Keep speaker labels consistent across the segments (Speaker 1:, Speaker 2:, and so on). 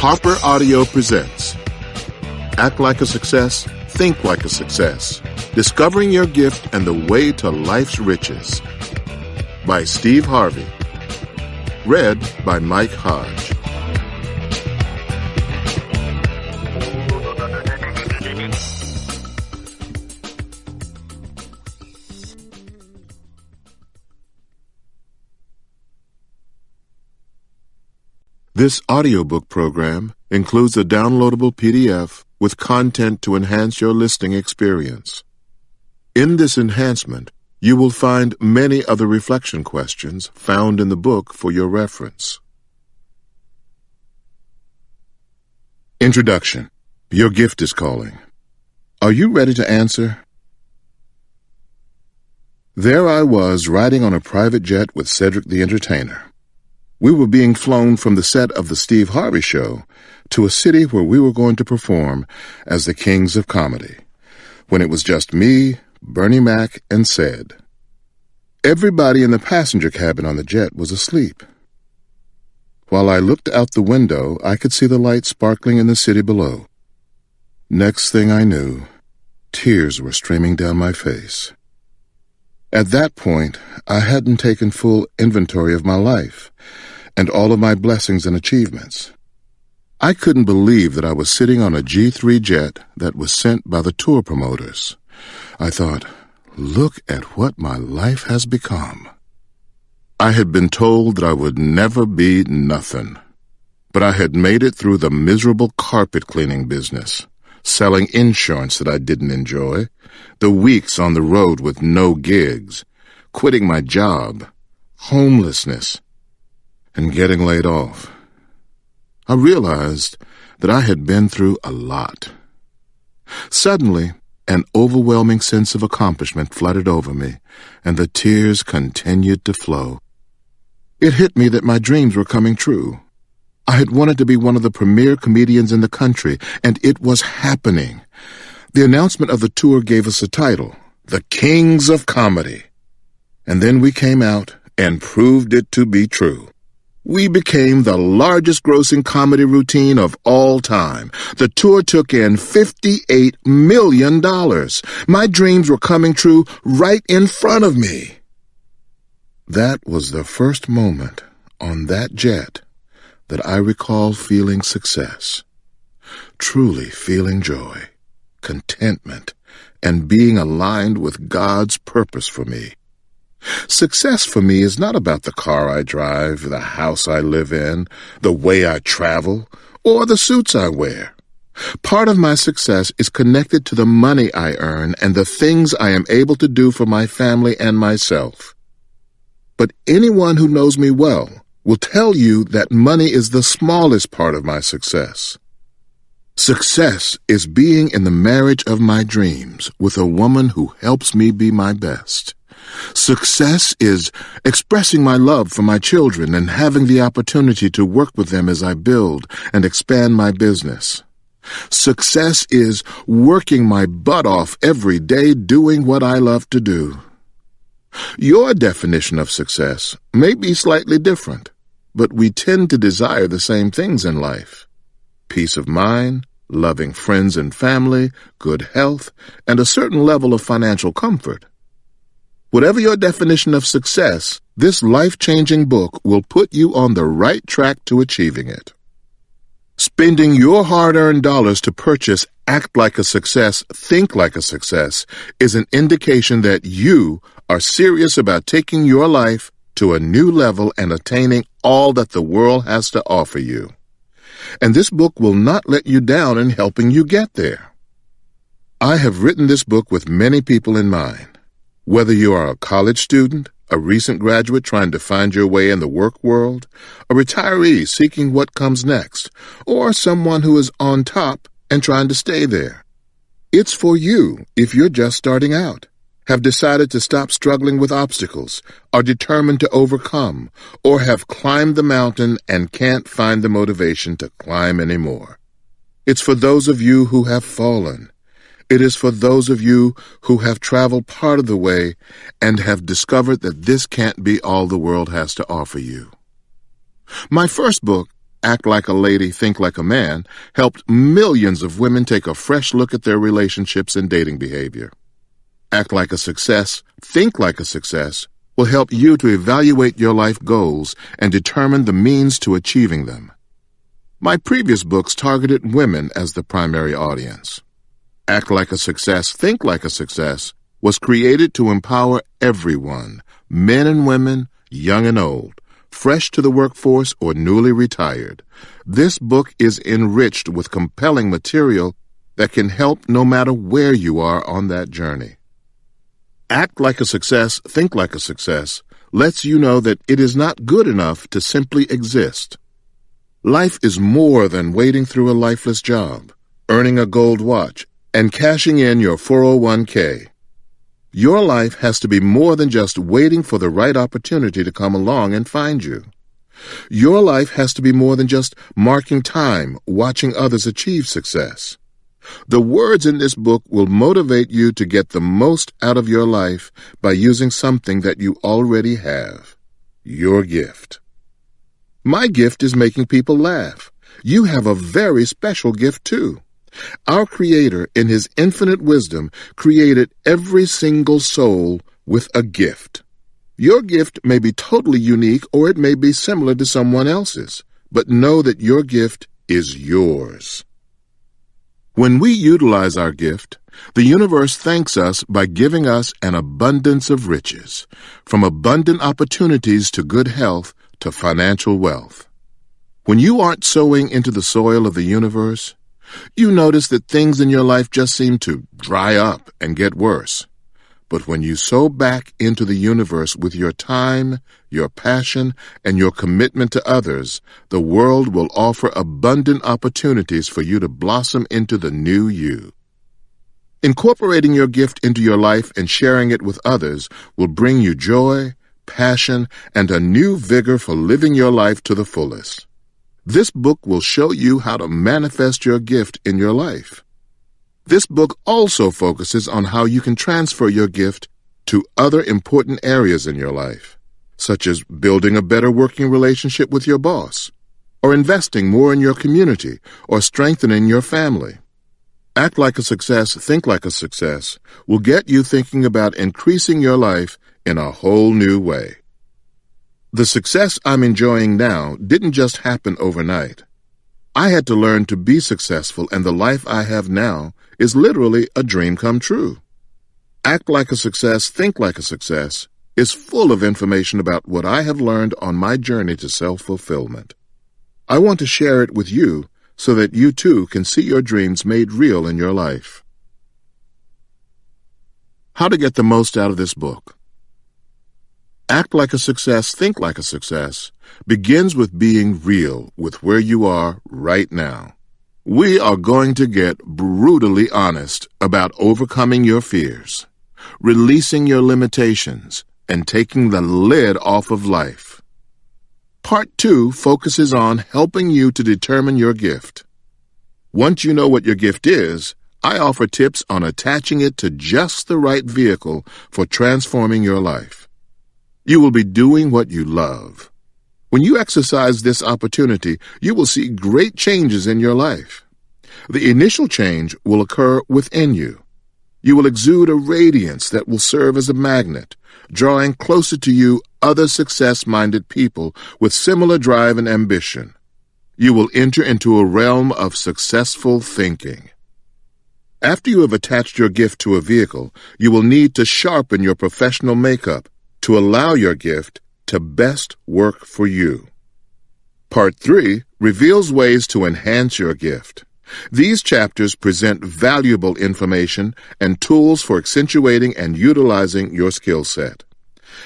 Speaker 1: Harper Audio presents Act Like a Success, Think Like a Success. Discovering Your Gift and the Way to Life's Riches by Steve Harvey. Read by Mike Hodge. This audiobook program includes a downloadable PDF with content to enhance your listening experience. In this enhancement, you will find many other reflection questions found in the book for your reference. Introduction. Your gift is calling. Are you ready to answer? There I was riding on a private jet with Cedric the Entertainer. We were being flown from the set of The Steve Harvey Show to a city where we were going to perform as the Kings of Comedy, when it was just me, Bernie Mac, and Ced. Everybody in the passenger cabin on the jet was asleep. While I looked out the window, I could see the lights sparkling in the city below. Next thing I knew, tears were streaming down my face. At that point, I hadn't taken full inventory of my life and all of my blessings and achievements. I couldn't believe that I was sitting on a G3 jet that was sent by the tour promoters. I thought, look at what my life has become. I had been told that I would never be nothing, but I had made it through the miserable carpet cleaning business, selling insurance that I didn't enjoy, the weeks on the road with no gigs, quitting my job, homelessness, and getting laid off. I realized that I had been through a lot. Suddenly, an overwhelming sense of accomplishment flooded over me, and the tears continued to flow. It hit me that my dreams were coming true. I had wanted to be one of the premier comedians in the country, and it was happening. The announcement of the tour gave us a title, The Kings of Comedy. And then we came out and proved it to be true. We became the largest grossing comedy routine of all time. The tour took in $58 million. My dreams were coming true right in front of me. That was the first moment on that jet that I recall feeling success, truly feeling joy, contentment, and being aligned with God's purpose for me. Success for me is not about the car I drive, the house I live in, the way I travel, or the suits I wear. Part of my success is connected to the money I earn and the things I am able to do for my family and myself. But anyone who knows me well will tell you that money is the smallest part of my success. Success is being in the marriage of my dreams with a woman who helps me be my best. Success is expressing my love for my children and having the opportunity to work with them as I build and expand my business. Success is working my butt off every day doing what I love to do. Your definition of success may be slightly different, but we tend to desire the same things in life: peace of mind, loving friends and family, good health, and a certain level of financial comfort. Whatever your definition of success, this life-changing book will put you on the right track to achieving it. Spending your hard-earned dollars to purchase Act Like a Success, Think Like a Success is an indication that you are serious about taking your life to a new level and attaining all that the world has to offer you. And this book will not let you down in helping you get there. I have written this book with many people in mind. Whether you are a college student, a recent graduate trying to find your way in the work world, a retiree seeking what comes next, or someone who is on top and trying to stay there. It's for you if you're just starting out, have decided to stop struggling with obstacles, are determined to overcome, or have climbed the mountain and can't find the motivation to climb anymore. It's for those of you who have fallen. It is for those of you who have traveled part of the way and have discovered that this can't be all the world has to offer you. My first book, Act Like a Lady, Think Like a Man helped millions of women take a fresh look at their relationships and dating behavior. Act Like a Success, Think Like a Success will help you to evaluate your life goals and determine the means to achieving them. My previous books targeted women as the primary audience. Act Like a Success, Think Like a Success was created to empower everyone, men and women, young and old, fresh to the workforce or newly retired. This book is enriched with compelling material that can help no matter where you are on that journey. Act Like a Success, Think Like a Success lets you know that it is not good enough to simply exist. Life is more than wading through a lifeless job, earning a gold watch, and cashing in your 401k. Your life has to be more than just waiting for the right opportunity to come along and find you. Your life has to be more than just marking time, watching others achieve success. The words in this book will motivate you to get the most out of your life by using something that you already have, your gift. My gift is making people laugh. You have a very special gift too. Our Creator, in His infinite wisdom, created every single soul with a gift. Your gift may be totally unique or it may be similar to someone else's, but know that your gift is yours. When we utilize our gift, the universe thanks us by giving us an abundance of riches, from abundant opportunities to good health to financial wealth. When you aren't sowing into the soil of the universe, you notice that things in your life just seem to dry up and get worse. But when you sow back into the universe with your time, your passion, and your commitment to others, the world will offer abundant opportunities for you to blossom into the new you. Incorporating your gift into your life and sharing it with others will bring you joy, passion, and a new vigor for living your life to the fullest. This book will show you how to manifest your gift in your life. This book also focuses on how you can transfer your gift to other important areas in your life, such as building a better working relationship with your boss, or investing more in your community, or strengthening your family. Act Like a Success, Think Like a Success will get you thinking about increasing your life in a whole new way. The success I'm enjoying now didn't just happen overnight. I had to learn to be successful, and the life I have now is literally a dream come true. Act Like a Success, Think Like a Success is full of information about what I have learned on my journey to self-fulfillment. I want to share it with you so that you too can see your dreams made real in your life. How to get the most out of this book. Act Like a Success, Think Like a Success begins with being real with where you are right now. We are going to get brutally honest about overcoming your fears, releasing your limitations, and taking the lid off of life. Part 2 focuses on helping you to determine your gift. Once you know what your gift is, I offer tips on attaching it to just the right vehicle for transforming your life. You will be doing what you love. When you exercise this opportunity, you will see great changes in your life. The initial change will occur within you. You will exude a radiance that will serve as a magnet, drawing closer to you other success-minded people with similar drive and ambition. You will enter into a realm of successful thinking. After you have attached your gift to a vehicle, you will need to sharpen your professional makeup to allow your gift to best work for you. Part 3 reveals ways to enhance your gift. These chapters present valuable information and tools for accentuating and utilizing your skill set.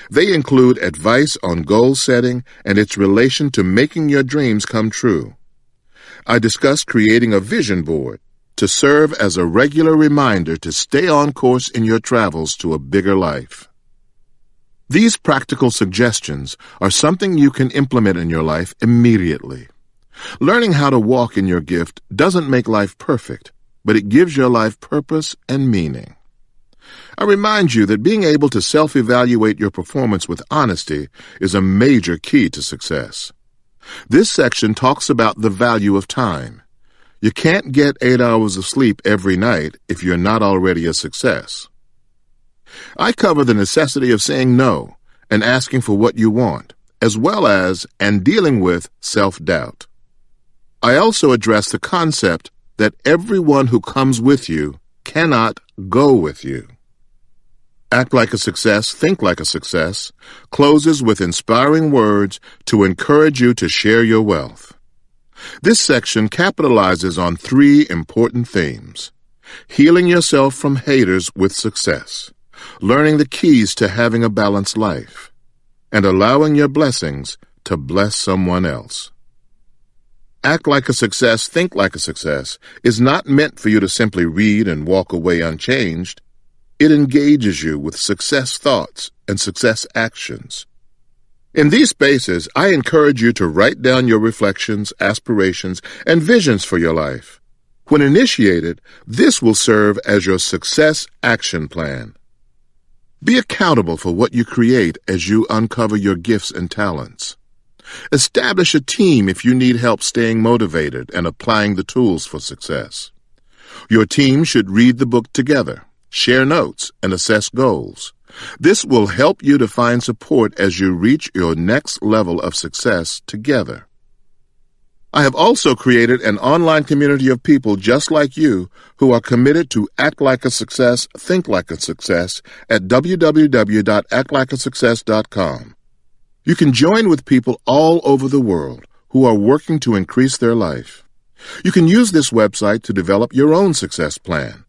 Speaker 1: They include advice on goal setting and its relation to making your dreams come true. I discuss creating a vision board to serve as a regular reminder to stay on course in your travels to a bigger life. These practical suggestions are something you can implement in your life immediately. Learning how to walk in your gift doesn't make life perfect, but it gives your life purpose and meaning. I remind you that being able to self-evaluate your performance with honesty is a major key to success. This section talks about the value of time. You can't get 8 hours of sleep every night if you're not already a success. I cover the necessity of saying no and asking for what you want, as well as and dealing with self-doubt. I also address the concept that everyone who comes with you cannot go with you. Act Like a Success, Think Like a Success closes with inspiring words to encourage you to share your wealth. This section capitalizes on 3 important themes: healing yourself from haters with success, learning the keys to having a balanced life, and allowing your blessings to bless someone else. Act Like a Success, Think Like a Success is not meant for you to simply read and walk away unchanged. It engages you with success thoughts and success actions. In these spaces, I encourage you to write down your reflections, aspirations, and visions for your life. When initiated, this will serve as your success action plan. Be accountable for what you create as you uncover your gifts and talents. Establish a team if you need help staying motivated and applying the tools for success. Your team should read the book together, share notes, and assess goals. This will help you to find support as you reach your next level of success together. I have also created an online community of people just like you who are committed to Act Like a Success, Think Like a Success at www.actlikeasuccess.com. You can join with people all over the world who are working to increase their life. You can use this website to develop your own success plan.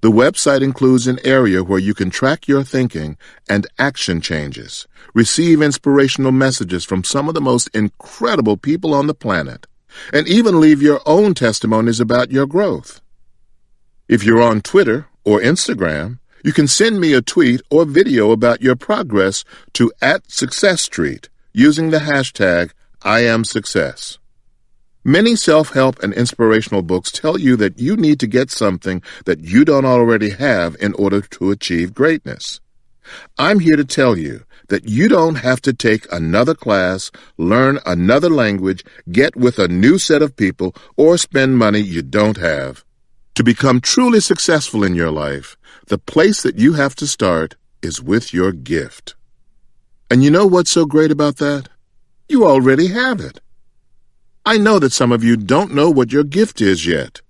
Speaker 1: The website includes an area where you can track your thinking and action changes, receive inspirational messages from some of the most incredible people on the planet, and even leave your own testimonies about your growth. If you're on Twitter or Instagram, you can send me a tweet or video about your progress to @SuccessStreet using the hashtag #IamSuccess. Many self-help and inspirational books tell you that you need to get something that you don't already have in order to achieve greatness. I'm here to tell you that you don't have to take another class, learn another language, get with a new set of people, or spend money you don't have. To become truly successful in your life, the place that you have to start is with your gift. And you know what's so great about that? You already have it. I know that some of you don't know what your gift is yet.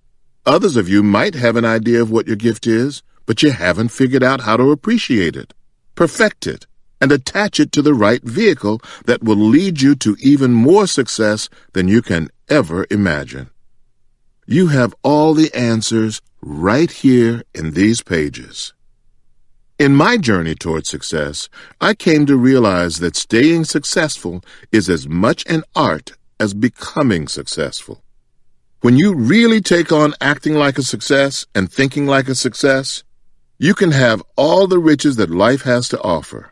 Speaker 1: Others of you might have an idea of what your gift is, but you haven't figured out how to appreciate it, perfect it, and attach it to the right vehicle that will lead you to even more success than you can ever imagine. You have all the answers right here in these pages. In my journey toward success, I came to realize that staying successful is as much an art as becoming successful. When you really take on acting like a success and thinking like a success, you can have all the riches that life has to offer.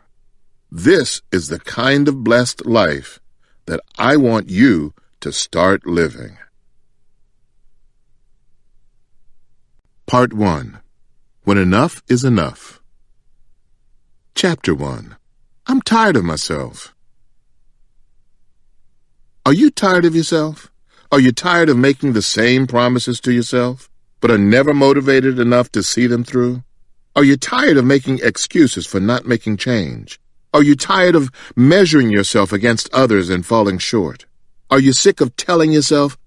Speaker 1: This is the kind of blessed life that I want you to start living. Part 1. When Enough is Enough. Chapter 1. I'm tired of myself. Are you tired of yourself? Are you tired of making the same promises to yourself, but are never motivated enough to see them through? Are you tired of making excuses for not making change? Are you tired of measuring yourself against others and falling short? Are you sick of telling yourself,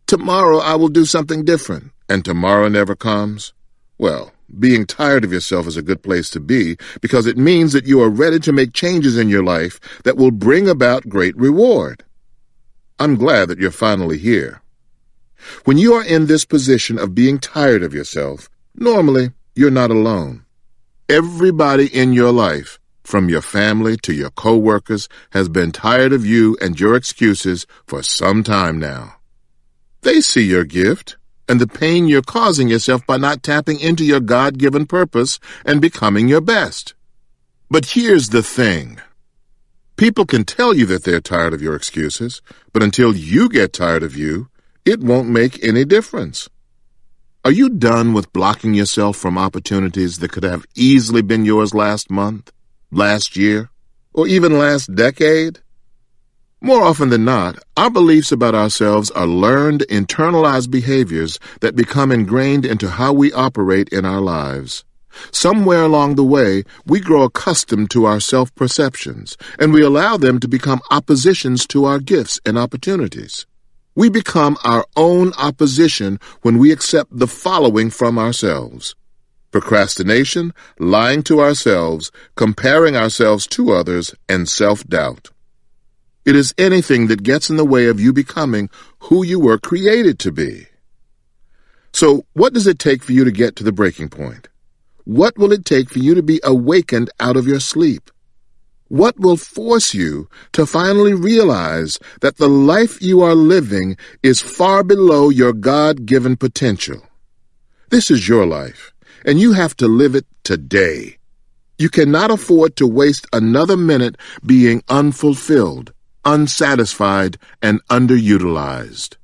Speaker 1: tomorrow I will do something different, and tomorrow never comes? Well, being tired of yourself is a good place to be because it means that you are ready to make changes in your life that will bring about great reward. I'm glad that you're finally here. When you are in this position of being tired of yourself, normally you're not alone. Everybody in your life, from your family to your co-workers, has been tired of you and your excuses for some time now. They see your gift and the pain you're causing yourself by not tapping into your God-given purpose and becoming your best. But here's the thing. People can tell you that they're tired of your excuses, but until you get tired of you, it won't make any difference. Are you done with blocking yourself from opportunities that could have easily been yours last month, last year, or even last decade? More often than not, our beliefs about ourselves are learned, internalized behaviors that become ingrained into how we operate in our lives. Somewhere along the way, we grow accustomed to our self-perceptions, and we allow them to become oppositions to our gifts and opportunities. We become our own opposition when we accept the following from ourselves: procrastination, lying to ourselves, comparing ourselves to others, and self-doubt. It is anything that gets in the way of you becoming who you were created to be. So, what does it take for you to get to the breaking point? What will it take for you to be awakened out of your sleep? What will force you to finally realize that the life you are living is far below your God-given potential? This is your life, and you have to live it today. You cannot afford to waste another minute being unfulfilled, unsatisfied, and underutilized.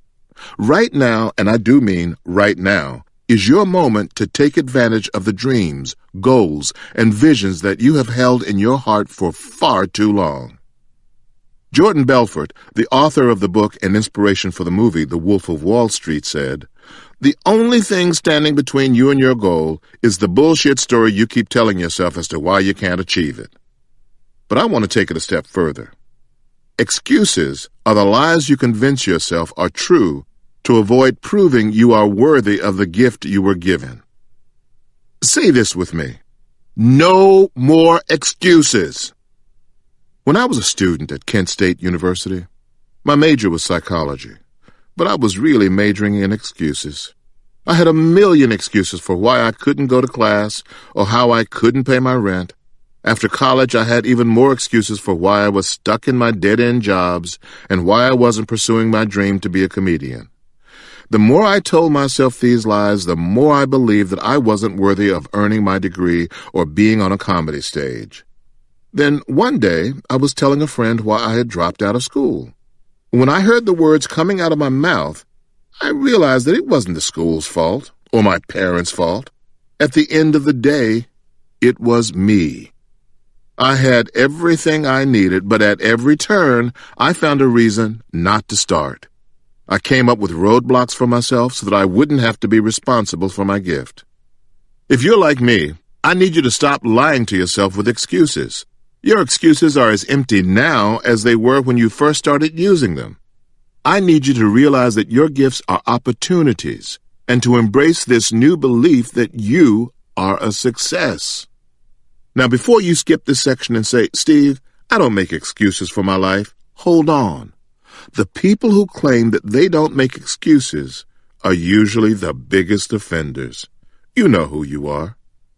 Speaker 1: Right now, and I do mean right now, is your moment to take advantage of the dreams, goals, and visions that you have held in your heart for far too long. Jordan Belfort, the author of the book and inspiration for the movie The Wolf of Wall Street, said, "The only thing standing between you and your goal is the bullshit story you keep telling yourself as to why you can't achieve it." But I want to take it a step further. Excuses are the lies you convince yourself are true to avoid proving you are worthy of the gift you were given. Say this with me: no more excuses. When I was a student at Kent State University, my major was psychology, but I was really majoring in excuses. I had a million excuses for why I couldn't go to class or how I couldn't pay my rent. After college, I had even more excuses for why I was stuck in my dead-end jobs and why I wasn't pursuing my dream to be a comedian. The more I told myself these lies, the more I believed that I wasn't worthy of earning my degree or being on a comedy stage. Then one day, I was telling a friend why I had dropped out of school. When I heard the words coming out of my mouth, I realized that it wasn't the school's fault or my parents' fault. At the end of the day, it was me. I had everything I needed, but at every turn, I found a reason not to start. I came up with roadblocks for myself so that I wouldn't have to be responsible for my gift. If you're like me, I need you to stop lying to yourself with excuses. Your excuses are as empty now as they were when you first started using them. I need you to realize that your gifts are opportunities and to embrace this new belief that you are a success. Now, before you skip this section and say, "Steve, I don't make excuses for my life," hold on. The people who claim that they don't make excuses are usually the biggest offenders. You know who you are.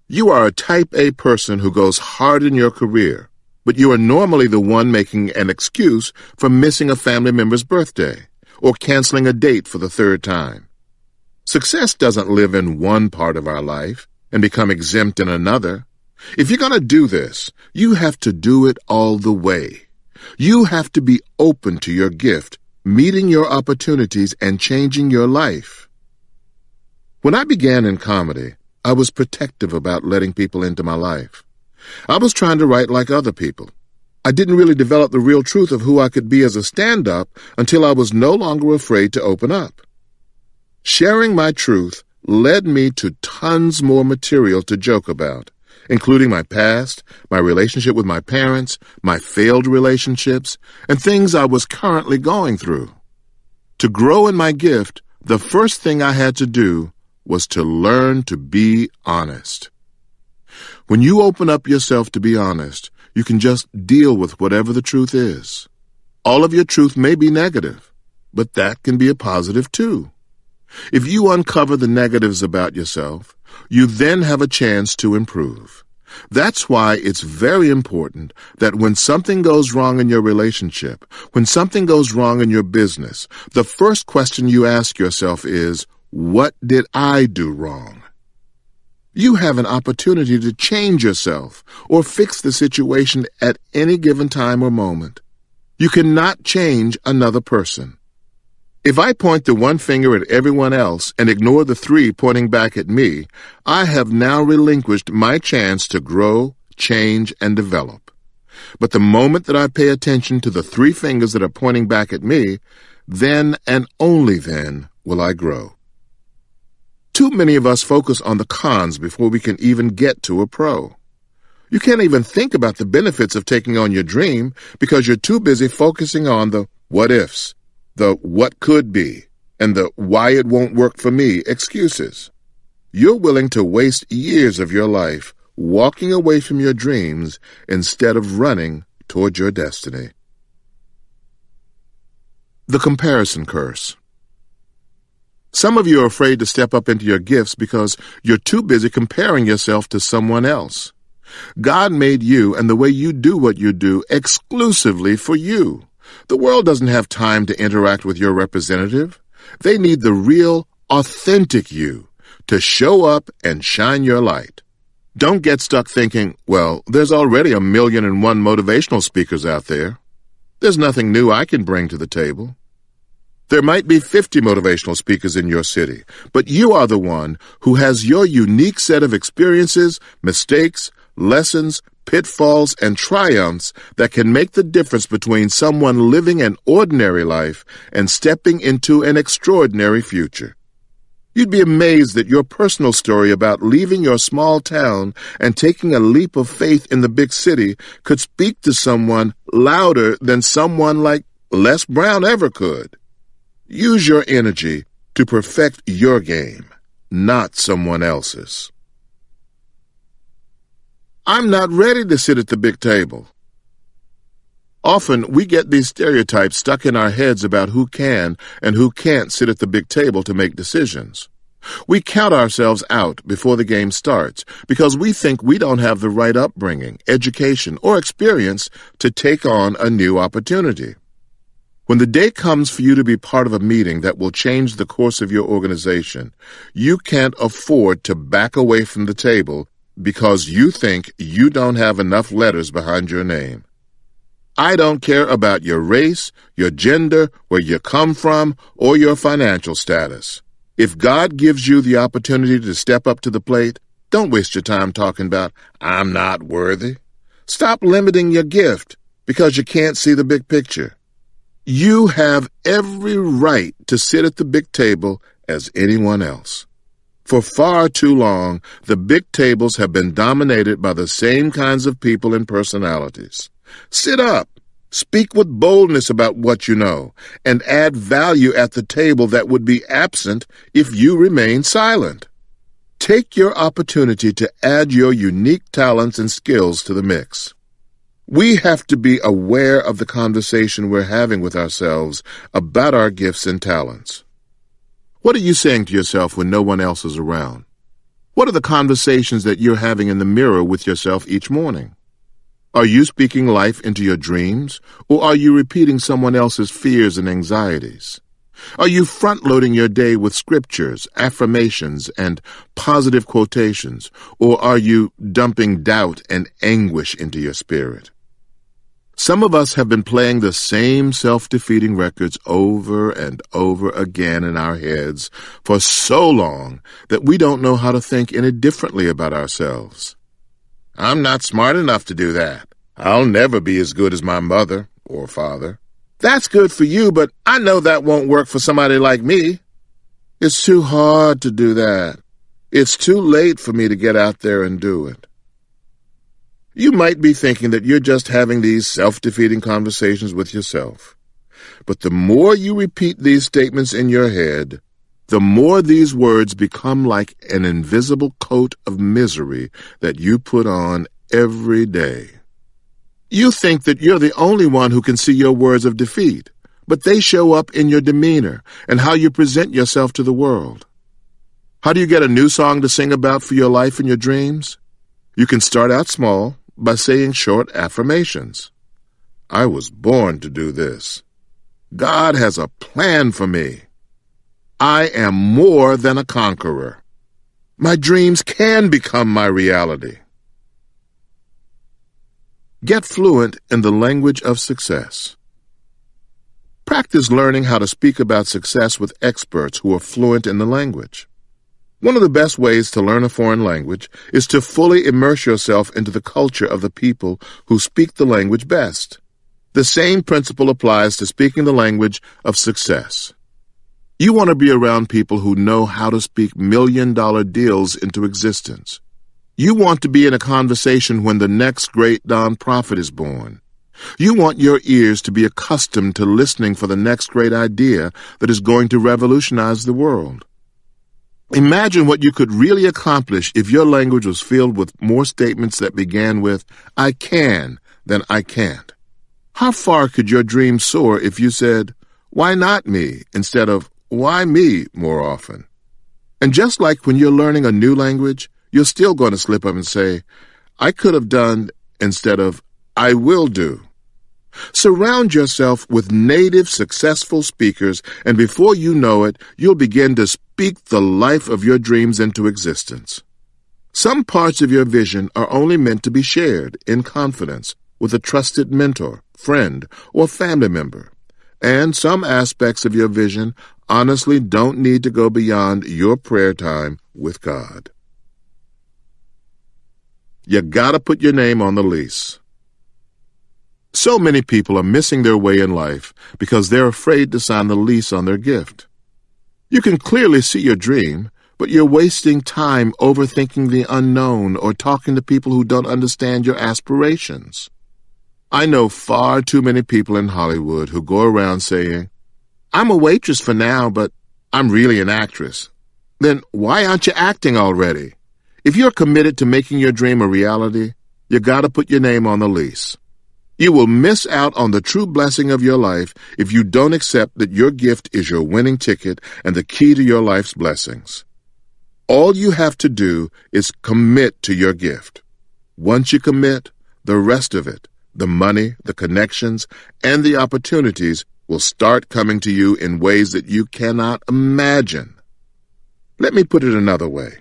Speaker 1: You are a type A person who goes hard in your career, but you are normally the one making an excuse for missing a family member's birthday or canceling a date for the third time. Success doesn't live in one part of our life and become exempt in another. If you're going to do this, you have to do it all the way. You have to be open to your gift, meeting your opportunities, and changing your life. When I began in comedy, I was protective about letting people into my life. I was trying to write like other people. I didn't really develop the real truth of who I could be as a stand-up until I was no longer afraid to open up. Sharing my truth led me to tons more material to joke about, including my past, my relationship with my parents, my failed relationships, and things I was currently going through. To grow in my gift, the first thing I had to do was to learn to be honest. When you open up yourself to be honest, you can just deal with whatever the truth is. All of your truth may be negative, but that can be a positive too. If you uncover the negatives about yourself, you then have a chance to improve. That's why it's very important that when something goes wrong in your relationship, when something goes wrong in your business, the first question you ask yourself is, what did I do wrong? You have an opportunity to change yourself or fix the situation at any given time or moment. You cannot change another person. If I point the one finger at everyone else and ignore the three pointing back at me, I have now relinquished my chance to grow, change, and develop. But the moment that I pay attention to the three fingers that are pointing back at me, then and only then will I grow. Too many of us focus on the cons before we can even get to a pro. You can't even think about the benefits of taking on your dream because you're too busy focusing on the what ifs, the what could be, and the why it won't work for me excuses. You're willing to waste years of your life walking away from your dreams instead of running toward your destiny. The comparison curse. Some of you are afraid to step up into your gifts because you're too busy comparing yourself to someone else. God made you and the way you do what you do exclusively for you. The world doesn't have time to interact with your representative. They need the real, authentic you to show up and shine your light. Don't get stuck thinking, well, there's already 1,000,001 motivational speakers out there. There's nothing new I can bring to the table. There might be 50 motivational speakers in your city, but you are the one who has your unique set of experiences, mistakes, lessons, pitfalls, and triumphs that can make the difference between someone living an ordinary life and stepping into an extraordinary future. You'd be amazed that your personal story about leaving your small town and taking a leap of faith in the big city could speak to someone louder than someone like Les Brown ever could. Use your energy to perfect your game, not someone else's. I'm not ready to sit at the big table. Often we get these stereotypes stuck in our heads about who can and who can't sit at the big table to make decisions. We count ourselves out before the game starts because we think we don't have the right upbringing, education, or experience to take on a new opportunity. When the day comes for you to be part of a meeting that will change the course of your organization, you can't afford to back away from the table because you think you don't have enough letters behind your name. I don't care about your race, your gender, where you come from, or your financial status. If God gives you the opportunity to step up to the plate, don't waste your time talking about, I'm not worthy. Stop limiting your gift because you can't see the big picture. You have every right to sit at the big table as anyone else. For far too long, the big tables have been dominated by the same kinds of people and personalities. Sit up, speak with boldness about what you know, and add value at the table that would be absent if you remain silent. Take your opportunity to add your unique talents and skills to the mix. We have to be aware of the conversation we're having with ourselves about our gifts and talents. What are you saying to yourself when no one else is around? What are the conversations that you're having in the mirror with yourself each morning? Are you speaking life into your dreams, or are you repeating someone else's fears and anxieties? Are you front-loading your day with scriptures, affirmations, and positive quotations, or are you dumping doubt and anguish into your spirit? Some of us have been playing the same self-defeating records over and over again in our heads for so long that we don't know how to think any differently about ourselves. I'm not smart enough to do that. I'll never be as good as my mother or father. That's good for you, but I know that won't work for somebody like me. It's too hard to do that. It's too late for me to get out there and do it. You might be thinking that you're just having these self-defeating conversations with yourself. But the more you repeat these statements in your head, the more these words become like an invisible coat of misery that you put on every day. You think that you're the only one who can see your words of defeat, but they show up in your demeanor and how you present yourself to the world. How do you get a new song to sing about for your life and your dreams? You can start out small by saying short affirmations. I was born to do this. God has a plan for me. I am more than a conqueror. My dreams can become my reality. Get fluent in the language of success. Practice learning how to speak about success with experts who are fluent in the language. One of the best ways to learn a foreign language is to fully immerse yourself into the culture of the people who speak the language best. The same principle applies to speaking the language of success. You want to be around people who know how to speak million-dollar deals into existence. You want to be in a conversation when the next great nonprofit is born. You want your ears to be accustomed to listening for the next great idea that is going to revolutionize the world. Imagine what you could really accomplish if your language was filled with more statements that began with, "I can," than "I can't. How far could your dream soar if you said, "Why not me?" instead of "Why me?" more often? And just like when you're learning a new language, you're still going to slip up and say, "I could have done," instead of "I will do." Surround yourself with native, successful speakers, and before you know it, you'll begin to speak the life of your dreams into existence. Some parts of your vision are only meant to be shared in confidence with a trusted mentor, friend, or family member. And some aspects of your vision honestly don't need to go beyond your prayer time with God. You gotta put your name on the lease. So many people are missing their way in life because they're afraid to sign the lease on their gift. You can clearly see your dream, but you're wasting time overthinking the unknown or talking to people who don't understand your aspirations. I know far too many people in Hollywood who go around saying, "I'm a waitress for now, but I'm really an actress." Then why aren't you acting already? If you're committed to making your dream a reality, you gotta put your name on the lease. You will miss out on the true blessing of your life if you don't accept that your gift is your winning ticket and the key to your life's blessings. All you have to do is commit to your gift. Once you commit, the rest of it, the money, the connections, and the opportunities will start coming to you in ways that you cannot imagine. Let me put it another way.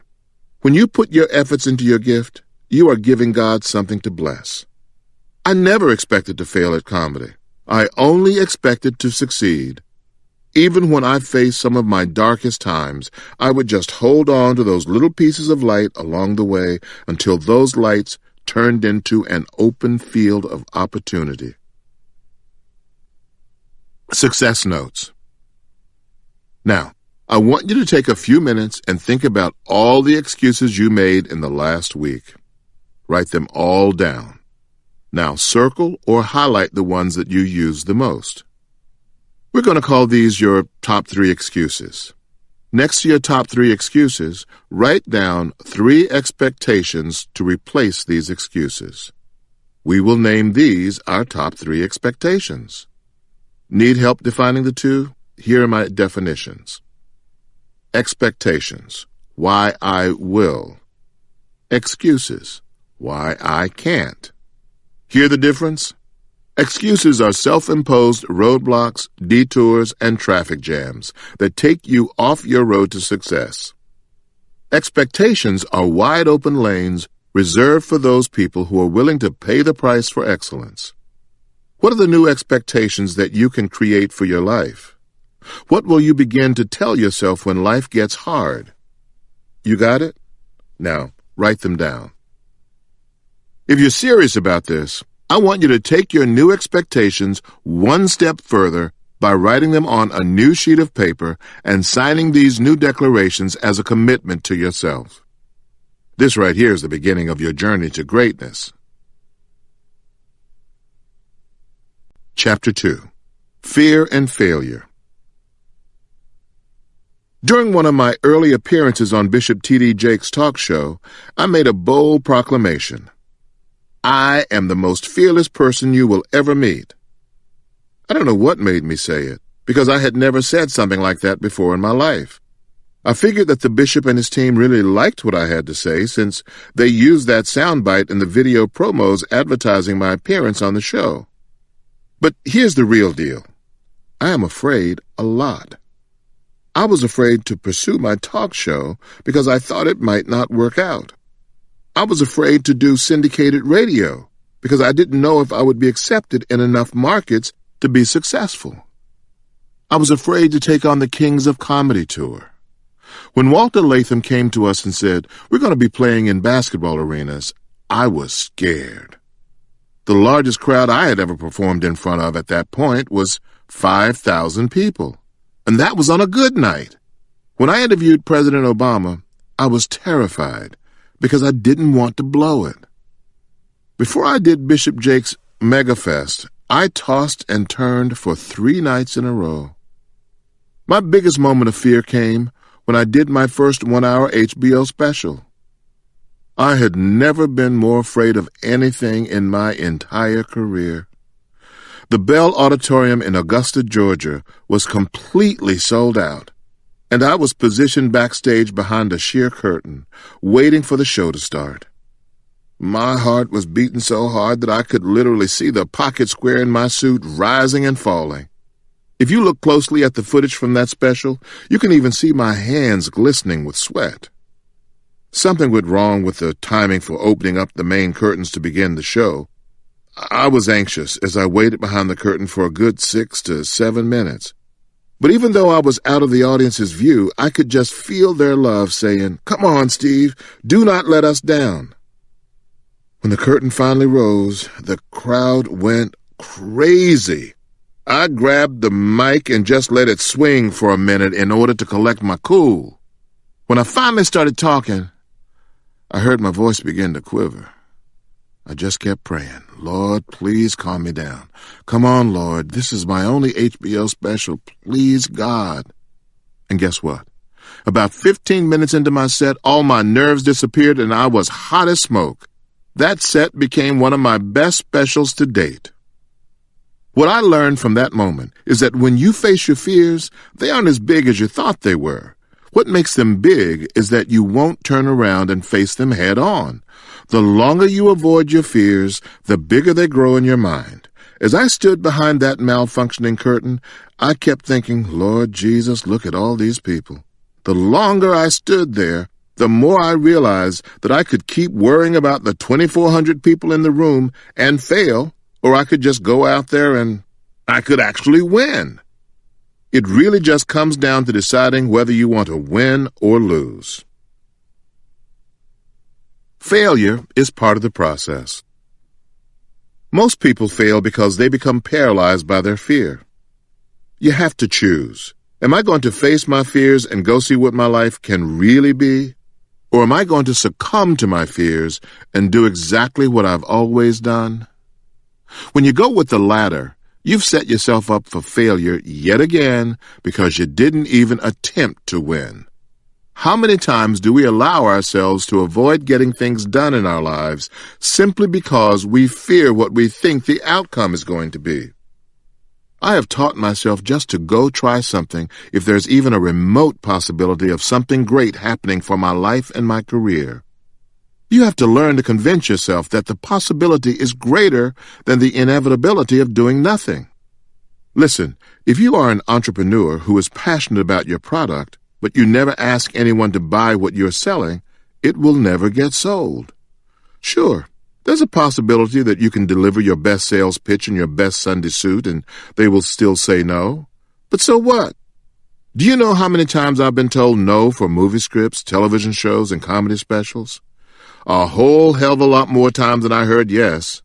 Speaker 1: When you put your efforts into your gift, you are giving God something to bless. I never expected to fail at comedy. I only expected to succeed. Even when I faced some of my darkest times, I would just hold on to those little pieces of light along the way until those lights turned into an open field of opportunity. Success notes. Now, I want you to take a few minutes and think about all the excuses you made in the last week. Write them all down. Now circle or highlight the ones that you use the most. We're going to call these your top 3 excuses. Next to your top 3 excuses, write down 3 expectations to replace these excuses. We will name these our top 3 expectations. Need help defining the 2? Here are my definitions. Expectations, why I will. Excuses, why I can't. Hear the difference? Excuses are self-imposed roadblocks, detours, and traffic jams that take you off your road to success. Expectations are wide-open lanes reserved for those people who are willing to pay the price for excellence. What are the new expectations that you can create for your life? What will you begin to tell yourself when life gets hard? You got it? Now, write them down. If you're serious about this, I want you to take your new expectations one step further by writing them on a new sheet of paper and signing these new declarations as a commitment to yourself. This right here is the beginning of your journey to greatness. Chapter 2. Fear and Failure. During one of my early appearances on Bishop T.D. Jakes' talk show, I made a bold proclamation. I am the most fearless person you will ever meet. I don't know what made me say it, because I had never said something like that before in my life. I figured that the bishop and his team really liked what I had to say since they used that soundbite in the video promos advertising my appearance on the show. But here's the real deal. I am afraid a lot. I was afraid to pursue my talk show because I thought it might not work out. I was afraid to do syndicated radio because I didn't know if I would be accepted in enough markets to be successful. I was afraid to take on the Kings of Comedy tour. When Walter Latham came to us and said, "We're going to be playing in basketball arenas," I was scared. The largest crowd I had ever performed in front of at that point was 5,000 people. And that was on a good night. When I interviewed President Obama, I was terrified because I didn't want to blow it. Before I did Bishop Jake's MegaFest, I tossed and turned for 3 nights in a row. My biggest moment of fear came when I did my first 1-hour HBO special. I had never been more afraid of anything in my entire career. The Bell Auditorium in Augusta, Georgia, was completely sold out, and I was positioned backstage behind a sheer curtain, waiting for the show to start. My heart was beating so hard that I could literally see the pocket square in my suit rising and falling. If you look closely at the footage from that special, you can even see my hands glistening with sweat. Something went wrong with the timing for opening up the main curtains to begin the show. I was anxious as I waited behind the curtain for a good 6 to 7 minutes. But even though I was out of the audience's view, I could just feel their love saying, "Come on, Steve, do not let us down." When the curtain finally rose, the crowd went crazy. I grabbed the mic and just let it swing for a minute in order to collect my cool. When I finally started talking, I heard my voice begin to quiver. I just kept praying, "Lord, please calm me down. Come on, Lord, this is my only HBO special. Please, God." And guess what? About 15 minutes into my set, all my nerves disappeared and I was hot as smoke. That set became one of my best specials to date. What I learned from that moment is that when you face your fears, they aren't as big as you thought they were. What makes them big is that you won't turn around and face them head on. The longer you avoid your fears, the bigger they grow in your mind. As I stood behind that malfunctioning curtain, I kept thinking, "Lord Jesus, look at all these people." The longer I stood there, the more I realized that I could keep worrying about the 2,400 people in the room and fail, or I could just go out there and I could actually win. It really just comes down to deciding whether you want to win or lose. Failure is part of the process. Most people fail because they become paralyzed by their fear. You have to choose. Am I going to face my fears and go see what my life can really be? Or am I going to succumb to my fears and do exactly what I've always done? When you go with the latter, you've set yourself up for failure yet again because you didn't even attempt to win. How many times do we allow ourselves to avoid getting things done in our lives simply because we fear what we think the outcome is going to be? I have taught myself just to go try something if there's even a remote possibility of something great happening for my life and my career. You have to learn to convince yourself that the possibility is greater than the inevitability of doing nothing. Listen, if you are an entrepreneur who is passionate about your product, but you never ask anyone to buy what you're selling, it will never get sold. Sure, there's a possibility that you can deliver your best sales pitch in your best Sunday suit and they will still say no. But so what? Do you know how many times I've been told no for movie scripts, television shows, and comedy specials? A whole hell of a lot more times than I heard yes.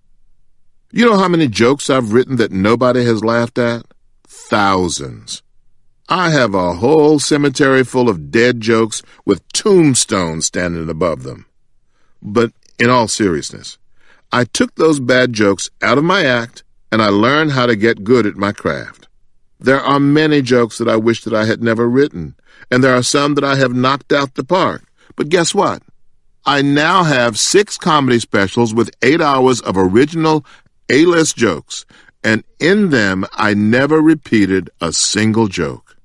Speaker 1: You know how many jokes I've written that nobody has laughed at? Thousands. I have a whole cemetery full of dead jokes with tombstones standing above them. But in all seriousness, I took those bad jokes out of my act and I learned how to get good at my craft. There are many jokes that I wish that I had never written, and there are some that I have knocked out the park. But guess what? I now have 6 comedy specials with 8 hours of original A-list jokes, and in them I never repeated a single joke.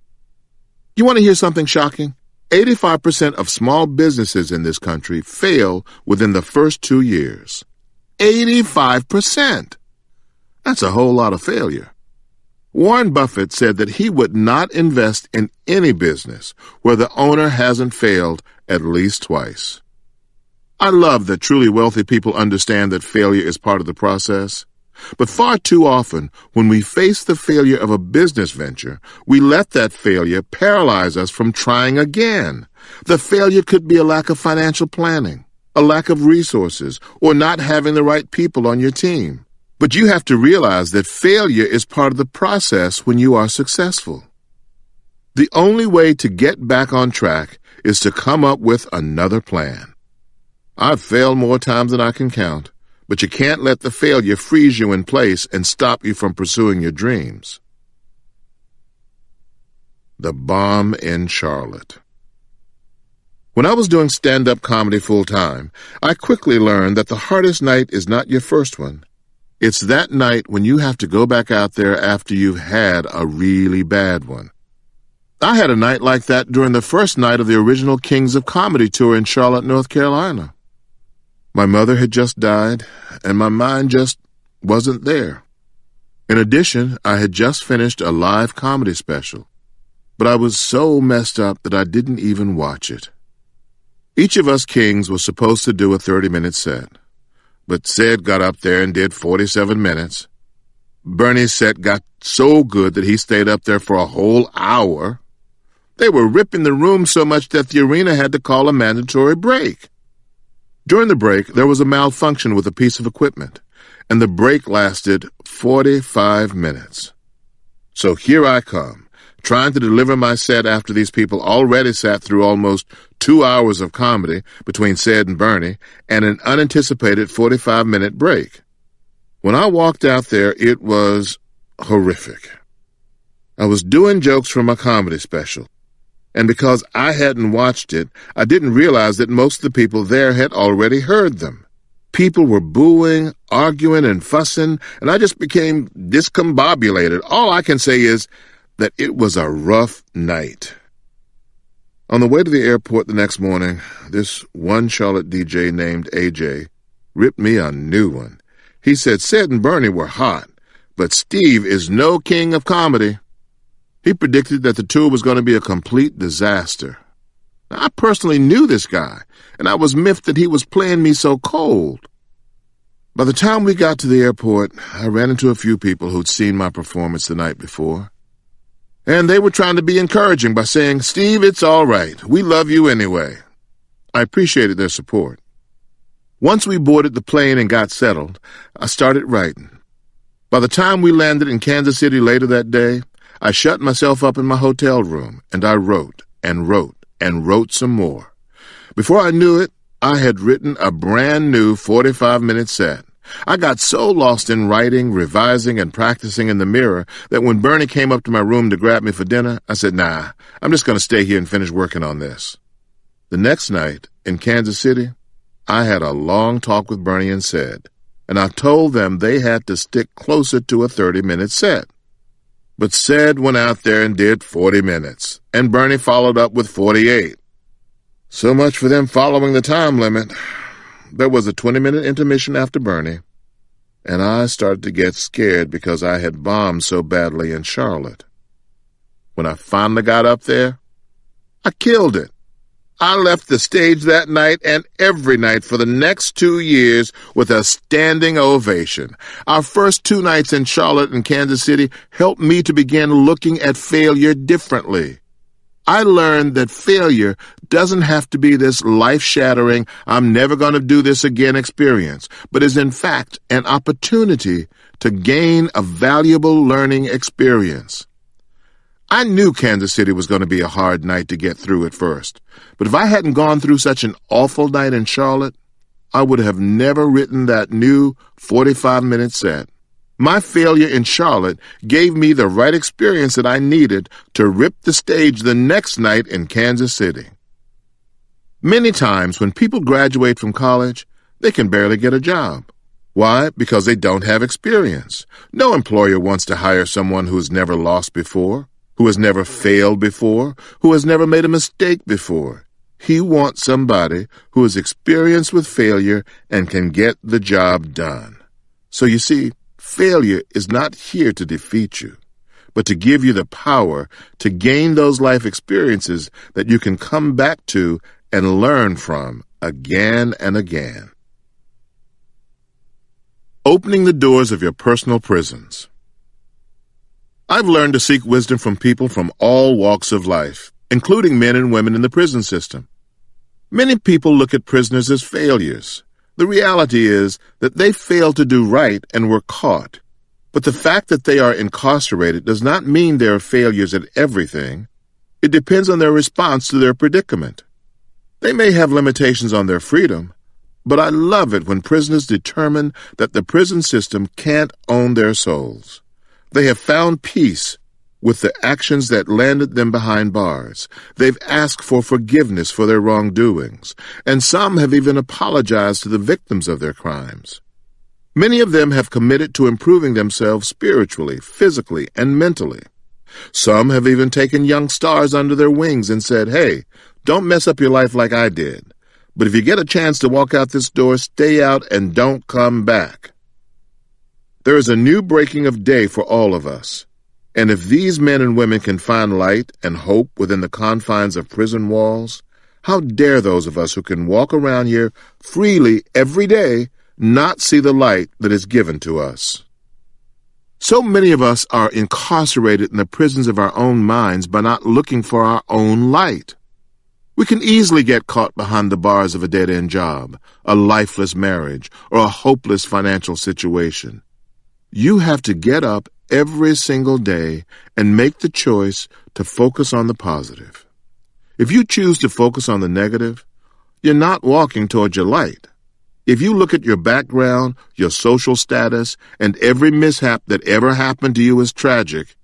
Speaker 1: You want to hear something shocking? 85% of small businesses in this country fail within the first 2 years. 85%! That's a whole lot of failure. Warren Buffett said that he would not invest in any business where the owner hasn't failed at least twice. I love that truly wealthy people understand that failure is part of the process. But far too often, when we face the failure of a business venture, we let that failure paralyze us from trying again. The failure could be a lack of financial planning, a lack of resources, or not having the right people on your team. But you have to realize that failure is part of the process when you are successful. The only way to get back on track is to come up with another plan. I've failed more times than I can count, but you can't let the failure freeze you in place and stop you from pursuing your dreams. The Bomb in Charlotte. When I was doing stand-up comedy full-time, I quickly learned that the hardest night is not your first one. It's that night when you have to go back out there after you've had a really bad one. I had a night like that during the first night of the original Kings of Comedy tour in Charlotte, North Carolina. My mother had just died, and my mind just wasn't there. In addition, I had just finished a live comedy special, but I was so messed up that I didn't even watch it. Each of us Kings was supposed to do a 30-minute set, but Sid got up there and did 47 minutes. Bernie's set got so good that he stayed up there for a whole hour. They were ripping the room so much that the arena had to call a mandatory break. During the break, there was a malfunction with a piece of equipment, and the break lasted 45 minutes. So here I come, trying to deliver my set after these people already sat through almost 2 hours of comedy between Sid and Bernie and an unanticipated 45-minute break. When I walked out there, it was horrific. I was doing jokes from my comedy special, and because I hadn't watched it, I didn't realize that most of the people there had already heard them. People were booing, arguing, and fussing, and I just became discombobulated. All I can say is that it was a rough night. On the way to the airport the next morning, this one Charlotte DJ named AJ ripped me a new one. He said Sid and Bernie were hot, but Steve is no king of comedy. He predicted that the tour was going to be a complete disaster. Now, I personally knew this guy, and I was miffed that he was playing me so cold. By the time we got to the airport, I ran into a few people who'd seen my performance the night before. And they were trying to be encouraging by saying, "Steve, it's all right. We love you anyway." I appreciated their support. Once we boarded the plane and got settled, I started writing. By the time we landed in Kansas City later that day, I shut myself up in my hotel room, and I wrote and wrote and wrote some more. Before I knew it, I had written a brand new 45-minute set. I got so lost in writing, revising, and practicing in the mirror that when Bernie came up to my room to grab me for dinner, I said, "Nah, I'm just going to stay here and finish working on this." The next night, in Kansas City, I had a long talk with Bernie and Sid, and I told them they had to stick closer to a 30-minute set. But Sid went out there and did 40 minutes, and Bernie followed up with 48. So much for them following the time limit. There was a 20-minute intermission after Bernie, and I started to get scared because I had bombed so badly in Charlotte. When I finally got up there, I killed it. I left the stage that night and every night for the next 2 years with a standing ovation. Our first 2 nights in Charlotte and Kansas City helped me to begin looking at failure differently. I learned that failure doesn't have to be this life-shattering, I'm never going to do this again experience, but is in fact an opportunity to gain a valuable learning experience. I knew Kansas City was going to be a hard night to get through at first, but if I hadn't gone through such an awful night in Charlotte, I would have never written that new 45-minute set. My failure in Charlotte gave me the right experience that I needed to rip the stage the next night in Kansas City. Many times when people graduate from college, they can barely get a job. Why? Because they don't have experience. No employer wants to hire someone who has never lost before, who has never failed before, who has never made a mistake before. He wants somebody who is experienced with failure and can get the job done. So you see, failure is not here to defeat you, but to give you the power to gain those life experiences that you can come back to and learn from again and again. Opening the doors of your personal prisons. I've learned to seek wisdom from people from all walks of life, including men and women in the prison system. Many people look at prisoners as failures. The reality is that they failed to do right and were caught. But the fact that they are incarcerated does not mean they are failures at everything. It depends on their response to their predicament. They may have limitations on their freedom, but I love it when prisoners determine that the prison system can't own their souls. They have found peace with the actions that landed them behind bars. They've asked for forgiveness for their wrongdoings, and some have even apologized to the victims of their crimes. Many of them have committed to improving themselves spiritually, physically, and mentally. Some have even taken young stars under their wings and said, "Hey, don't mess up your life like I did. But if you get a chance to walk out this door, stay out and don't come back." There is a new breaking of day for all of us. And if these men and women can find light and hope within the confines of prison walls, how dare those of us who can walk around here freely every day not see the light that is given to us? So many of us are incarcerated in the prisons of our own minds by not looking for our own light. We can easily get caught behind the bars of a dead-end job, a lifeless marriage, or a hopeless financial situation. You have to get up every single day and make the choice to focus on the positive. If you choose to focus on the negative, you're not walking toward your light. If you look at your background, your social status, and every mishap that ever happened to you as tragic,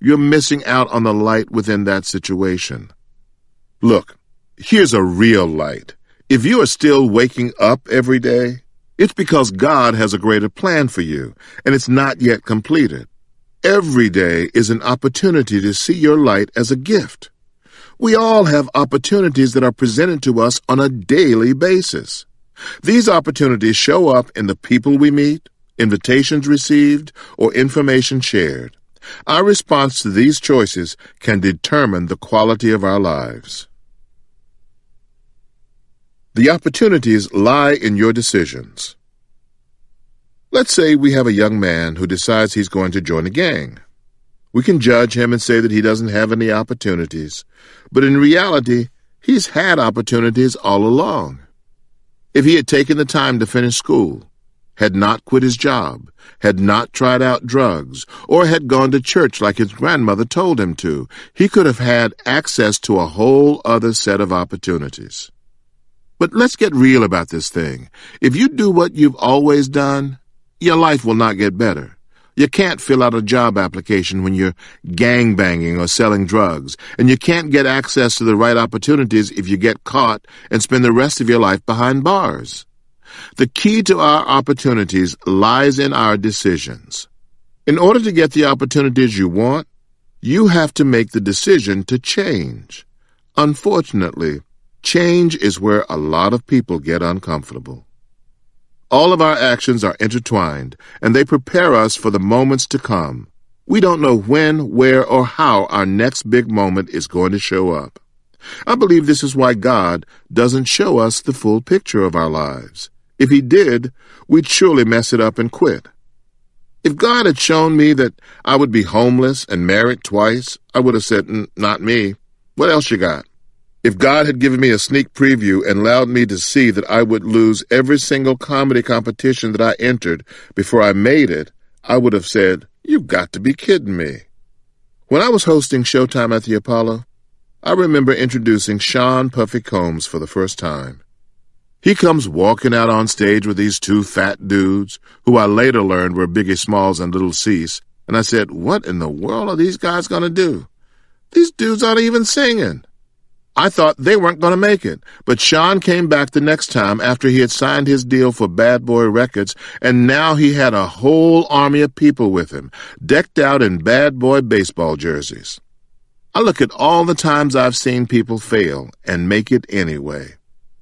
Speaker 1: you're missing out on the light within that situation. Look, here's a real light. If you are still waking up every day, it's because God has a greater plan for you, and it's not yet completed. Every day is an opportunity to see your light as a gift. We all have opportunities that are presented to us on a daily basis. These opportunities show up in the people we meet, invitations received, or information shared. Our response to these choices can determine the quality of our lives. The opportunities lie in your decisions. Let's say we have a young man who decides he's going to join a gang. We can judge him and say that he doesn't have any opportunities, but in reality, he's had opportunities all along. If he had taken the time to finish school, had not quit his job, had not tried out drugs, or had gone to church like his grandmother told him to, he could have had access to a whole other set of opportunities. But let's get real about this thing. If you do what you've always done, your life will not get better. You can't fill out a job application when you're gangbanging or selling drugs, and you can't get access to the right opportunities if you get caught and spend the rest of your life behind bars. The key to our opportunities lies in our decisions. In order to get the opportunities you want, you have to make the decision to change. Unfortunately, change is where a lot of people get uncomfortable. All of our actions are intertwined, and they prepare us for the moments to come. We don't know when, where, or how our next big moment is going to show up. I believe this is why God doesn't show us the full picture of our lives. If He did, we'd surely mess it up and quit. If God had shown me that I would be homeless and married twice, I would have said, "Not me. What else you got?" If God had given me a sneak preview and allowed me to see that I would lose every single comedy competition that I entered before I made it, I would have said, "You've got to be kidding me." When I was hosting Showtime at the Apollo, I remember introducing Sean Puffy Combs for the first time. He comes walking out on stage with these two fat dudes, who I later learned were Biggie Smalls and Little Cease, and I said, "What in the world are these guys going to do? These dudes aren't even singing." I thought they weren't going to make it, but Sean came back the next time after he had signed his deal for Bad Boy Records, and now he had a whole army of people with him, decked out in Bad Boy baseball jerseys. I look at all the times I've seen people fail and make it anyway.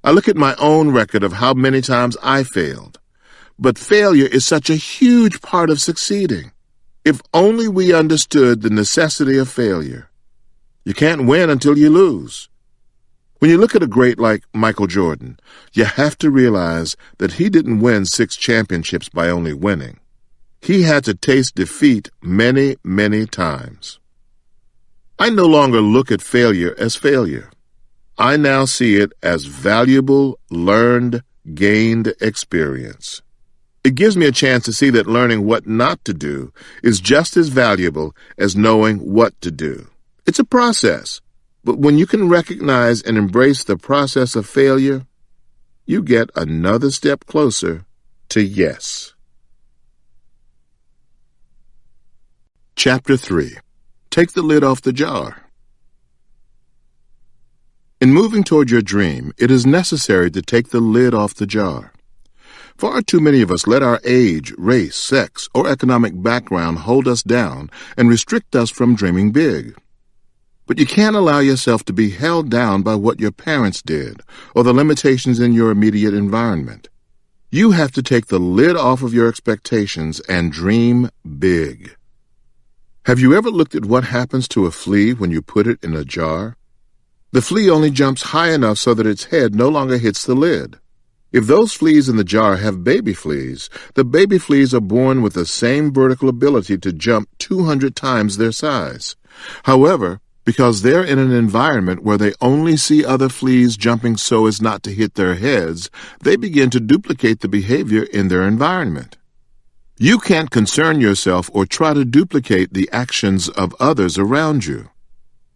Speaker 1: I look at my own record of how many times I failed. But failure is such a huge part of succeeding. If only we understood the necessity of failure. You can't win until you lose. When you look at a great like Michael Jordan, you have to realize that he didn't win 6 championships by only winning. He had to taste defeat many, many times. I no longer look at failure as failure. I now see it as valuable, learned, gained experience. It gives me a chance to see that learning what not to do is just as valuable as knowing what to do. It's a process, but when you can recognize and embrace the process of failure, you get another step closer to yes. Chapter 3. Take the lid off the jar. In moving toward your dream, it is necessary to take the lid off the jar. Far too many of us let our age, race, sex, or economic background hold us down and restrict us from dreaming big. But you can't allow yourself to be held down by what your parents did or the limitations in your immediate environment. You have to take the lid off of your expectations and dream big. Have you ever looked at what happens to a flea when you put it in a jar? The flea only jumps high enough so that its head no longer hits the lid. If those fleas in the jar have baby fleas, the baby fleas are born with the same vertical ability to jump 200 times their size. However, because they're in an environment where they only see other fleas jumping so as not to hit their heads, they begin to duplicate the behavior in their environment. You can't concern yourself or try to duplicate the actions of others around you.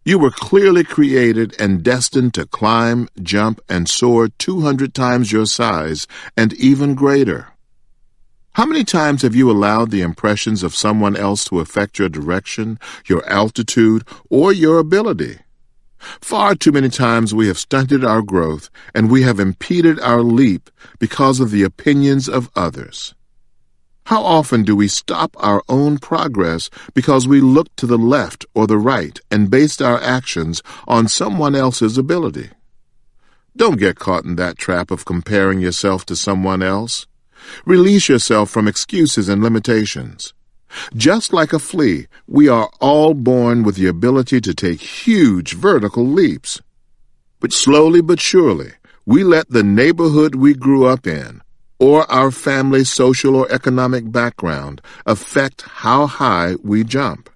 Speaker 1: You were clearly created and destined to climb, jump, and soar 200 times your size and even greater. How many times have you allowed the impressions of someone else to affect your direction, your altitude, or your ability? Far too many times we have stunted our growth and we have impeded our leap because of the opinions of others. How often do we stop our own progress because we looked to the left or the right and based our actions on someone else's ability? Don't get caught in that trap of comparing yourself to someone else. Release yourself from excuses and limitations. Just like a flea, we are all born with the ability to take huge vertical leaps. But slowly but surely, we let the neighborhood we grew up in, or our family's social or economic background affect how high we jump.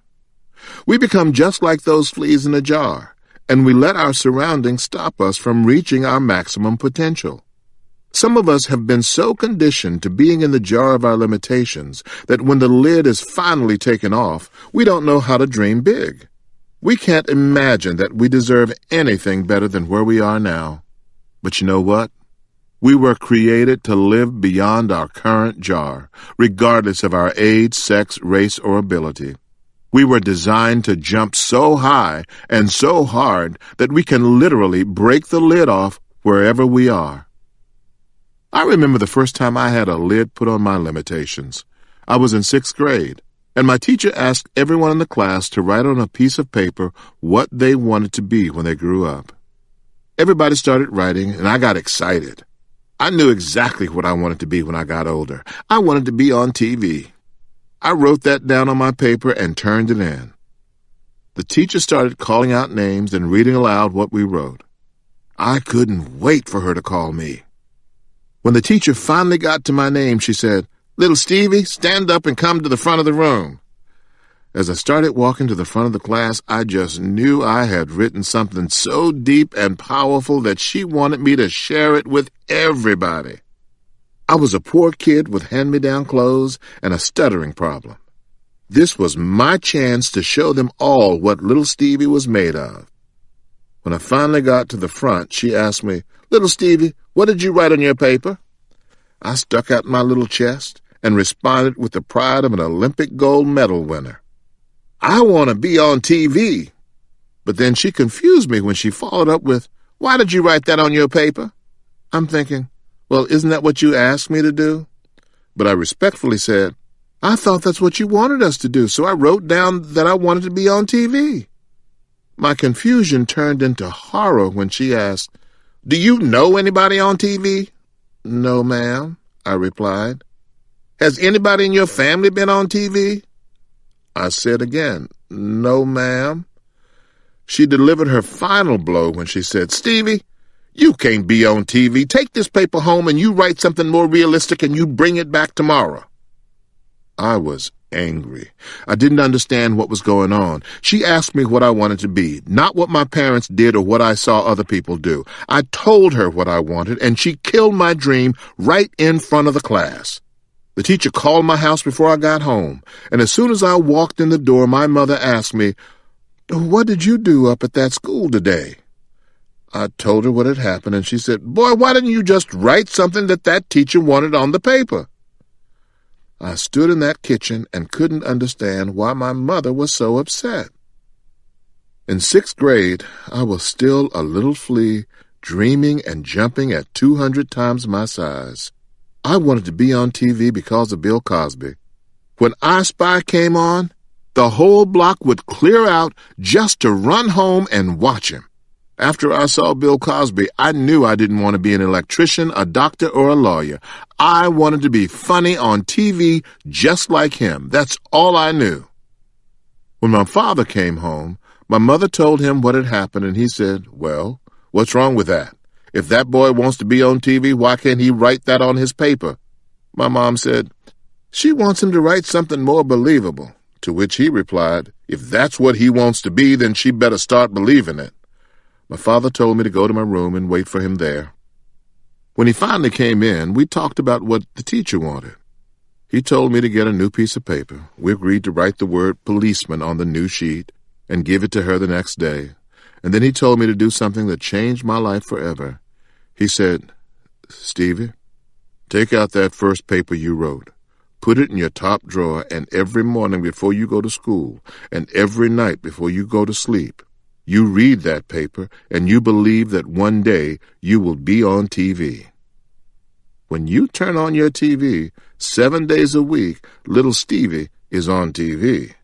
Speaker 1: We become just like those fleas in a jar, and we let our surroundings stop us from reaching our maximum potential. Some of us have been so conditioned to being in the jar of our limitations that when the lid is finally taken off, we don't know how to dream big. We can't imagine that we deserve anything better than where we are now. But you know what? We were created to live beyond our current jar, regardless of our age, sex, race, or ability. We were designed to jump so high and so hard that we can literally break the lid off wherever we are. I remember the first time I had a lid put on my limitations. I was in 6th grade, and my teacher asked everyone in the class to write on a piece of paper what they wanted to be when they grew up. Everybody started writing, and I got excited. I knew exactly what I wanted to be when I got older. I wanted to be on TV. I wrote that down on my paper and turned it in. The teacher started calling out names and reading aloud what we wrote. I couldn't wait for her to call me. When the teacher finally got to my name, she said, "Little Stevie, stand up and come to the front of the room." As I started walking to the front of the class, I just knew I had written something so deep and powerful that she wanted me to share it with everybody. I was a poor kid with hand-me-down clothes and a stuttering problem. This was my chance to show them all what little Stevie was made of. When I finally got to the front, she asked me, "Little Stevie, what did you write on your paper?" I stuck out my little chest and responded with the pride of an Olympic gold medal winner. "I want to be on TV." But then she confused me when she followed up with, "Why did you write that on your paper?" I'm thinking, well, isn't that what you asked me to do? But I respectfully said, "I thought that's what you wanted us to do, so I wrote down that I wanted to be on TV." My confusion turned into horror when she asked, "Do you know anybody on TV?" "No, ma'am," I replied. "Has anybody in your family been on TV?" I said again, "No, ma'am." She delivered her final blow when she said, "Stevie, "You can't be on TV. Take this paper home and you write something more realistic and you bring it back tomorrow." I was angry. I didn't understand what was going on. She asked me what I wanted to be, not what my parents did or what I saw other people do. I told her what I wanted, and she killed my dream right in front of the class. The teacher called my house before I got home, and as soon as I walked in the door, my mother asked me, "What did you do up at that school today?" I told her what had happened, and she said, "Boy, why didn't you just write something that teacher wanted on the paper?" I stood in that kitchen and couldn't understand why my mother was so upset. In 6th grade, I was still a little flea, dreaming and jumping at 200 times my size. I wanted to be on TV because of Bill Cosby. When I Spy came on, the whole block would clear out just to run home and watch him. After I saw Bill Cosby, I knew I didn't want to be an electrician, a doctor, or a lawyer. I wanted to be funny on TV just like him. That's all I knew. When my father came home, my mother told him what had happened, and he said, "Well, what's wrong with that? If that boy wants to be on TV, why can't he write that on his paper?" My mom said, "She wants him to write something more believable," to which he replied, "If that's what he wants to be, then she better start believing it." My father told me to go to my room and wait for him there. When he finally came in, we talked about what the teacher wanted. He told me to get a new piece of paper. We agreed to write the word policeman on the new sheet and give it to her the next day. And then he told me to do something that changed my life forever. He said, "Stevie, take out that first paper you wrote. Put it in your top drawer, and every morning before you go to school and every night before you go to sleep, you read that paper, and you believe that one day you will be on TV. When you turn on your TV, 7 days a week, little Stevie is on TV."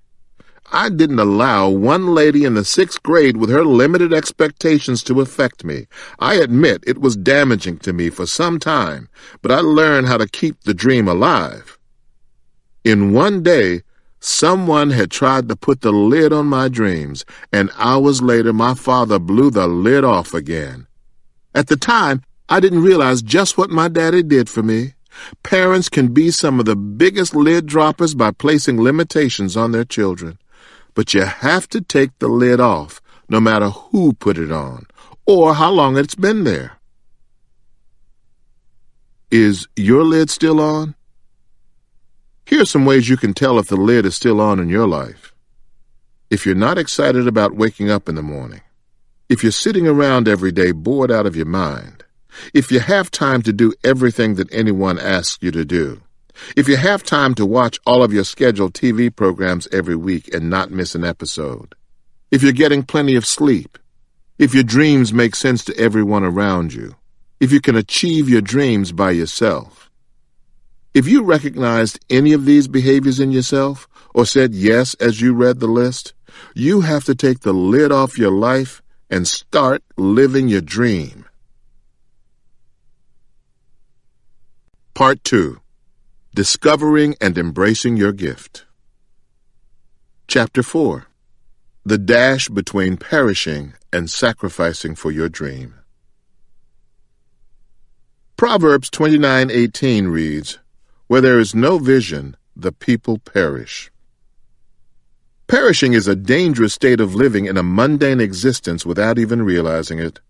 Speaker 1: I didn't allow one lady in the 6th grade with her limited expectations to affect me. I admit it was damaging to me for some time, but I learned how to keep the dream alive. In one day, someone had tried to put the lid on my dreams, and hours later my father blew the lid off again. At the time, I didn't realize just what my daddy did for me. Parents can be some of the biggest lid droppers by placing limitations on their children. But you have to take the lid off, no matter who put it on, or how long it's been there. Is your lid still on? Here are some ways you can tell if the lid is still on in your life. If you're not excited about waking up in the morning, if you're sitting around every day bored out of your mind, if you have time to do everything that anyone asks you to do, if you have time to watch all of your scheduled TV programs every week and not miss an episode, if you're getting plenty of sleep, if your dreams make sense to everyone around you, if you can achieve your dreams by yourself. If you recognized any of these behaviors in yourself or said yes as you read the list, you have to take the lid off your life and start living your dream. Part 2. Discovering and Embracing Your Gift. Chapter 4. The Dash Between Perishing and Sacrificing for Your Dream. Proverbs 29:18 reads, "Where there is no vision, the people perish." Perishing is a dangerous state of living in a mundane existence without even realizing it.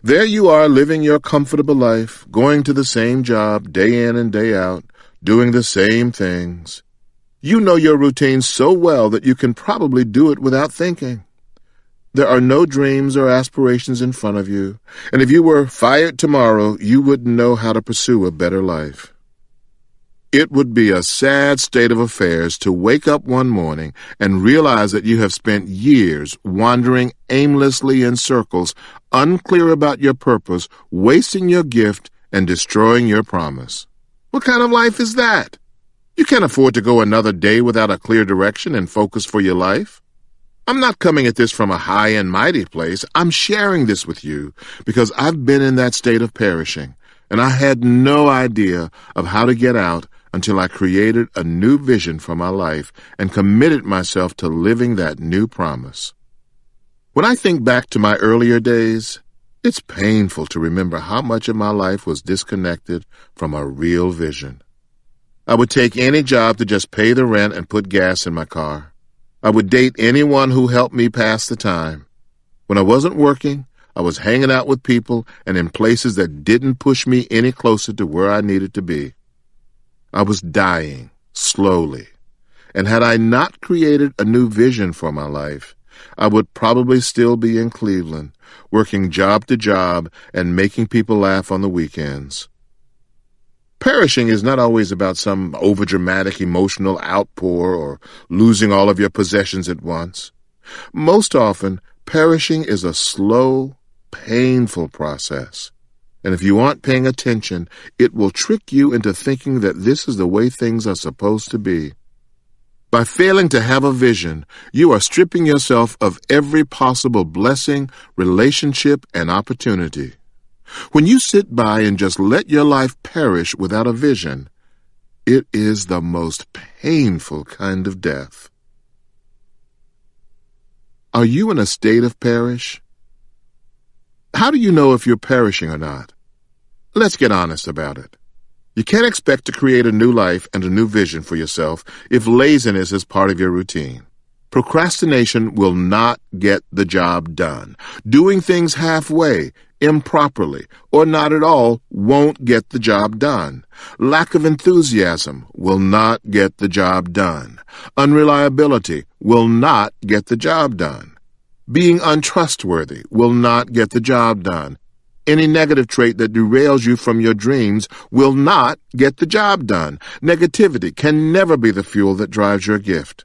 Speaker 1: There you are living your comfortable life, going to the same job day in and day out, doing the same things. You know your routine so well that you can probably do it without thinking. There are no dreams or aspirations in front of you, and if you were fired tomorrow, you wouldn't know how to pursue a better life. It would be a sad state of affairs to wake up one morning and realize that you have spent years wandering aimlessly in circles, unclear about your purpose, wasting your gift, and destroying your promise. What kind of life is that? You can't afford to go another day without a clear direction and focus for your life. I'm not coming at this from a high and mighty place. I'm sharing this with you because I've been in that state of perishing, and I had no idea of how to get out until I created a new vision for my life and committed myself to living that new promise. When I think back to my earlier days, It's painful to remember how much of my life was disconnected from a real vision. I would take any job to just pay the rent and put gas in my car. I would date anyone who helped me pass the time. When I wasn't working, I was hanging out with people and in places that didn't push me any closer to where I needed to be. I was dying, slowly. And had I not created a new vision for my life, I would probably still be in Cleveland, working job to job and making people laugh on the weekends. Perishing is not always about some overdramatic emotional outpour or losing all of your possessions at once. Most often, perishing is a slow, painful process. And if you aren't paying attention, it will trick you into thinking that this is the way things are supposed to be. By failing to have a vision, you are stripping yourself of every possible blessing, relationship, and opportunity. When you sit by and just let your life perish without a vision, it is the most painful kind of death. Are you in a state of perish? How do you know if you're perishing or not? Let's get honest about it. You can't expect to create a new life and a new vision for yourself if laziness is part of your routine. Procrastination will not get the job done. Doing things halfway, improperly, or not at all won't get the job done. Lack of enthusiasm will not get the job done. Unreliability will not get the job done. Being untrustworthy will not get the job done. Any negative trait that derails you from your dreams will not get the job done. Negativity can never be the fuel that drives your gift.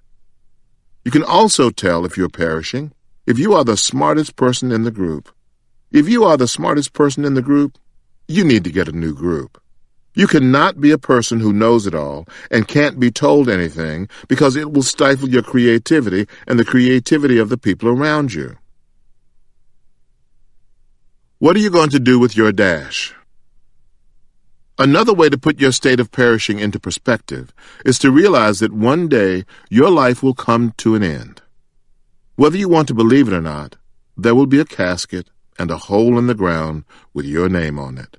Speaker 1: You can also tell if you're perishing if you are the smartest person in the group. If you are the smartest person in the group, you need to get a new group. You cannot be a person who knows it all and can't be told anything because it will stifle your creativity and the creativity of the people around you. What are you going to do with your dash? Another way to put your state of perishing into perspective is to realize that one day your life will come to an end. Whether you want to believe it or not, there will be a casket and a hole in the ground with your name on it.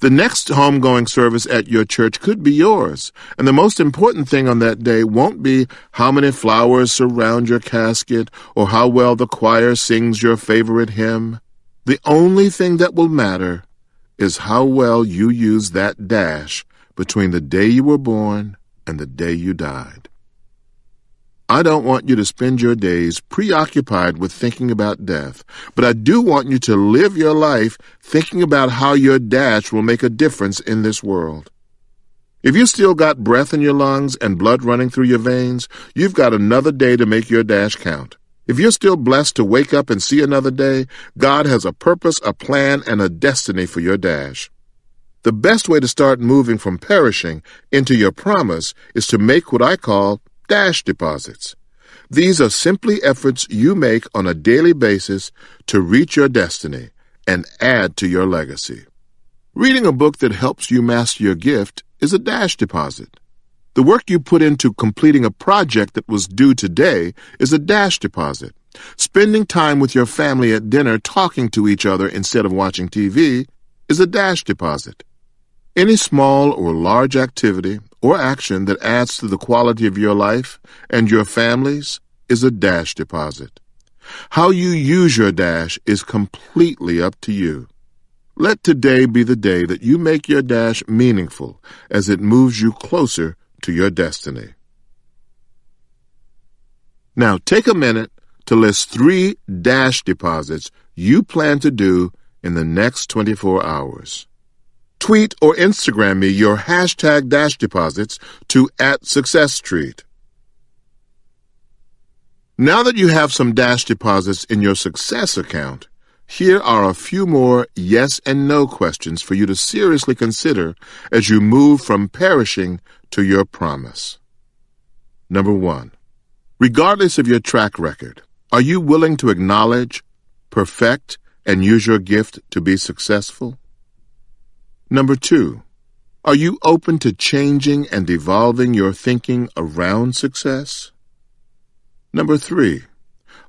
Speaker 1: The next homegoing service at your church could be yours, and the most important thing on that day won't be how many flowers surround your casket or how well the choir sings your favorite hymn. The only thing that will matter is how well you use that dash between the day you were born and the day you died. I don't want you to spend your days preoccupied with thinking about death, but I do want you to live your life thinking about how your dash will make a difference in this world. If you still got breath in your lungs and blood running through your veins, you've got another day to make your dash count. If you're still blessed to wake up and see another day, God has a purpose, a plan, and a destiny for your dash. The best way to start moving from perishing into your promise is to make what I call dash deposits. These are simply efforts you make on a daily basis to reach your destiny and add to your legacy. Reading a book that helps you master your gift is a dash deposit. The work you put into completing a project that was due today is a dash deposit. Spending time with your family at dinner talking to each other instead of watching TV is a dash deposit. Any small or large activity or action that adds to the quality of your life and your family's is a dash deposit. How you use your dash is completely up to you. Let today be the day that you make your dash meaningful as it moves you closer to your destiny. Now take a minute to list 3 dash deposits you plan to do in the next 24 hours. Tweet or Instagram me your hashtag dash deposits to @SuccessStreet. Now that you have some dash deposits in your Success account, here are a few more yes and no questions for you to seriously consider as you move from perishing to your promise. Number 1. Regardless of your track record, are you willing to acknowledge, perfect, and use your gift to be successful? Number 2. Are you open to changing and evolving your thinking around success? Number 3.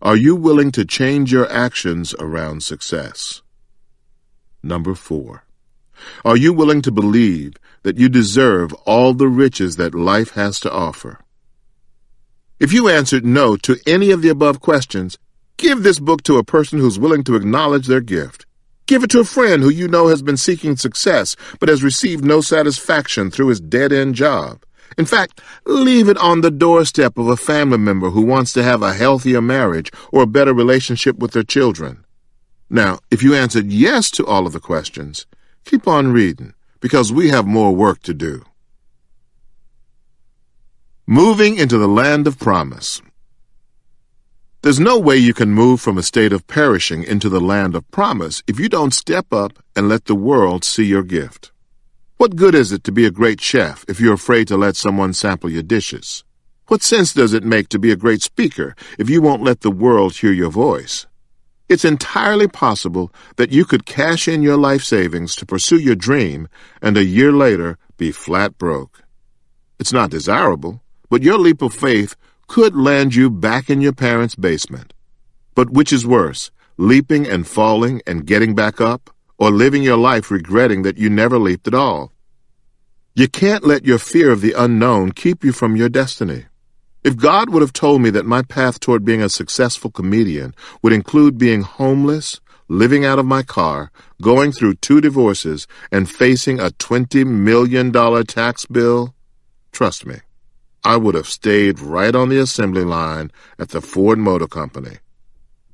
Speaker 1: Are you willing to change your actions around success? Number 4. Are you willing to believe that you deserve all the riches that life has to offer? If you answered no to any of the above questions, give this book to a person who's willing to acknowledge their gift. Give it to a friend who you know has been seeking success but has received no satisfaction through his dead-end job. In fact, leave it on the doorstep of a family member who wants to have a healthier marriage or a better relationship with their children. Now, if you answered yes to all of the questions, keep on reading, because we have more work to do. Moving into the land of promise. There's no way you can move from a state of perishing into the land of promise if you don't step up and let the world see your gift. What good is it to be a great chef if you're afraid to let someone sample your dishes? What sense does it make to be a great speaker if you won't let the world hear your voice? It's entirely possible that you could cash in your life savings to pursue your dream and a year later be flat broke. It's not desirable, but your leap of faith could land you back in your parents' basement. But which is worse, leaping and falling and getting back up, or living your life regretting that you never leaped at all? You can't let your fear of the unknown keep you from your destiny. If God would have told me that my path toward being a successful comedian would include being homeless, living out of my car, going through 2 divorces, and facing a $20 million tax bill, trust me, I would have stayed right on the assembly line at the Ford Motor Company.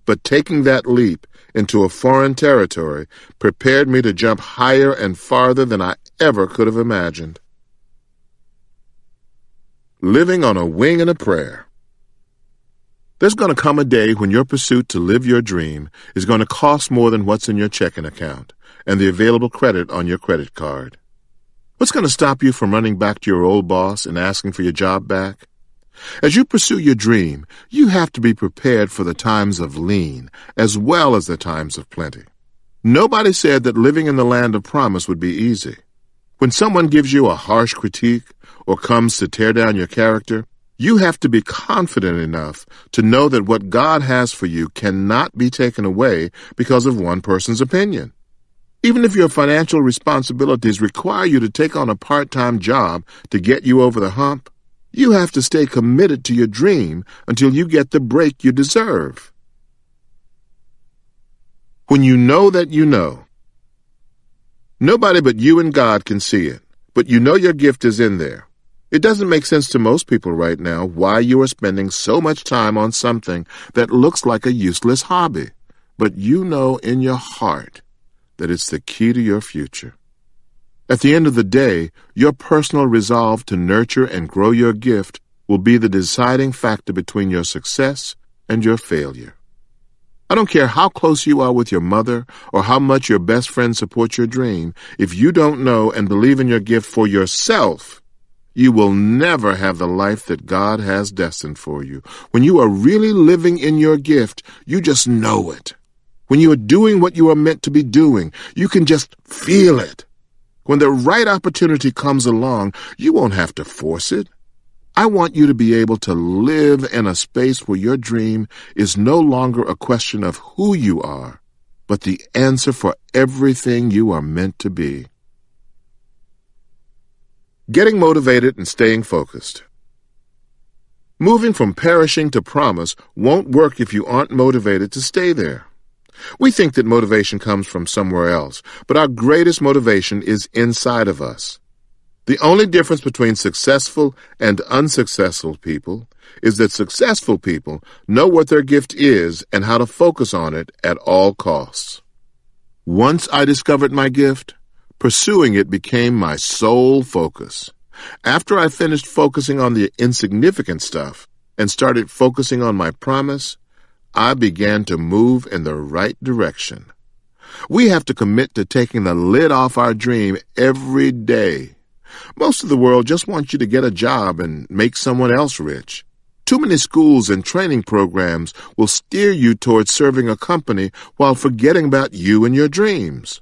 Speaker 1: But taking that leap into a foreign territory prepared me to jump higher and farther than I ever could have imagined. Living on a wing and a prayer. There's going to come a day when your pursuit to live your dream is going to cost more than what's in your checking account and the available credit on your credit card. What's going to stop you from running back to your old boss and asking for your job back? As you pursue your dream, you have to be prepared for the times of lean as well as the times of plenty. Nobody said that living in the land of promise would be easy. When someone gives you a harsh critique or comes to tear down your character, you have to be confident enough to know that what God has for you cannot be taken away because of one person's opinion. Even if your financial responsibilities require you to take on a part-time job to get you over the hump, you have to stay committed to your dream until you get the break you deserve. When you know that you know. Nobody but you and God can see it, but you know your gift is in there. It doesn't make sense to most people right now why you are spending so much time on something that looks like a useless hobby, but you know in your heart that it's the key to your future. At the end of the day, your personal resolve to nurture and grow your gift will be the deciding factor between your success and your failure. I don't care how close you are with your mother or how much your best friend supports your dream, if you don't know and believe in your gift for yourself, you will never have the life that God has destined for you. When you are really living in your gift, you just know it. When you are doing what you are meant to be doing, you can just feel it. When the right opportunity comes along, you won't have to force it. I want you to be able to live in a space where your dream is no longer a question of who you are, but the answer for everything you are meant to be. Getting motivated and staying focused. Moving from perishing to promise won't work if you aren't motivated to stay there. We think that motivation comes from somewhere else, but our greatest motivation is inside of us. The only difference between successful and unsuccessful people is that successful people know what their gift is and how to focus on it at all costs. Once I discovered my gift, pursuing it became my sole focus. After I finished focusing on the insignificant stuff and started focusing on my promise, I began to move in the right direction. We have to commit to taking the lid off our dream every day. Most of the world just wants you to get a job and make someone else rich. Too many schools and training programs will steer you towards serving a company while forgetting about you and your dreams.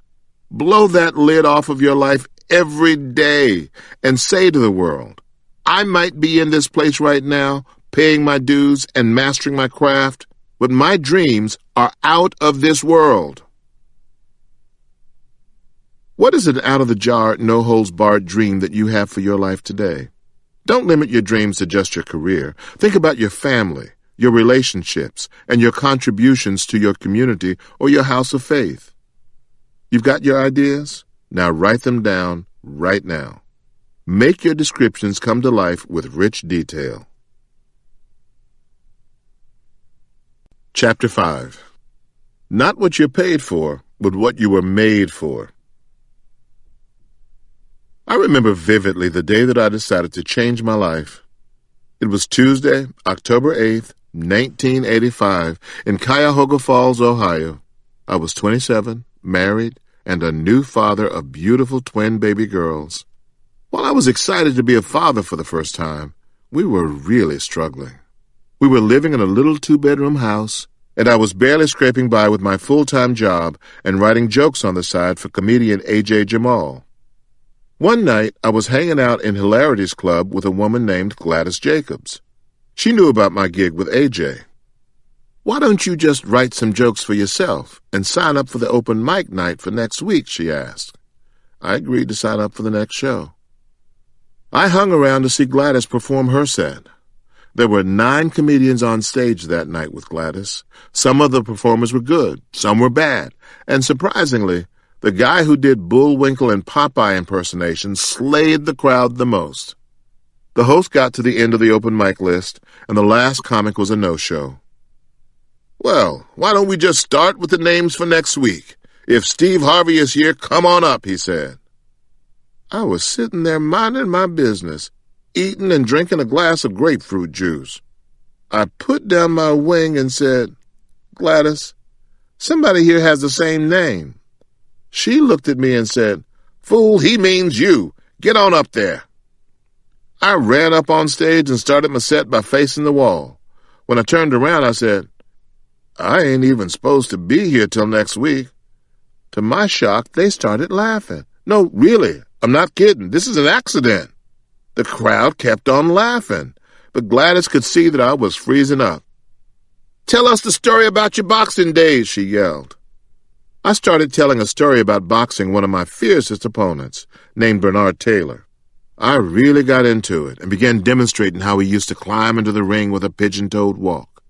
Speaker 1: Blow that lid off of your life every day and say to the world, I might be in this place right now, paying my dues and mastering my craft, but my dreams are out of this world. What is an out-of-the-jar, no-holds-barred dream that you have for your life today? Don't limit your dreams to just your career. Think about your family, your relationships, and your contributions to your community or your house of faith. You've got your ideas? Now write them down right now. Make your descriptions come to life with rich detail. Chapter 5. Not what you're paid for, but what you were made for. I remember vividly the day that I decided to change my life. It was Tuesday, October 8th, 1985, in Cuyahoga Falls, Ohio. I was 27, married, and a new father of beautiful twin baby girls. While I was excited to be a father for the first time, we were really struggling. We were living in a little 2-bedroom house, and I was barely scraping by with my full-time job and writing jokes on the side for comedian A.J. Jamal. One night, I was hanging out in Hilarities Club with a woman named Gladys Jacobs. She knew about my gig with A.J. "Why don't you just write some jokes for yourself and sign up for the open mic night for next week?" she asked. I agreed to sign up for the next show. I hung around to see Gladys perform her set. There were 9 comedians on stage that night with Gladys. Some of the performers were good, some were bad, and surprisingly, the guy who did Bullwinkle and Popeye impersonations slayed the crowd the most. The host got to the end of the open mic list, and the last comic was a no-show. "Well, why don't we just start with the names for next week? If Steve Harvey is here, come on up," he said. I was sitting there minding my business, eating and drinking a glass of grapefruit juice. I put down my wing and said, "Gladys, somebody here has the same name." She looked at me and said, "Fool, he means you. Get on up there." I ran up on stage and started my set by facing the wall. When I turned around, I said, "I ain't even supposed to be here till next week." To my shock, they started laughing. "No, really, I'm not kidding. This is an accident." The crowd kept on laughing, but Gladys could see that I was freezing up. "Tell us the story about your boxing days," she yelled. I started telling a story about boxing one of my fiercest opponents, named Bernard Taylor. I really got into it and began demonstrating how he used to climb into the ring with a pigeon-toed walk.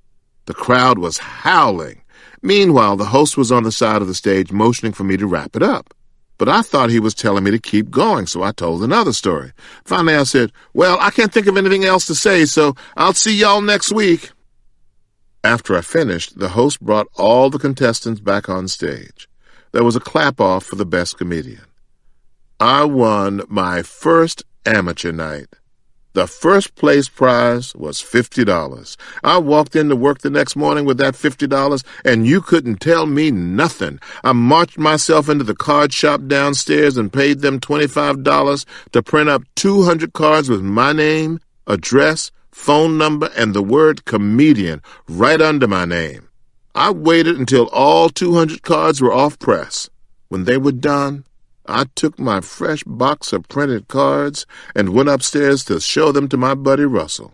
Speaker 1: The crowd was howling. Meanwhile, the host was on the side of the stage motioning for me to wrap it up. But I thought he was telling me to keep going, so I told another story. Finally, I said, "Well, I can't think of anything else to say, so I'll see y'all next week." After I finished, the host brought all the contestants back on stage. There was a clap-off for the best comedian. I won my first amateur night. The first place prize was $50. I walked into work the next morning with that $50, and you couldn't tell me nothing. I marched myself into the card shop downstairs and paid them $25 to print up 200 cards with my name, address, phone number, and the word comedian right under my name. I waited until all 200 cards were off press. When they were done, I took my fresh box of printed cards and went upstairs to show them to my buddy Russell.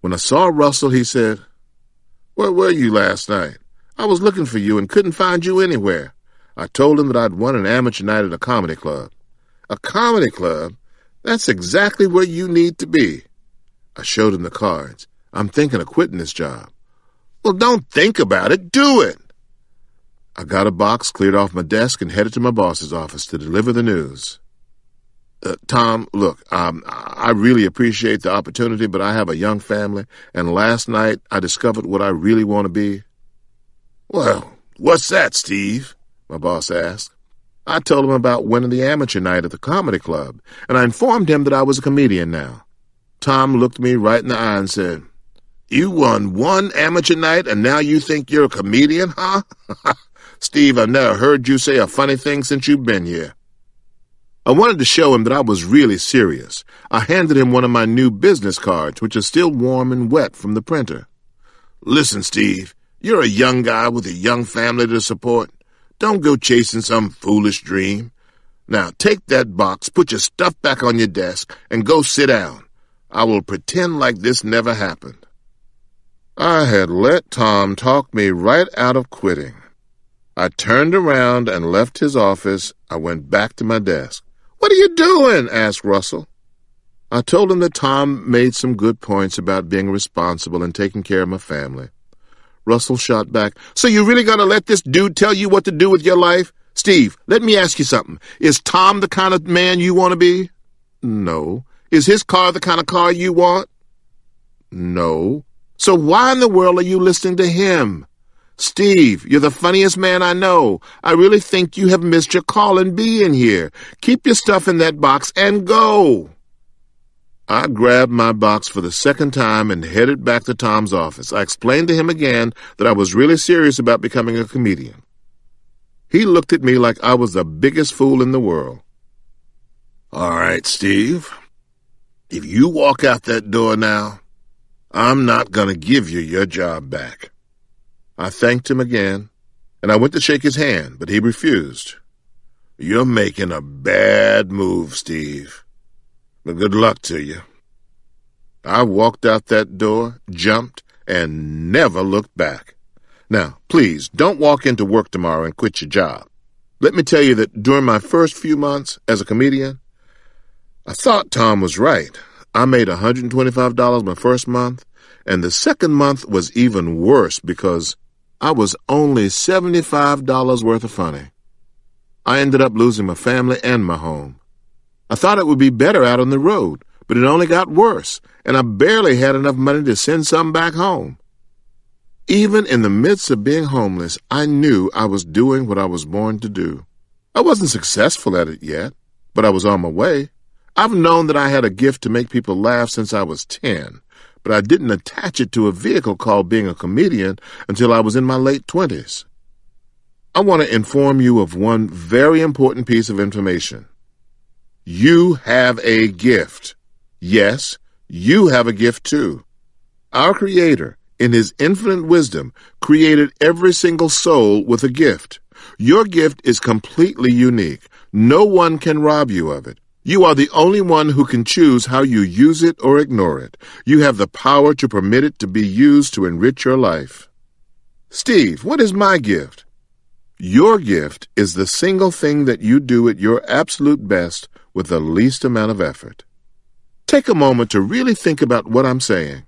Speaker 1: When I saw Russell, he said, "Where were you last night? I was looking for you and couldn't find you anywhere." I told him that I'd won an amateur night at a comedy club. "A comedy club? That's exactly where you need to be." I showed him the cards. "I'm thinking of quitting this job." "Well, don't think about it. Do it." I got a box, cleared off my desk, and headed to my boss's office to deliver the news. "Tom, look, I really appreciate the opportunity, but I have a young family, and last night I discovered what I really want to be." "Well, what's that, Steve?" my boss asked. I told him about winning the amateur night at the comedy club, and I informed him that I was a comedian now. Tom looked me right in the eye and said, "You won one amateur night, and now you think you're a comedian, huh?" "Steve, I've never heard you say a funny thing since you've been here." I wanted to show him that I was really serious. I handed him one of my new business cards, which is still warm and wet from the printer. "Listen, Steve, you're a young guy with a young family to support. Don't go chasing some foolish dream. Now take that box, put your stuff back on your desk, and go sit down. I will pretend like this never happened." I had let Tom talk me right out of quitting. I turned around and left his office. I went back to my desk. "What are you doing?" asked Russell. I told him that Tom made some good points about being responsible and taking care of my family. Russell shot back, "So you really gonna let this dude tell you what to do with your life? Steve, let me ask you something. Is Tom the kind of man you want to be?" "No." "Is his car the kind of car you want?" "No." "So why in the world are you listening to him?" "Steve, you're the funniest man I know. I really think you have missed your call in being here. Keep your stuff in that box and go." I grabbed my box for the second time and headed back to Tom's office. I explained to him again that I was really serious about becoming a comedian. He looked at me like I was the biggest fool in the world. "All right, Steve, if you walk out that door now, I'm not going to give you your job back." I thanked him again, and I went to shake his hand, but he refused. "You're making a bad move, Steve. But good luck to you." I walked out that door, jumped, and never looked back. Now, please, don't walk into work tomorrow and quit your job. Let me tell you that during my first few months as a comedian, I thought Tom was right. I made $125 my first month, and the second month was even worse because I was only $75 worth of funny. I ended up losing my family and my home. I thought it would be better out on the road, but it only got worse, and I barely had enough money to send some back home. Even in the midst of being homeless, I knew I was doing what I was born to do. I wasn't successful at it yet, but I was on my way. I've known that I had a gift to make people laugh since I was 10, but I didn't attach it to a vehicle called being a comedian until I was in my late 20s. I want to inform you of one very important piece of information. You have a gift. Yes, you have a gift too. Our Creator, in His infinite wisdom, created every single soul with a gift. Your gift is completely unique. No one can rob you of it. You are the only one who can choose how you use it or ignore it. You have the power to permit it to be used to enrich your life. "Steve, what is my gift?" Your gift is the single thing that you do at your absolute best with the least amount of effort. Take a moment to really think about what I'm saying.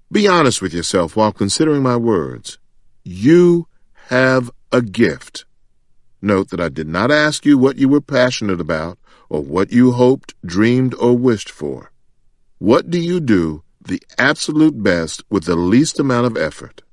Speaker 1: Be honest with yourself while considering my words. You have a gift. Note that I did not ask you what you were passionate about or what you hoped, dreamed, or wished for. What do you do the absolute best with the least amount of effort?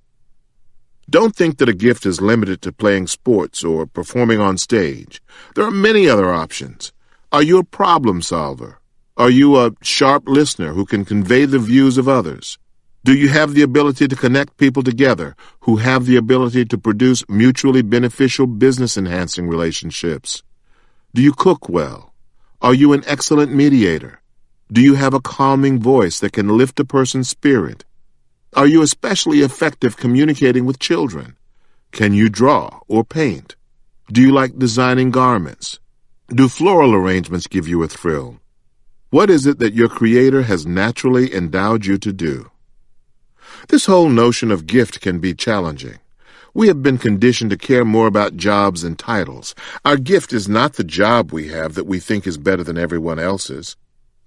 Speaker 1: Don't think that a gift is limited to playing sports or performing on stage. There are many other options. Are you a problem solver? Are you a sharp listener who can convey the views of others? Do you have the ability to connect people together who have the ability to produce mutually beneficial business-enhancing relationships? Do you cook well? Are you an excellent mediator? Do you have a calming voice that can lift a person's spirit? Are you especially effective communicating with children? Can you draw or paint? Do you like designing garments? Do floral arrangements give you a thrill? What is it that your Creator has naturally endowed you to do? This whole notion of gift can be challenging. We have been conditioned to care more about jobs and titles. Our gift is not the job we have that we think is better than everyone else's.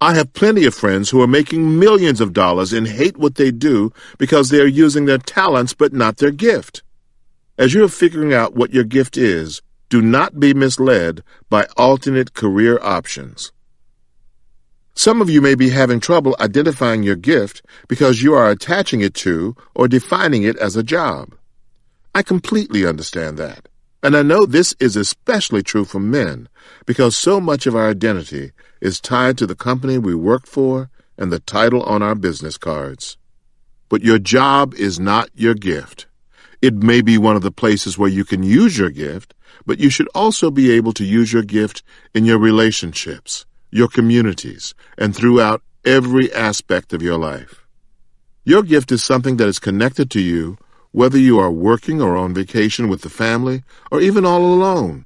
Speaker 1: I have plenty of friends who are making millions of dollars and hate what they do because they are using their talents but not their gift. As you are figuring out what your gift is, do not be misled by alternate career options. Some of you may be having trouble identifying your gift because you are attaching it to or defining it as a job. I completely understand that, and I know this is especially true for men because so much of our identity is tied to the company we work for and the title on our business cards. But your job is not your gift. It may be one of the places where you can use your gift, but you should also be able to use your gift in your relationships, your communities, and throughout every aspect of your life. Your gift is something that is connected to you, whether you are working or on vacation with the family, or even all alone.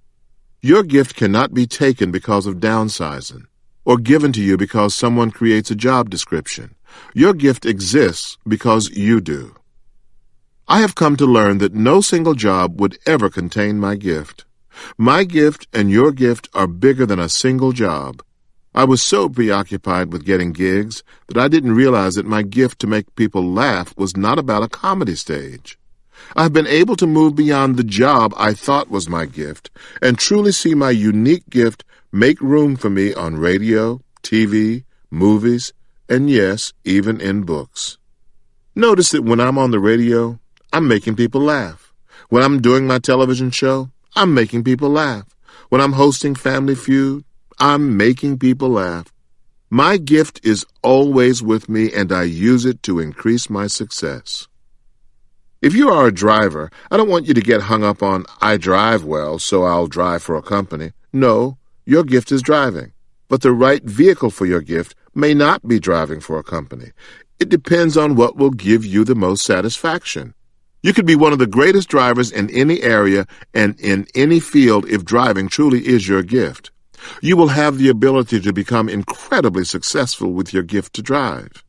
Speaker 1: Your gift cannot be taken because of downsizing, or given to you because someone creates a job description. Your gift exists because you do. I have come to learn that no single job would ever contain my gift. My gift and your gift are bigger than a single job. I was so preoccupied with getting gigs that I didn't realize that my gift to make people laugh was not about a comedy stage. I've been able to move beyond the job I thought was my gift and truly see my unique gift make room for me on radio, TV, movies, and yes, even in books. Notice that when I'm on the radio, I'm making people laugh. When I'm doing my television show, I'm making people laugh. When I'm hosting Family Feud, I'm making people laugh. My gift is always with me, and I use it to increase my success. If you are a driver, I don't want you to get hung up on, I drive well, so I'll drive for a company. No, your gift is driving. But the right vehicle for your gift may not be driving for a company. It depends on what will give you the most satisfaction. You could be one of the greatest drivers in any area and in any field if driving truly is your gift. You will have the ability to become incredibly successful with your gift to drive.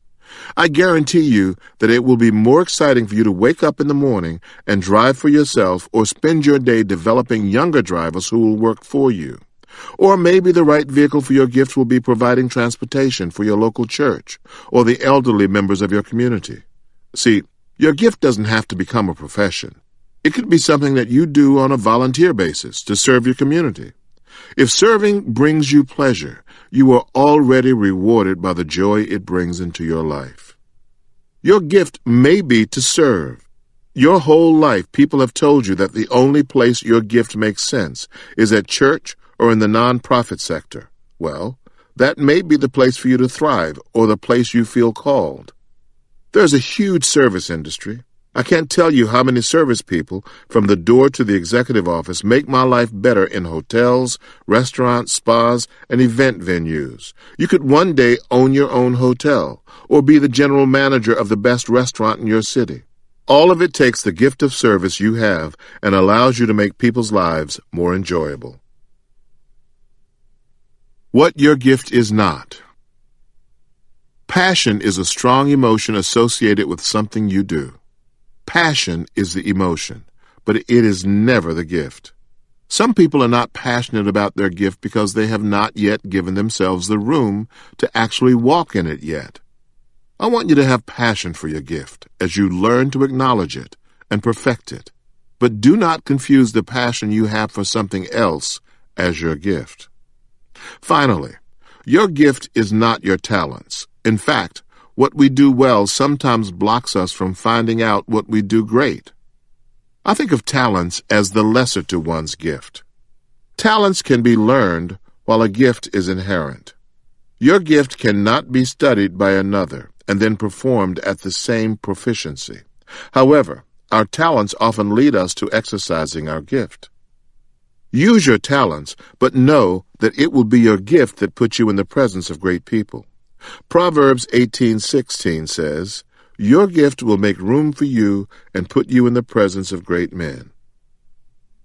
Speaker 1: I guarantee you that it will be more exciting for you to wake up in the morning and drive for yourself or spend your day developing younger drivers who will work for you. Or maybe the right vehicle for your gift will be providing transportation for your local church or the elderly members of your community. See, your gift doesn't have to become a profession. It could be something that you do on a volunteer basis to serve your community. If serving brings you pleasure, you are already rewarded by the joy it brings into your life. Your gift may be to serve. Your whole life, people have told you that the only place your gift makes sense is at church or in the nonprofit sector. Well, that may be the place for you to thrive or the place you feel called. There's a huge service industry. I can't tell you how many service people, from the door to the executive office, make my life better in hotels, restaurants, spas, and event venues. You could one day own your own hotel or be the general manager of the best restaurant in your city. All of it takes the gift of service you have and allows you to make people's lives more enjoyable. What your gift is not. Passion is a strong emotion associated with something you do. Passion is the emotion, but it is never the gift. Some people are not passionate about their gift because they have not yet given themselves the room to actually walk in it yet. I want you to have passion for your gift as you learn to acknowledge it and perfect it. But do not confuse the passion you have for something else as your gift. Finally, your gift is not your talents. In fact, what we do well sometimes blocks us from finding out what we do great. I think of talents as the lesser to one's gift. Talents can be learned, while a gift is inherent. Your gift cannot be studied by another and then performed at the same proficiency. However, our talents often lead us to exercising our gift. Use your talents, but know that it will be your gift that puts you in the presence of great people. Proverbs 18:16 says, "Your gift will make room for you and put you in the presence of great men."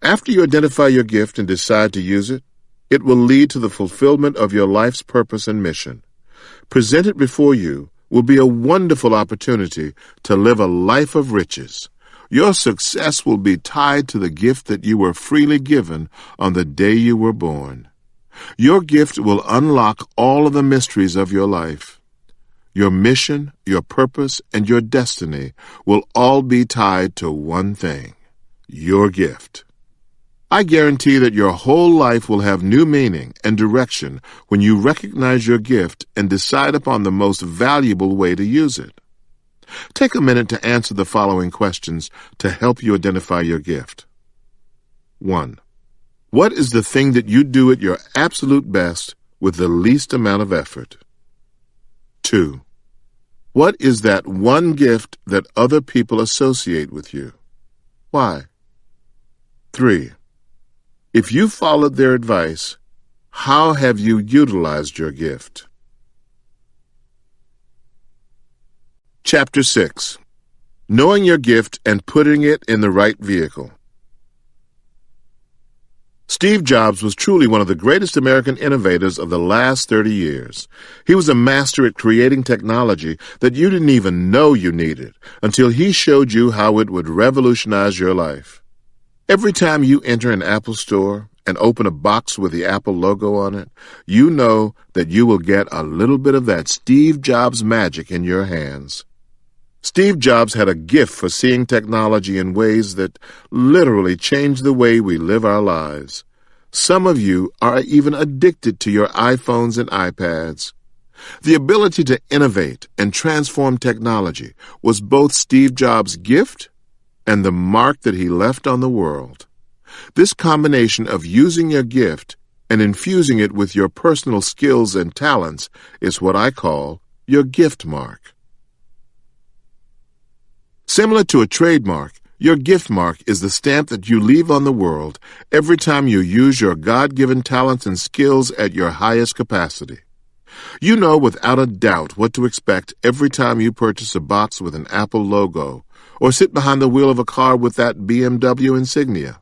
Speaker 1: After you identify your gift and decide to use it, it will lead to the fulfillment of your life's purpose and mission. Presented before you will be a wonderful opportunity to live a life of riches. Your success will be tied to the gift that you were freely given on the day you were born. Your gift will unlock all of the mysteries of your life. Your mission, your purpose, and your destiny will all be tied to one thing: your gift. I guarantee that your whole life will have new meaning and direction when you recognize your gift and decide upon the most valuable way to use it. Take a minute to answer the following questions to help you identify your gift. 1. What is the thing that you do at your absolute best with the least amount of effort? 2. What is that one gift that other people associate with you? Why? 3. If you followed their advice, how have you utilized your gift? Chapter 6. Knowing your gift and putting it in the right vehicle. Steve Jobs was truly one of the greatest American innovators of the last 30 years. He was a master at creating technology that you didn't even know you needed until he showed you how it would revolutionize your life. Every time you enter an Apple store and open a box with the Apple logo on it, you know that you will get a little bit of that Steve Jobs magic in your hands. Steve Jobs had a gift for seeing technology in ways that literally change the way we live our lives. Some of you are even addicted to your iPhones and iPads. The ability to innovate and transform technology was both Steve Jobs' gift and the mark that he left on the world. This combination of using your gift and infusing it with your personal skills and talents is what I call your gift mark. Similar to a trademark, your gift mark is the stamp that you leave on the world every time you use your God-given talents and skills at your highest capacity. You know without a doubt what to expect every time you purchase a box with an Apple logo or sit behind the wheel of a car with that BMW insignia.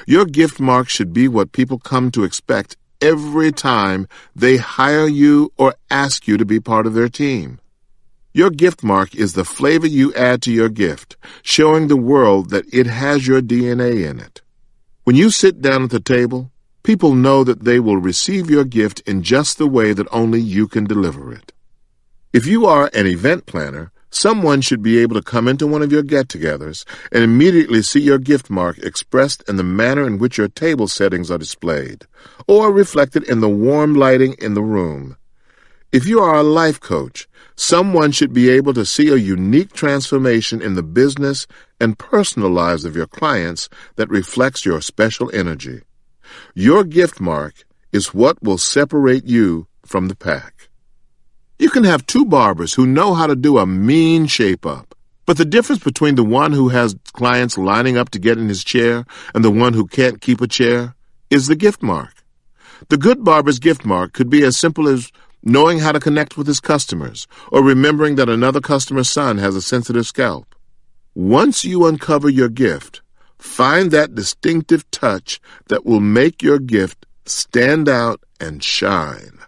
Speaker 1: Your gift mark should be what people come to expect every time they hire you or ask you to be part of their team. Your gift mark is the flavor you add to your gift, showing the world that it has your DNA in it. When you sit down at the table, people know that they will receive your gift in just the way that only you can deliver it. If you are an event planner, someone should be able to come into one of your get-togethers and immediately see your gift mark expressed in the manner in which your table settings are displayed, or reflected in the warm lighting in the room. If you are a life coach, someone should be able to see a unique transformation in the business and personal lives of your clients that reflects your special energy. Your gift mark is what will separate you from the pack. You can have two barbers who know how to do a mean shape-up, but the difference between the one who has clients lining up to get in his chair and the one who can't keep a chair is the gift mark. The good barber's gift mark could be as simple as knowing how to connect with his customers, or remembering that another customer's son has a sensitive scalp. Once you uncover your gift, find that distinctive touch that will make your gift stand out and shine.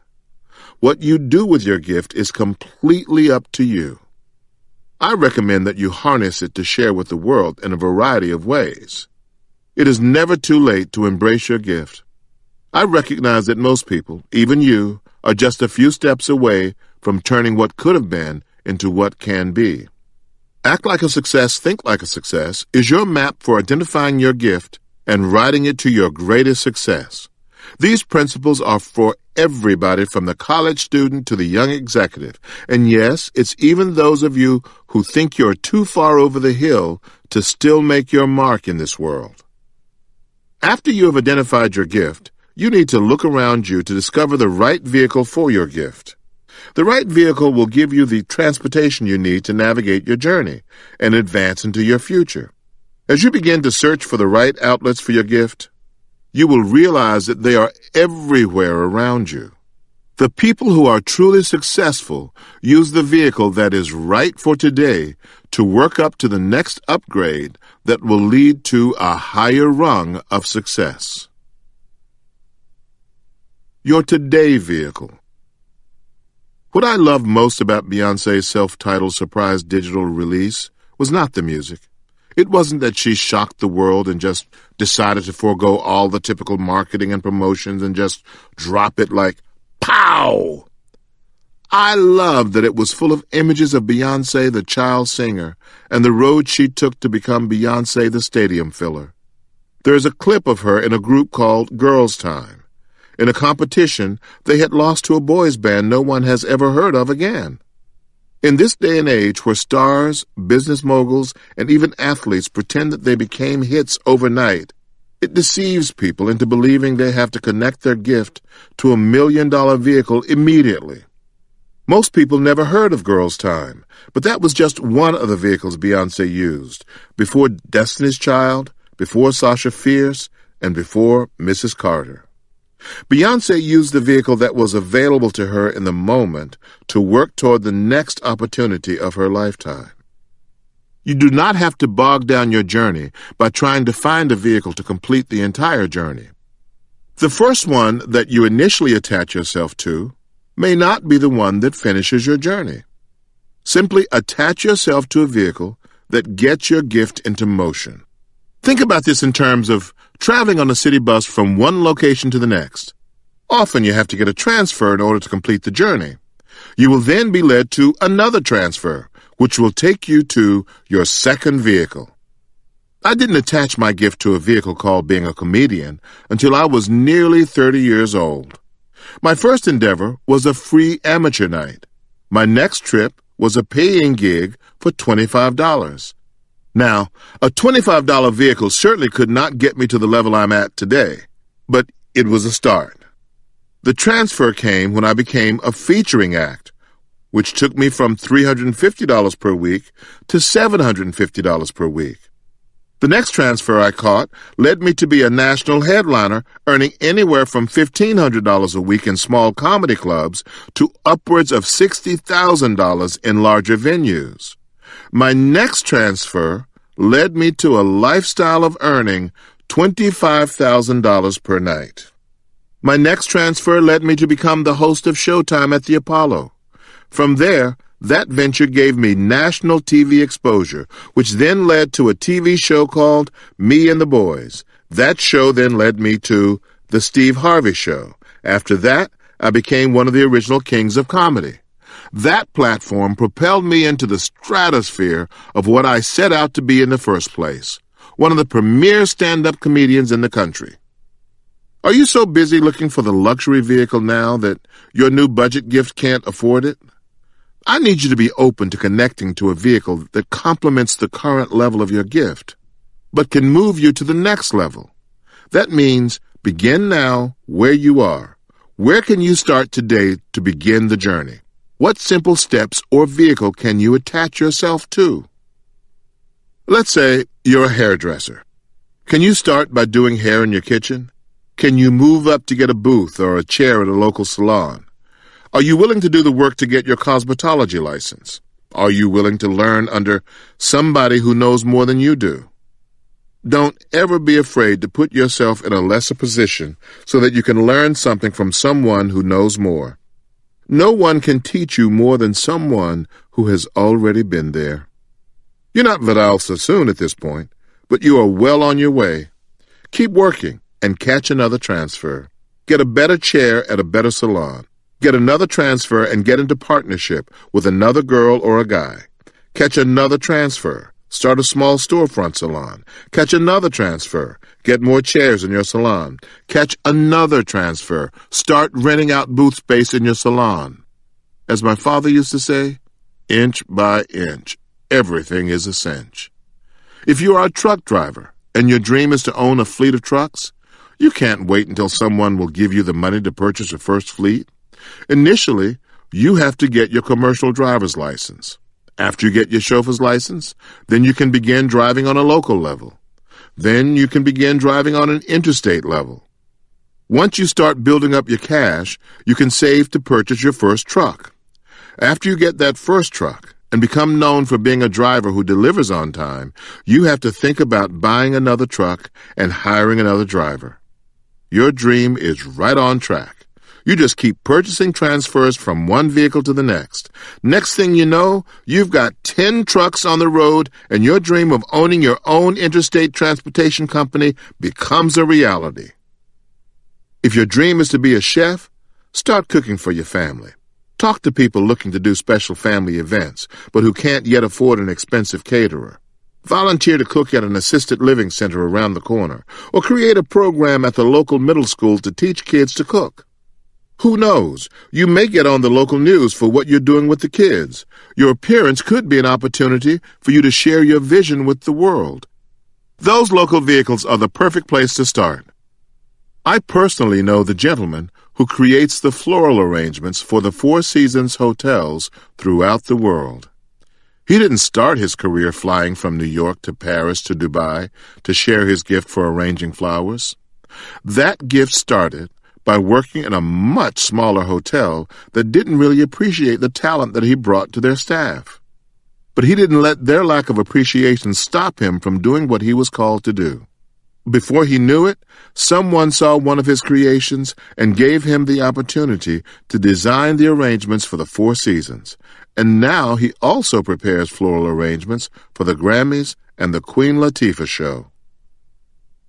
Speaker 1: What you do with your gift is completely up to you. I recommend that you harness it to share with the world in a variety of ways. It is never too late to embrace your gift. I recognize that most people, even you, are just a few steps away from turning what could have been into what can be. Act like a success, think like a success is your map for identifying your gift and riding it to your greatest success. These principles are for everybody from the college student to the young executive. And yes, it's even those of you who think you're too far over the hill to still make your mark in this world. After you have identified your gift, you need to look around you to discover the right vehicle for your gift. The right vehicle will give you the transportation you need to navigate your journey and advance into your future. As you begin to search for the right outlets for your gift, you will realize that they are everywhere around you. The people who are truly successful use the vehicle that is right for today to work up to the next upgrade that will lead to a higher rung of success. Your Today vehicle. What I loved most about Beyoncé's self-titled surprise digital release was not the music. It wasn't that she shocked the world and just decided to forego all the typical marketing and promotions and just drop it like, pow! I loved that it was full of images of Beyoncé the child singer and the road she took to become Beyoncé the stadium filler. There is a clip of her in a group called Girls Time. In a competition, they had lost to a boys' band no one has ever heard of again. In this day and age where stars, business moguls, and even athletes pretend that they became hits overnight, it deceives people into believing they have to connect their gift to $1 million vehicle immediately. Most people never heard of Girls' Time, but that was just one of the vehicles Beyoncé used, before Destiny's Child, before Sasha Fierce, and before Mrs. Carter. Beyoncé used the vehicle that was available to her in the moment to work toward the next opportunity of her lifetime. You do not have to bog down your journey by trying to find a vehicle to complete the entire journey. The first one that you initially attach yourself to may not be the one that finishes your journey. Simply attach yourself to a vehicle that gets your gift into motion. Think about this in terms of traveling on a city bus from one location to the next. Often you have to get a transfer in order to complete the journey. You will then be led to another transfer, which will take you to your second vehicle. I didn't attach my gift to a vehicle called being a comedian until I was nearly 30 years old. My first endeavor was a free amateur night. My next trip was a paying gig for $25. Now, a $25 vehicle certainly could not get me to the level I'm at today, but it was a start. The transfer came when I became a featuring act, which took me from $350 per week to $750 per week. The next transfer I caught led me to be a national headliner, earning anywhere from $1,500 a week in small comedy clubs to upwards of $60,000 in larger venues. My next transfer led me to a lifestyle of earning $25,000 per night. My next transfer led me to become the host of Showtime at the Apollo. From there, that venture gave me national TV exposure, which then led to a TV show called Me and the Boys. That show then led me to The Steve Harvey Show. After that, I became one of the original kings of comedy. That platform propelled me into the stratosphere of what I set out to be in the first place, one of the premier stand-up comedians in the country. Are you so busy looking for the luxury vehicle now that your new budget gift can't afford it? I need you to be open to connecting to a vehicle that complements the current level of your gift, but can move you to the next level. That means begin now where you are. Where can you start today to begin the journey? What simple steps or vehicle can you attach yourself to? Let's say you're a hairdresser. Can you start by doing hair in your kitchen? Can you move up to get a booth or a chair at a local salon? Are you willing to do the work to get your cosmetology license? Are you willing to learn under somebody who knows more than you do? Don't ever be afraid to put yourself in a lesser position so that you can learn something from someone who knows more. No one can teach you more than someone who has already been there. You're not Vidal Sassoon at this point, but you are well on your way. Keep working and catch another transfer. Get a better chair at a better salon. Get another transfer and get into partnership with another girl or a guy. Catch another transfer. Start a small storefront salon. Catch another transfer. Get more chairs in your salon. Catch another transfer. Start renting out booth space in your salon. As my father used to say, inch by inch, everything is a cinch. If you are a truck driver and your dream is to own a fleet of trucks, you can't wait until someone will give you the money to purchase your first fleet. Initially, you have to get your commercial driver's license. After you get your chauffeur's license, then you can begin driving on a local level. Then you can begin driving on an interstate level. Once you start building up your cash, you can save to purchase your first truck. After you get that first truck and become known for being a driver who delivers on time, you have to think about buying another truck and hiring another driver. Your dream is right on track. You just keep purchasing transfers from one vehicle to the next. Next thing you know, you've got 10 trucks on the road, and your dream of owning your own interstate transportation company becomes a reality. If your dream is to be a chef, start cooking for your family. Talk to people looking to do special family events, but who can't yet afford an expensive caterer. Volunteer to cook at an assisted living center around the corner, or create a program at the local middle school to teach kids to cook. Who knows? You may get on the local news for what you're doing with the kids. Your appearance could be an opportunity for you to share your vision with the world. Those local vehicles are the perfect place to start. I personally know the gentleman who creates the floral arrangements for the Four Seasons hotels throughout the world. He didn't start his career flying from New York to Paris to Dubai to share his gift for arranging flowers. That gift started by working in a much smaller hotel that didn't really appreciate the talent that he brought to their staff. But he didn't let their lack of appreciation stop him from doing what he was called to do. Before he knew it, someone saw one of his creations and gave him the opportunity to design the arrangements for the Four Seasons. And now he also prepares floral arrangements for the Grammys and the Queen Latifah show.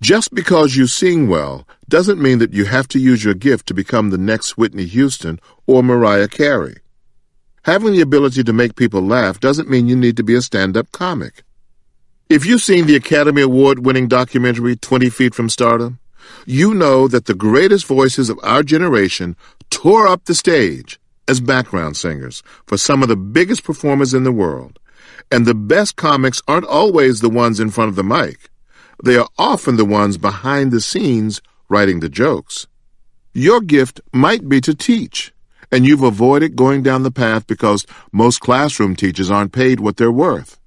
Speaker 1: Just because you sing well doesn't mean that you have to use your gift to become the next Whitney Houston or Mariah Carey. Having the ability to make people laugh doesn't mean you need to be a stand-up comic. If you've seen the Academy Award-winning documentary 20 Feet from Stardom, you know that the greatest voices of our generation tore up the stage as background singers for some of the biggest performers in the world. And the best comics aren't always the ones in front of the mic. They are often the ones behind the scenes writing the jokes. Your gift might be to teach, and you've avoided going down the path because most classroom teachers aren't paid what they're worth.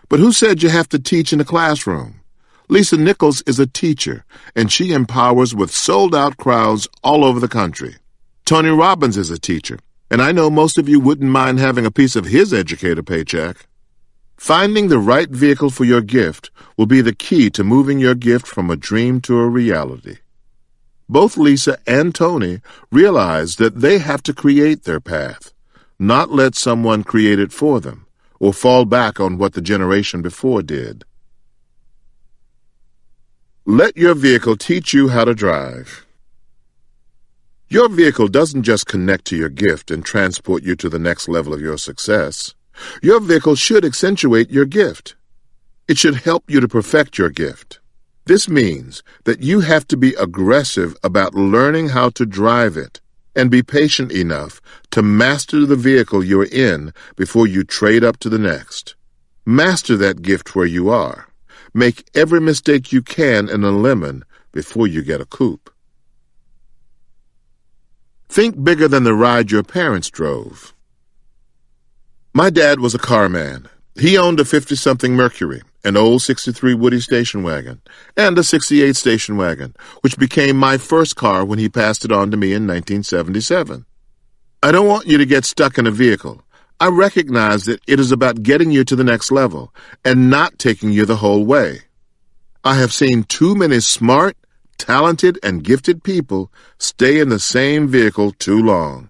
Speaker 1: But who said you have to teach in a classroom? Lisa Nichols is a teacher, and she empowers with sold-out crowds all over the country. Tony Robbins is a teacher, and I know most of you wouldn't mind having a piece of his educator paycheck. Finding the right vehicle for your gift will be the key to moving your gift from a dream to a reality. Both Lisa and Tony realize that they have to create their path, not let someone create it for them, or fall back on what the generation before did. Let your vehicle teach you how to drive. Your vehicle doesn't just connect to your gift and transport you to the next level of your success. Your vehicle should accentuate your gift. It should help you to perfect your gift. This means that you have to be aggressive about learning how to drive it and be patient enough to master the vehicle you're in before you trade up to the next. Master that gift where you are. Make every mistake you can in a lemon before you get a coupe. Think bigger than the ride your parents drove. My dad was a car man. He owned a 50-something Mercury, an old 63 Woody station wagon, and a 68 station wagon, which became my first car when he passed it on to me in 1977. I don't want you to get stuck in a vehicle. I recognize that it is about getting you to the next level and not taking you the whole way. I have seen too many smart, talented, and gifted people stay in the same vehicle too long.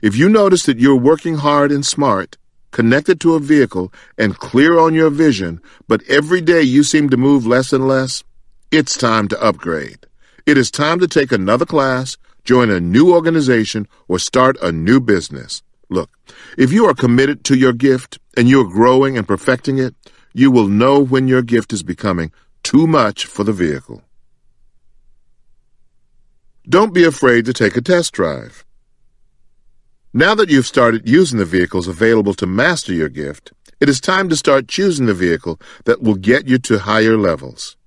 Speaker 1: If you notice that you're working hard and smart, connected to a vehicle, and clear on your vision, but every day you seem to move less and less, it's time to upgrade. It is time to take another class, join a new organization, or start a new business. Look, if you are committed to your gift and you are growing and perfecting it, you will know when your gift is becoming too much for the vehicle. Don't be afraid to take a test drive. Now that you've started using the vehicles available to master your gift, it is time to start choosing the vehicle that will get you to higher levels.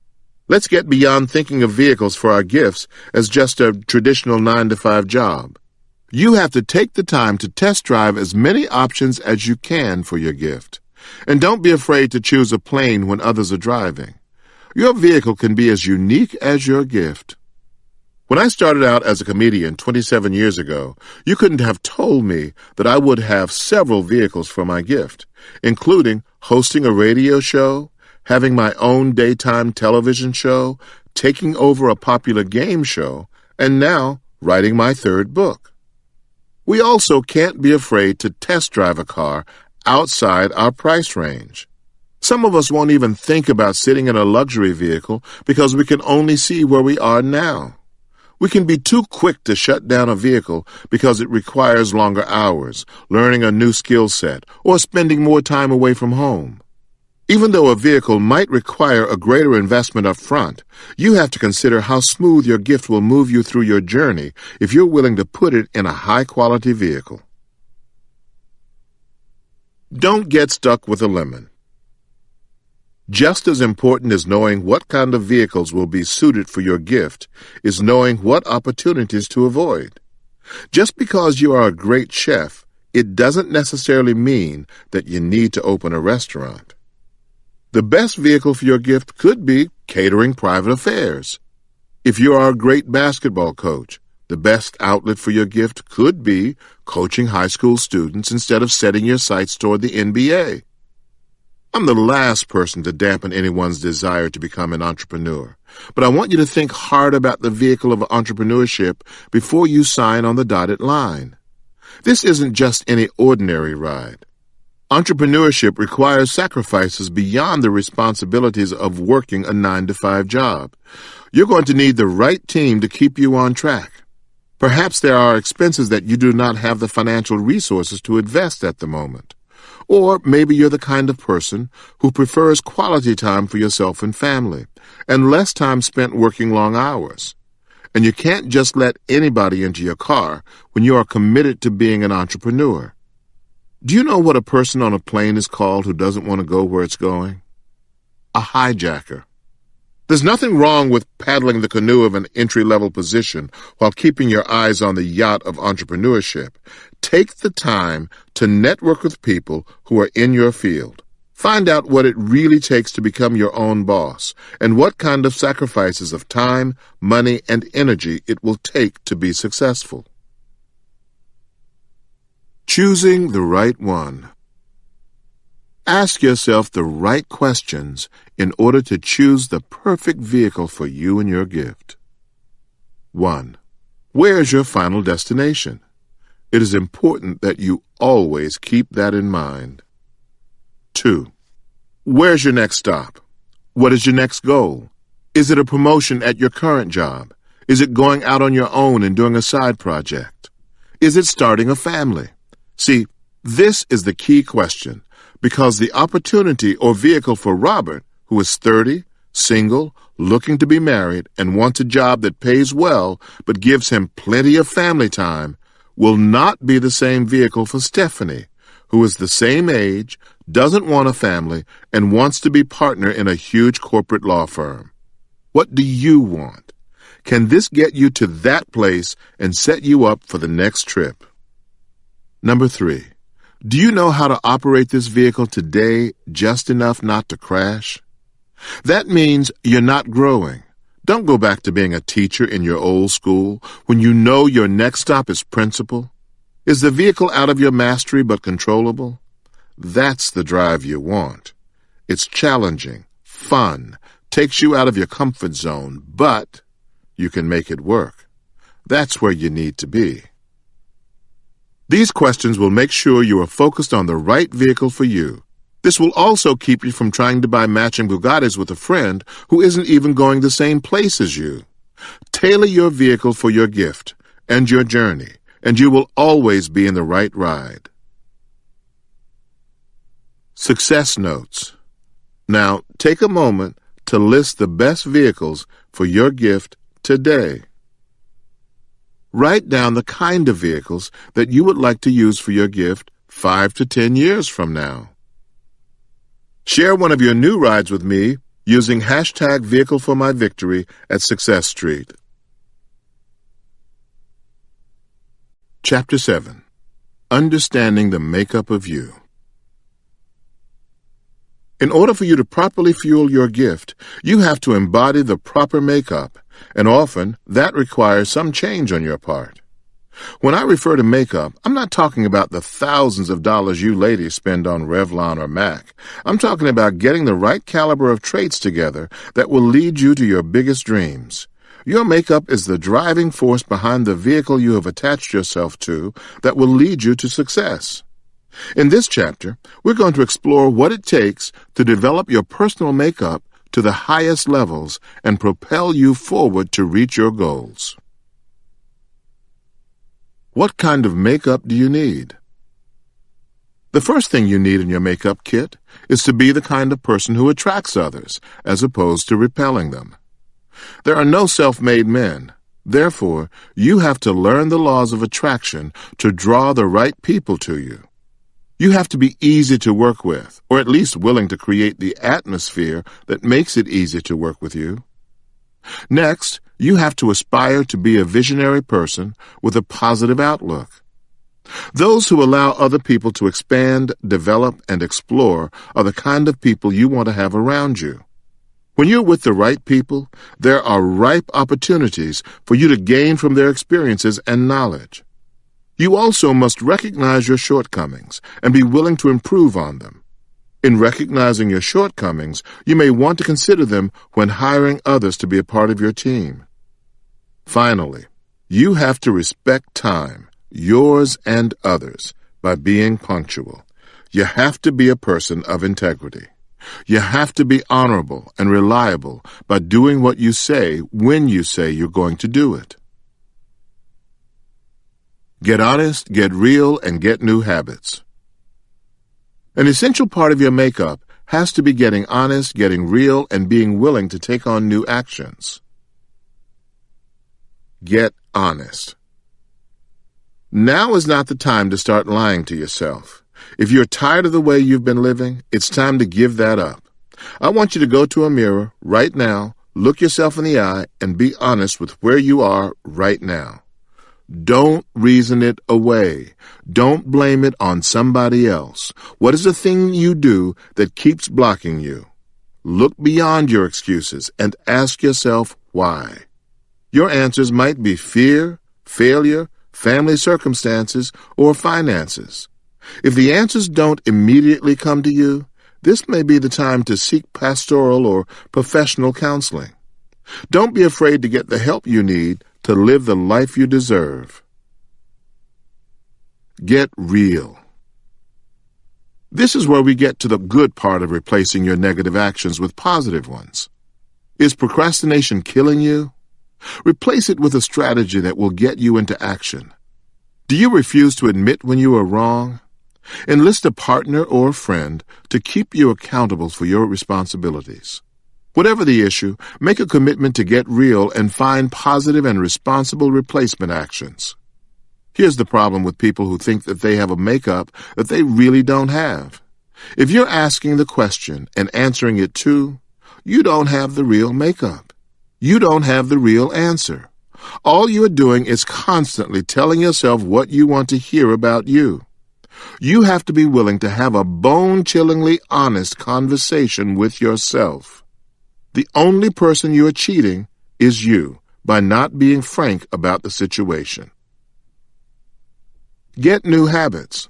Speaker 1: Let's get beyond thinking of vehicles for our gifts as just a traditional 9-to-5 job. You have to take the time to test drive as many options as you can for your gift. And don't be afraid to choose a plane when others are driving. Your vehicle can be as unique as your gift. When I started out as a comedian 27 years ago, you couldn't have told me that I would have several vehicles for my gift, including hosting a radio show, having my own daytime television show, taking over a popular game show, and now writing my third book. We also can't be afraid to test drive a car outside our price range. Some of us won't even think about sitting in a luxury vehicle because we can only see where we are now. We can be too quick to shut down a vehicle because it requires longer hours, learning a new skill set, or spending more time away from home. Even though a vehicle might require a greater investment up front, you have to consider how smooth your gift will move you through your journey if you're willing to put it in a high-quality vehicle. Don't get stuck with a lemon. Just as important as knowing what kind of vehicles will be suited for your gift is knowing what opportunities to avoid. Just because you are a great chef, it doesn't necessarily mean that you need to open a restaurant. The best vehicle for your gift could be catering private affairs. If you are a great basketball coach, the best outlet for your gift could be coaching high school students instead of setting your sights toward the NBA. I'm the last person to dampen anyone's desire to become an entrepreneur, But I want you to think hard about the vehicle of entrepreneurship before you sign on the dotted line. This isn't just any ordinary ride. Entrepreneurship requires sacrifices beyond the responsibilities of working a 9-to-5 job. You're going to need the right team to keep you on track. Perhaps there are expenses that you do not have the financial resources to invest at the moment. Or maybe you're the kind of person who prefers quality time for yourself and family, and less time spent working long hours. And you can't just let anybody into your car when you are committed to being an entrepreneur. Do you know what a person on a plane is called who doesn't want to go where it's going? A hijacker. There's nothing wrong with paddling the canoe of an entry-level position while keeping your eyes on the yacht of entrepreneurship. Take the time to network with people who are in your field. Find out what it really takes to become your own boss and what kind of sacrifices of time, money, and energy it will take to be successful. Choosing the right one. Ask yourself the right questions in order to choose the perfect vehicle for you and your gift. 1. Where is your final destination? It is important that you always keep that in mind. 2. Where's your next stop? What is your next goal? Is it a promotion at your current job? Is it going out on your own and doing a side project? Is it starting a family? See, this is the key question, because the opportunity or vehicle for Robert, who is 30, single, looking to be married, and wants a job that pays well but gives him plenty of family time, will not be the same vehicle for Stephanie, who is the same age, doesn't want a family, and wants to be partner in a huge corporate law firm. What do you want? Can this get you to that place and set you up for the next trip? Number 3. Do you know how to operate this vehicle today just enough not to crash? That means you're not growing. Don't go back to being a teacher in your old school when you know your next stop is principal. Is the vehicle out of your mastery but controllable? That's the drive you want. It's challenging, fun, takes you out of your comfort zone, but you can make it work. That's where you need to be. These questions will make sure you are focused on the right vehicle for you. This will also keep you from trying to buy matching Bugattis with a friend who isn't even going the same place as you. Tailor your vehicle for your gift and your journey, and you will always be in the right ride. Success notes. Now, take a moment to list the best vehicles for your gift today. Write down the kind of vehicles that you would like to use for your gift 5 to 10 years from now. Share one of your new rides with me using hashtag #VehicleForMyVictory at Success Street. Chapter 7. Understanding the Makeup of You. In order for you to properly fuel your gift, you have to embody the proper makeup, and often that requires some change on your part. When I refer to makeup, I'm not talking about the thousands of dollars you ladies spend on Revlon or MAC. I'm talking about getting the right caliber of traits together that will lead you to your biggest dreams. Your makeup is the driving force behind the vehicle you have attached yourself to that will lead you to success. In this chapter, we're going to explore what it takes to develop your personal makeup to the highest levels and propel you forward to reach your goals. What kind of makeup do you need? The first thing you need in your makeup kit is to be the kind of person who attracts others, as opposed to repelling them. There are no self-made men. Therefore, you have to learn the laws of attraction to draw the right people to you. You have to be easy to work with, or at least willing to create the atmosphere that makes it easy to work with you. Next, you have to aspire to be a visionary person with a positive outlook. Those who allow other people to expand, develop, and explore are the kind of people you want to have around you. When you're with the right people, there are ripe opportunities for you to gain from their experiences and knowledge. You also must recognize your shortcomings and be willing to improve on them. In recognizing your shortcomings, you may want to consider them when hiring others to be a part of your team. Finally, you have to respect time, yours and others, by being punctual. You have to be a person of integrity. You have to be honorable and reliable by doing what you say when you say you're going to do it. Get honest, get real, and get new habits. An essential part of your makeup has to be getting honest, getting real, and being willing to take on new actions. Get honest. Now is not the time to start lying to yourself. If you're tired of the way you've been living, it's time to give that up. I want you to go to a mirror right now, look yourself in the eye, and be honest with where you are right now. Don't reason it away. Don't blame it on somebody else. What is the thing you do that keeps blocking you? Look beyond your excuses and ask yourself why. Your answers might be fear, failure, family circumstances, or finances. If the answers don't immediately come to you, this may be the time to seek pastoral or professional counseling. Don't be afraid to get the help you need to live the life you deserve. Get real. This is where we get to the good part of replacing your negative actions with positive ones. Is procrastination killing you? Replace it with a strategy that will get you into action. Do you refuse to admit when you are wrong? Enlist a partner or a friend to keep you accountable for your responsibilities. Whatever the issue, make a commitment to get real and find positive and responsible replacement actions. Here's the problem with people who think that they have a makeup that they really don't have. If you're asking the question and answering it too, you don't have the real makeup. You don't have the real answer. All you are doing is constantly telling yourself what you want to hear about you. You have to be willing to have a bone-chillingly honest conversation with yourself. The only person you are cheating is you by not being frank about the situation. Get new habits.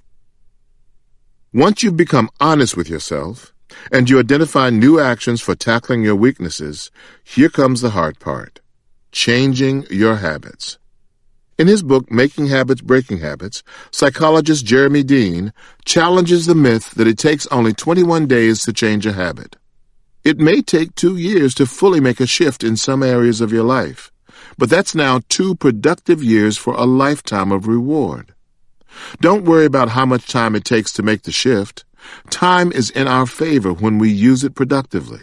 Speaker 1: Once you've become honest with yourself and you identify new actions for tackling your weaknesses, here comes the hard part: changing your habits. In his book, Making Habits, Breaking Habits, psychologist Jeremy Dean challenges the myth that it takes only 21 days to change a habit. It may take 2 years to fully make a shift in some areas of your life, but that's now 2 productive years for a lifetime of reward. Don't worry about how much time it takes to make the shift. Time is in our favor when we use it productively.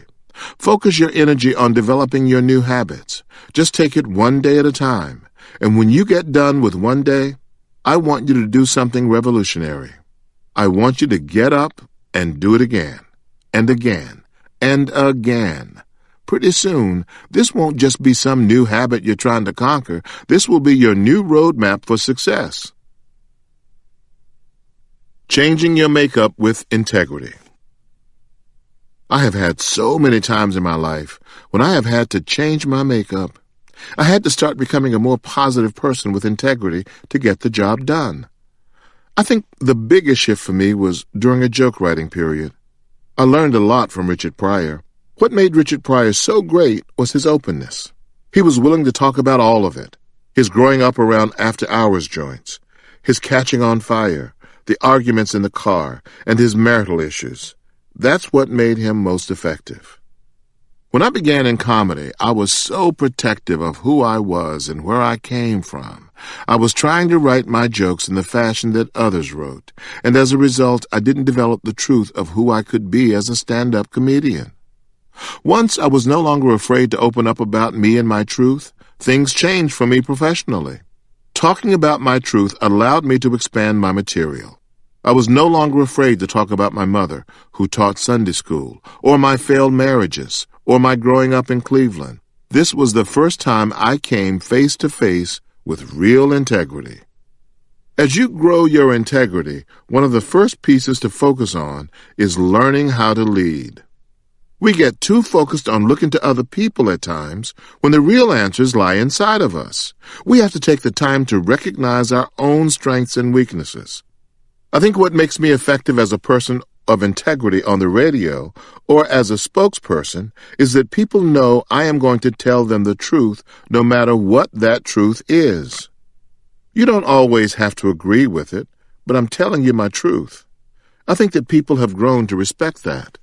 Speaker 1: Focus your energy on developing your new habits. Just take it one day at a time. And when you get done with one day, I want you to do something revolutionary. I want you to get up and do it again, and again, and again. Pretty soon, this won't just be some new habit you're trying to conquer. This will be your new roadmap for success. Changing your makeup with integrity. I have had so many times in my life when I have had to change my makeup. I had to start becoming a more positive person with integrity to get the job done. I think the biggest shift for me was during a joke writing period. I learned a lot from Richard Pryor. What made Richard Pryor so great was his openness. He was willing to talk about all of it: his growing up around after-hours joints, his catching on fire, the arguments in the car, and his marital issues. That's what made him most effective. When I began in comedy, I was so protective of who I was and where I came from. I was trying to write my jokes in the fashion that others wrote, and as a result, I didn't develop the truth of who I could be as a stand-up comedian. Once I was no longer afraid to open up about me and my truth, things changed for me professionally. Talking about my truth allowed me to expand my material. I was no longer afraid to talk about my mother, who taught Sunday school, or my failed marriages, or my growing up in Cleveland. This was the first time I came face to face with real integrity. As you grow your integrity, one of the first pieces to focus on is learning how to lead. We get too focused on looking to other people at times when the real answers lie inside of us. We have to take the time to recognize our own strengths and weaknesses. I think what makes me effective as a person of integrity on the radio or as a spokesperson is that people know I am going to tell them the truth no matter what that truth is. You don't always have to agree with it, but I'm telling you my truth. I think that people have grown to respect that.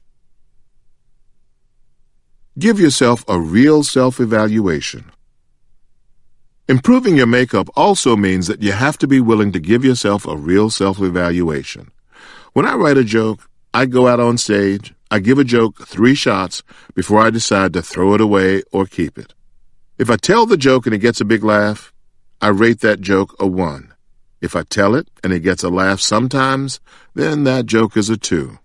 Speaker 1: Give yourself a real self-evaluation. Improving your makeup also means that you have to be willing to give yourself a real self-evaluation. When I write a joke, I go out on stage, I give a joke 3 shots before I decide to throw it away or keep it. If I tell the joke and it gets a big laugh, I rate that joke a 1. If I tell it and it gets a laugh sometimes, then that joke is a 2.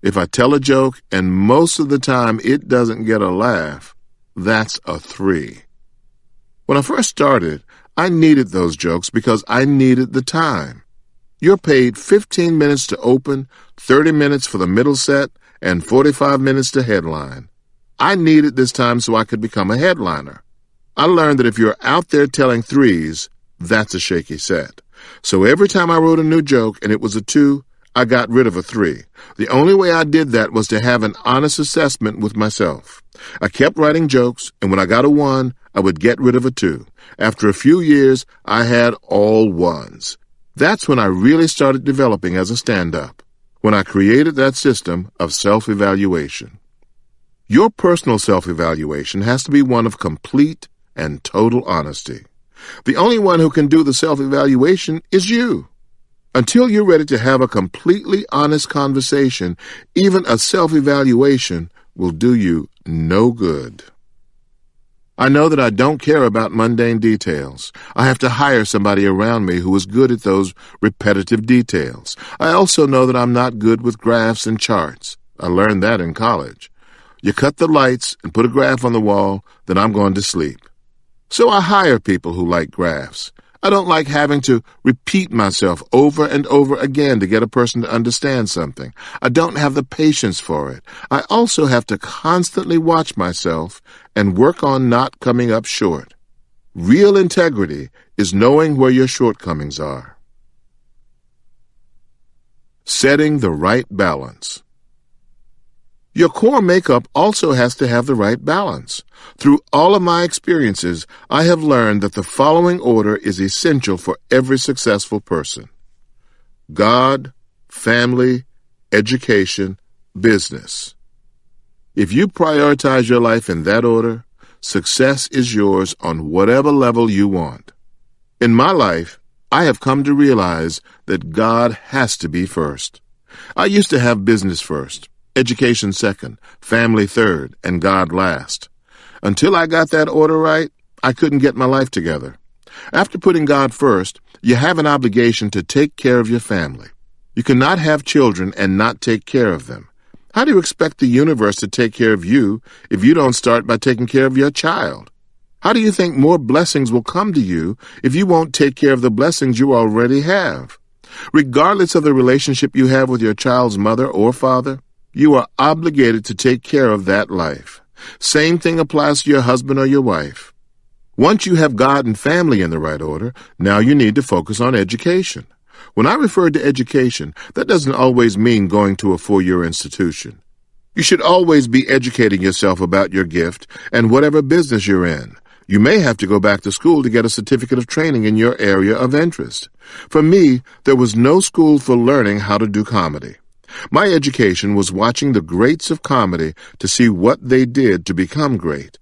Speaker 1: If I tell a joke and most of the time it doesn't get a laugh, that's a 3. When I first started, I needed those jokes because I needed the time. You're paid 15 minutes to open, 30 minutes for the middle set, and 45 minutes to headline. I needed this time so I could become a headliner. I learned that if you're out there telling 3s, that's a shaky set. So every time I wrote a new joke and it was a 2, I got rid of a 3. The only way I did that was to have an honest assessment with myself. I kept writing jokes, and when I got a 1, I would get rid of a 2. After a few years, I had all 1s. That's when I really started developing as a stand-up, when I created that system of self-evaluation. Your personal self-evaluation has to be one of complete and total honesty. The only one who can do the self-evaluation is you. Until you're ready to have a completely honest conversation, even a self-evaluation will do you no good. I know that I don't care about mundane details. I have to hire somebody around me who is good at those repetitive details. I also know that I'm not good with graphs and charts. I learned that in college. You cut the lights and put a graph on the wall, then I'm going to sleep. So I hire people who like graphs. I don't like having to repeat myself over and over again to get a person to understand something. I don't have the patience for it. I also have to constantly watch myself and work on not coming up short. Real integrity is knowing where your shortcomings are. Setting the right balance. Your core makeup also has to have the right balance. Through all of my experiences, I have learned that the following order is essential for every successful person: God, family, education, business. If you prioritize your life in that order, success is yours on whatever level you want. In my life, I have come to realize that God has to be first. I used to have business first, education second, family third, and God last. Until I got that order right, I couldn't get my life together. After putting God first, you have an obligation to take care of your family. You cannot have children and not take care of them. How do you expect the universe to take care of you if you don't start by taking care of your child? How do you think more blessings will come to you if you won't take care of the blessings you already have? Regardless of the relationship you have with your child's mother or father, you are obligated to take care of that life. Same thing applies to your husband or your wife. Once you have God and family in the right order, now you need to focus on education. When I refer to education, that doesn't always mean going to a 4-year institution. You should always be educating yourself about your gift and whatever business you're in. You may have to go back to school to get a certificate of training in your area of interest. For me, there was no school for learning how to do comedy. My education was watching the greats of comedy to see what they did to become great.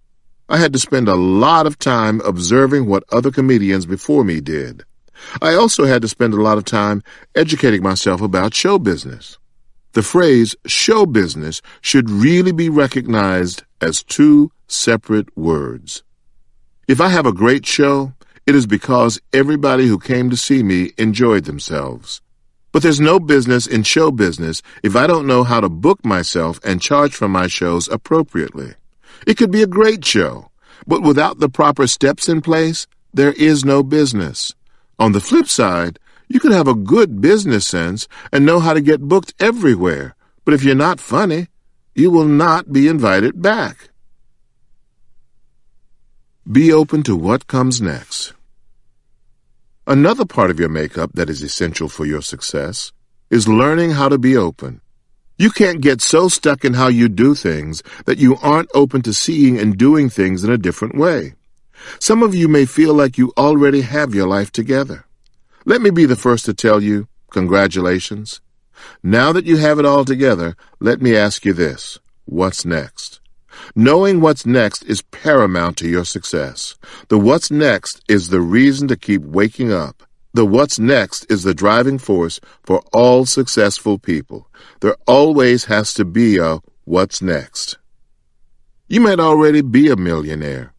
Speaker 1: I had to spend a lot of time observing what other comedians before me did. I also had to spend a lot of time educating myself about show business. The phrase show business should really be recognized as 2 separate words. If I have a great show, it is because everybody who came to see me enjoyed themselves. But there's no business in show business if I don't know how to book myself and charge for my shows appropriately. It could be a great show, but without the proper steps in place, there is no business. On the flip side, you could have a good business sense and know how to get booked everywhere, but if you're not funny, you will not be invited back. Be open to what comes next. Another part of your makeup that is essential for your success is learning how to be open. You can't get so stuck in how you do things that you aren't open to seeing and doing things in a different way. Some of you may feel like you already have your life together. Let me be the first to tell you, congratulations. Now that you have it all together, let me ask you this: what's next? Knowing what's next is paramount to your success. The what's next is the reason to keep waking up. The what's next is the driving force for all successful people. There always has to be a what's next. You might already be a millionaire.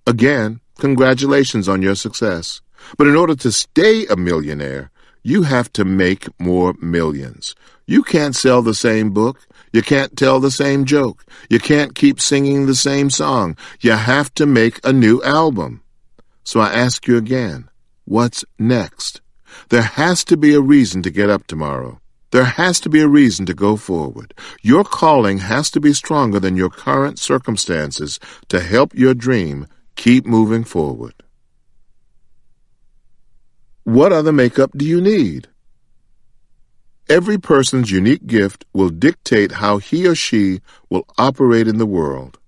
Speaker 1: Again, congratulations on your success. But in order to stay a millionaire, you have to make more millions. You can't sell the same book. You can't tell the same joke. You can't keep singing the same song. You have to make a new album. So I ask you again, what's next? There has to be a reason to get up tomorrow. There has to be a reason to go forward. Your calling has to be stronger than your current circumstances to help your dream keep moving forward. What other makeup do you need? Every person's unique gift will dictate how he or she will operate in the world.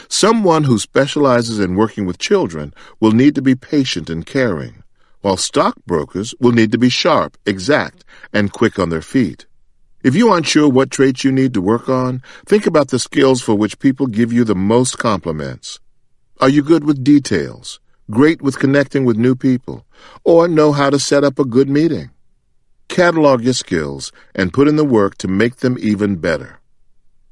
Speaker 1: Someone who specializes in working with children will need to be patient and caring, while stockbrokers will need to be sharp, exact, and quick on their feet. If you aren't sure what traits you need to work on, think about the skills for which people give you the most compliments. Are you good with details, great with connecting with new people, or know how to set up a good meeting? Catalog your skills and put in the work to make them even better.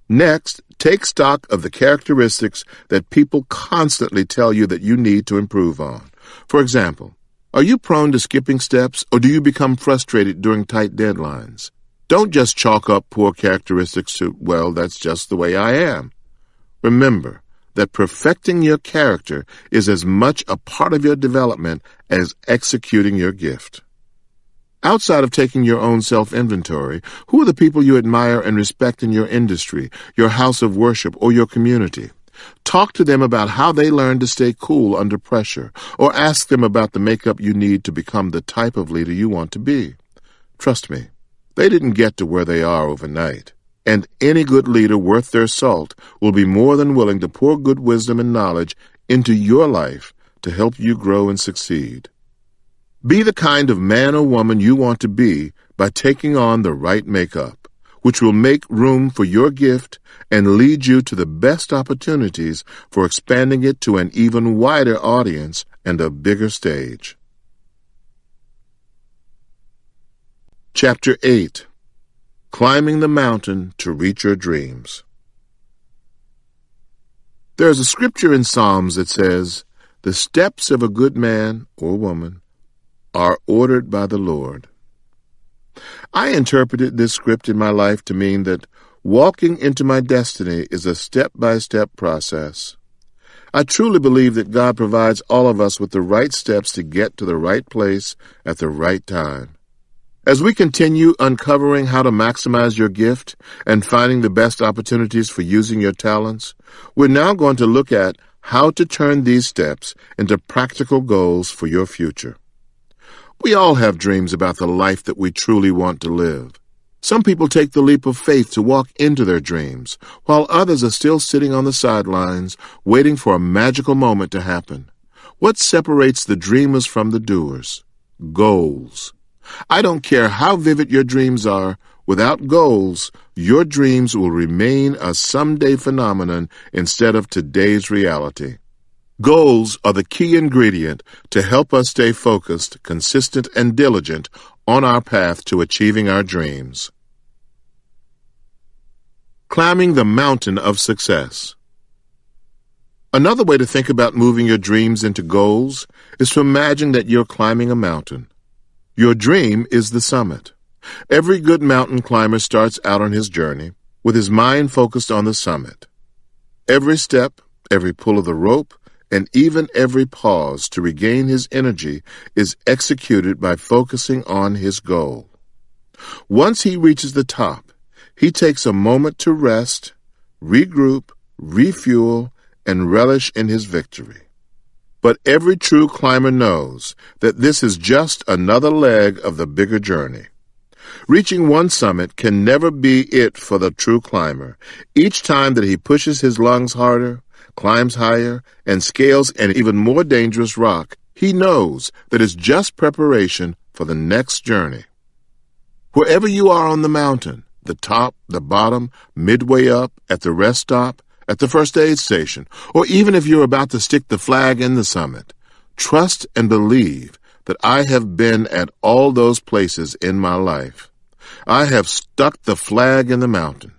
Speaker 1: Next, take stock of the characteristics that people constantly tell you that you need to improve on. For example, are you prone to skipping steps, or do you become frustrated during tight deadlines? Don't just chalk up poor characteristics to, well, that's just the way I am. Remember that perfecting your character is as much a part of your development as executing your gift. Outside of taking your own self-inventory, who are the people you admire and respect in your industry, your house of worship, or your community? Talk to them about how they learned to stay cool under pressure, or ask them about the makeup you need to become the type of leader you want to be. Trust me, they didn't get to where they are overnight, and any good leader worth their salt will be more than willing to pour good wisdom and knowledge into your life to help you grow and succeed. Be the kind of man or woman you want to be by taking on the right makeup, which will make room for your gift and lead you to the best opportunities for expanding it to an even wider audience and a bigger stage. Chapter 8. Climbing the Mountain to Reach Your Dreams. There is a scripture in Psalms that says, "The steps of a good man or woman are ordered by the Lord." I interpreted this script in my life to mean that walking into my destiny is a step-by-step process. I truly believe that God provides all of us with the right steps to get to the right place at the right time. As we continue uncovering how to maximize your gift and finding the best opportunities for using your talents, we're now going to look at how to turn these steps into practical goals for your future. We all have dreams about the life that we truly want to live. Some people take the leap of faith to walk into their dreams, while others are still sitting on the sidelines, waiting for a magical moment to happen. What separates the dreamers from the doers? Goals. I don't care how vivid your dreams are, without goals, your dreams will remain a someday phenomenon instead of today's reality. Goals are the key ingredient to help us stay focused, consistent, and diligent on our path to achieving our dreams. Climbing the mountain of success. Another way to think about moving your dreams into goals is to imagine that you're climbing a mountain. Your dream is the summit. Every good mountain climber starts out on his journey with his mind focused on the summit. Every step, every pull of the rope, and even every pause to regain his energy is executed by focusing on his goal. Once he reaches the top, he takes a moment to rest, regroup, refuel, and relish in his victory. But every true climber knows that this is just another leg of the bigger journey. Reaching one summit can never be it for the true climber. Each time that he pushes his lungs harder, climbs higher, and scales an even more dangerous rock, he knows that it's just preparation for the next journey. Wherever you are on the mountain, the top, the bottom, midway up, at the rest stop, at the first aid station, or even if you're about to stick the flag in the summit, trust and believe that I have been at all those places in my life. I have stuck the flag in the mountain.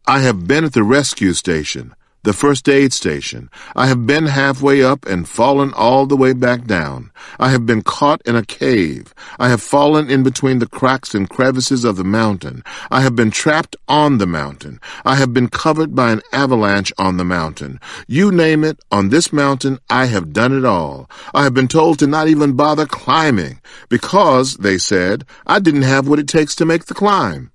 Speaker 1: I have been at the rescue station, the first aid station. I have been halfway up and fallen all the way back down. I have been caught in a cave. I have fallen in between the cracks and crevices of the mountain. I have been trapped on the mountain. I have been covered by an avalanche on the mountain. You name it, on this mountain I have done it all. I have been told to not even bother climbing because, they said, I didn't have what it takes to make the climb.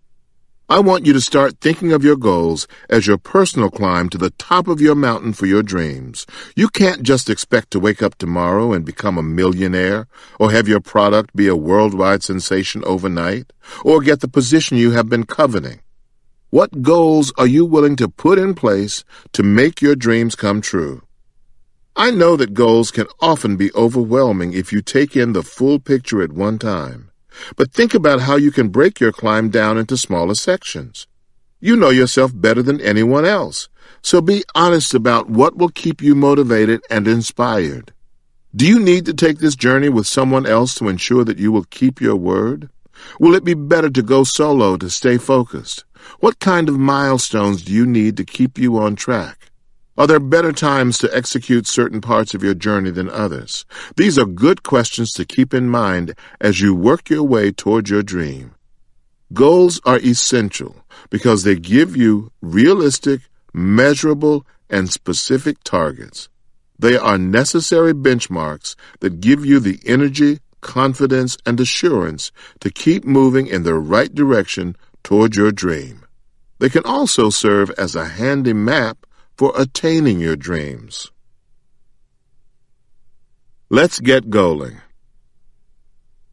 Speaker 1: I want you to start thinking of your goals as your personal climb to the top of your mountain for your dreams. You can't just expect to wake up tomorrow and become a millionaire, or have your product be a worldwide sensation overnight, or get the position you have been coveting. What goals are you willing to put in place to make your dreams come true? I know that goals can often be overwhelming if you take in the full picture at one time. But think about how you can break your climb down into smaller sections. You know yourself better than anyone else, so be honest about what will keep you motivated and inspired. Do you need to take this journey with someone else to ensure that you will keep your word? Will it be better to go solo to stay focused? What kind of milestones do you need to keep you on track? Are there better times to execute certain parts of your journey than others? These are good questions to keep in mind as you work your way toward your dream. Goals are essential because they give you realistic, measurable, and specific targets. They are necessary benchmarks that give you the energy, confidence, and assurance to keep moving in the right direction toward your dream. They can also serve as a handy map for attaining your dreams. Let's get going.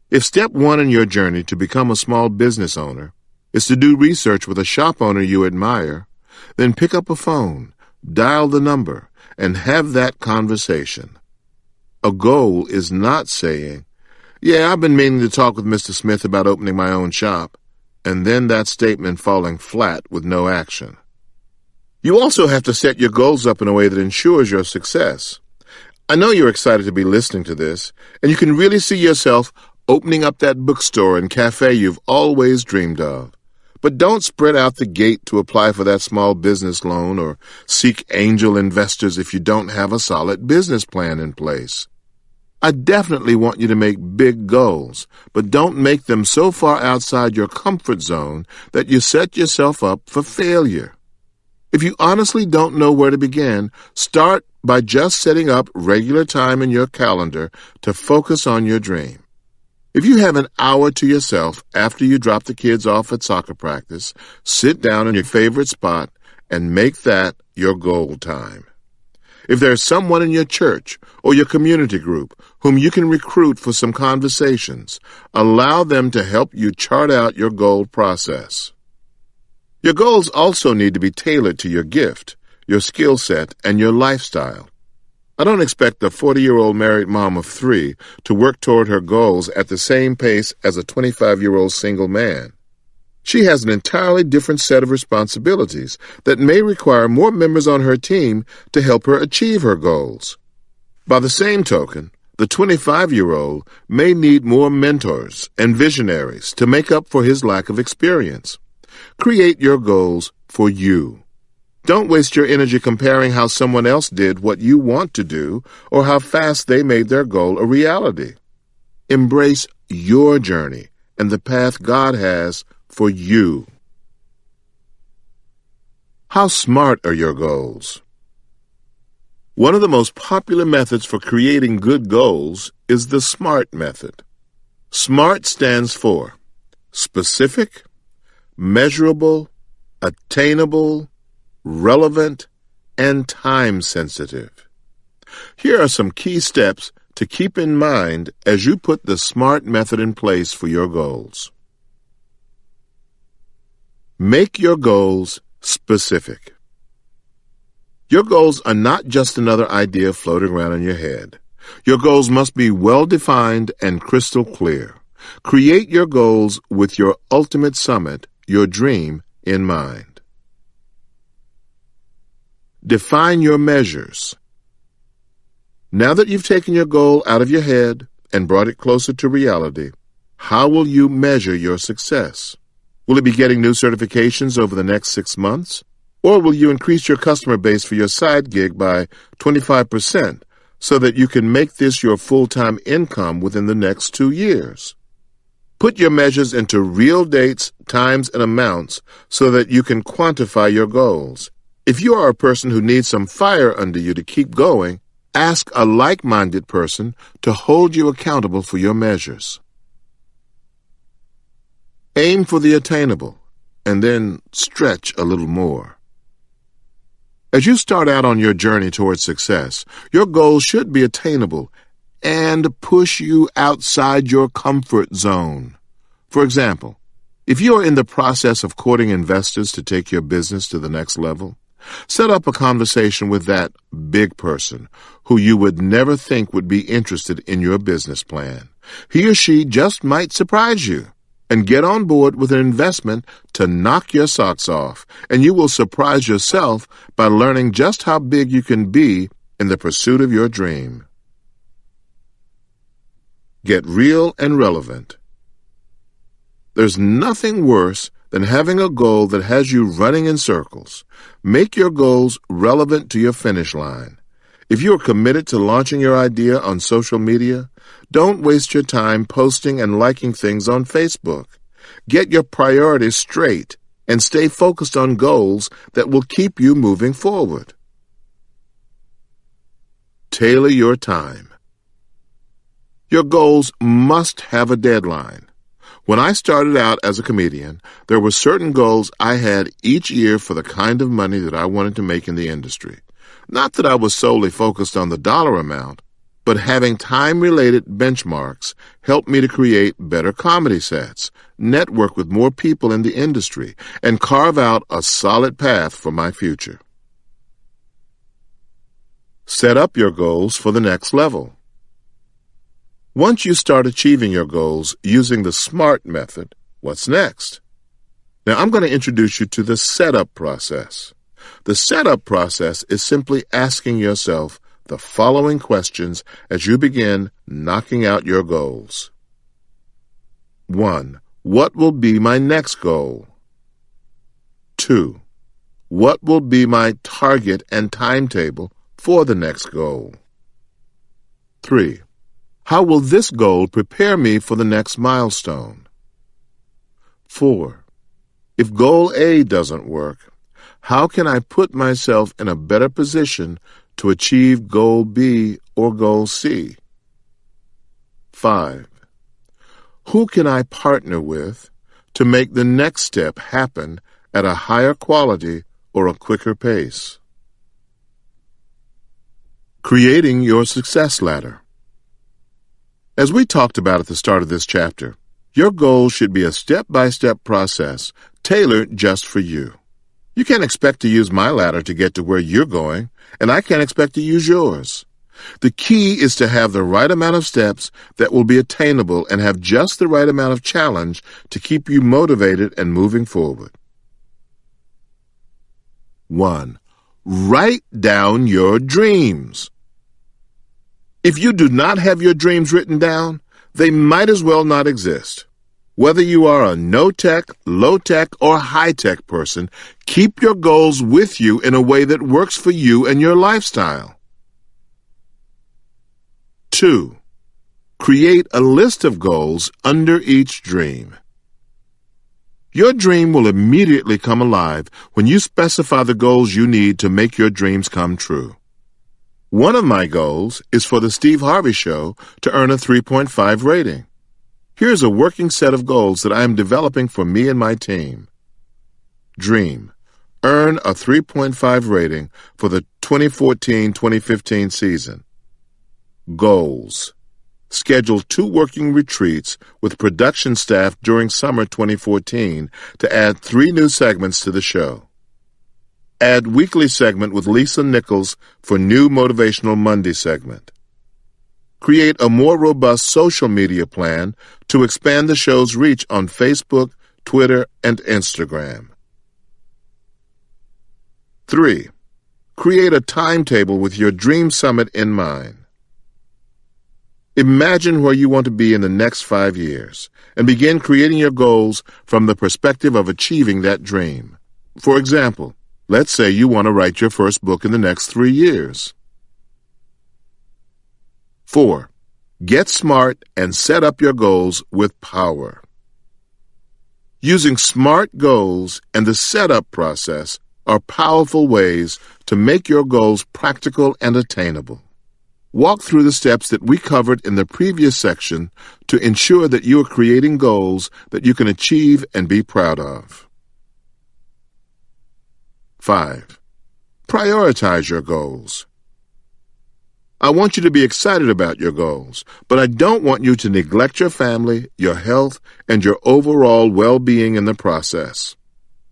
Speaker 1: If step one in your journey to become a small business owner is to do research with a shop owner you admire, then pick up a phone, dial the number, and have that conversation. A goal is not saying, "Yeah, I've been meaning to talk with Mr. Smith about opening my own shop," and then that statement falling flat with no action. You also have to set your goals up in a way that ensures your success. I know you're excited to be listening to this, and you can really see yourself opening up that bookstore and cafe you've always dreamed of. But don't spread out the gate to apply for that small business loan or seek angel investors if you don't have a solid business plan in place. I definitely want you to make big goals, but don't make them so far outside your comfort zone that you set yourself up for failure. If you honestly don't know where to begin, start by just setting up regular time in your calendar to focus on your dream. If you have an hour to yourself after you drop the kids off at soccer practice, sit down in your favorite spot and make that your goal time. If there's someone in your church or your community group whom you can recruit for some conversations, allow them to help you chart out your goal process. Your goals also need to be tailored to your gift, your skill set, and your lifestyle. I don't expect a 40-year-old married mom of 3 to work toward her goals at the same pace as a 25-year-old single man. She has an entirely different set of responsibilities that may require more members on her team to help her achieve her goals. By the same token, the 25-year-old may need more mentors and visionaries to make up for his lack of experience. Create your goals for you. Don't waste your energy comparing how someone else did what you want to do or how fast they made their goal a reality. Embrace your journey and the path God has for you. How smart are your goals? One of the most popular methods for creating good goals is the SMART method. SMART stands for specific, measurable, attainable, relevant, and time-sensitive. Here are some key steps to keep in mind as you put the SMART method in place for your goals. Make your goals specific. Your goals are not just another idea floating around in your head. Your goals must be well-defined and crystal clear. Create your goals with your ultimate summit, your dream, in mind. Define your measures. Now that you've taken your goal out of your head and brought it closer to reality, how will you measure your success? Will it be getting new certifications over the next 6 months? Or will you increase your customer base for your side gig by 25% so that you can make this your full-time income within the next 2 years? Put your measures into real dates, times, and amounts so that you can quantify your goals. If you are a person who needs some fire under you to keep going, ask a like-minded person to hold you accountable for your measures. Aim for the attainable, and then stretch a little more. As you start out on your journey towards success, your goals should be attainable and push you outside your comfort zone. For example, if you are in the process of courting investors to take your business to the next level, set up a conversation with that big person who you would never think would be interested in your business plan. He or she just might surprise you. And get on board with an investment to knock your socks off, and you will surprise yourself by learning just how big you can be in the pursuit of your dream. Get real and relevant. There's nothing worse than having a goal that has you running in circles. Make your goals relevant to your finish line. If you are committed to launching your idea on social media, don't waste your time posting and liking things on Facebook. Get your priorities straight and stay focused on goals that will keep you moving forward. Tailor your time. Your goals must have a deadline. When I started out as a comedian, there were certain goals I had each year for the kind of money that I wanted to make in the industry. Not that I was solely focused on the dollar amount, but having time-related benchmarks helped me to create better comedy sets, network with more people in the industry, and carve out a solid path for my future. Set up your goals for the next level. Once you start achieving your goals using the SMART method, what's next? Now, I'm going to introduce you to the setup process. The setup process is simply asking yourself the following questions as you begin knocking out your goals. 1. What will be my next goal? 2. What will be my target and timetable for the next goal? 3. How will this goal prepare me for the next milestone? 4. If goal A doesn't work, how can I put myself in a better position to achieve goal B or goal C? 5. Who can I partner with to make the next step happen at a higher quality or a quicker pace? Creating your success ladder. As we talked about at the start of this chapter, your goal should be a step-by-step process tailored just for you. You can't expect to use my ladder to get to where you're going, and I can't expect to use yours. The key is to have the right amount of steps that will be attainable and have just the right amount of challenge to keep you motivated and moving forward. 1. Write down your dreams. If you do not have your dreams written down, they might as well not exist. Whether you are a no-tech, low-tech, or high-tech person, keep your goals with you in a way that works for you and your lifestyle. 2. Create a list of goals under each dream. Your dream will immediately come alive when you specify the goals you need to make your dreams come true. One of my goals is for the Steve Harvey Show to earn a 3.5 rating. Here's a working set of goals that I am developing for me and my team. Dream. Earn a 3.5 rating for the 2014-2015 season. Goals. schedule 2 working retreats with production staff during summer 2014 to add 3 new segments to the show. Add weekly segment with Lisa Nichols for new Motivational Monday segment. Create a more robust social media plan to expand the show's reach on Facebook, Twitter, and Instagram. 3. Create a timetable with your dream summit in mind. Imagine where you want to be in the next 5 years and begin creating your goals from the perspective of achieving that dream. For example, let's say you want to write your first book in the next 3 years. 4. Get smart and set up your goals with power. Using SMART goals and the setup process are powerful ways to make your goals practical and attainable. Walk through the steps that we covered in the previous section to ensure that you are creating goals that you can achieve and be proud of. 5. Prioritize your goals. I want you to be excited about your goals, but I don't want you to neglect your family, your health, and your overall well-being in the process.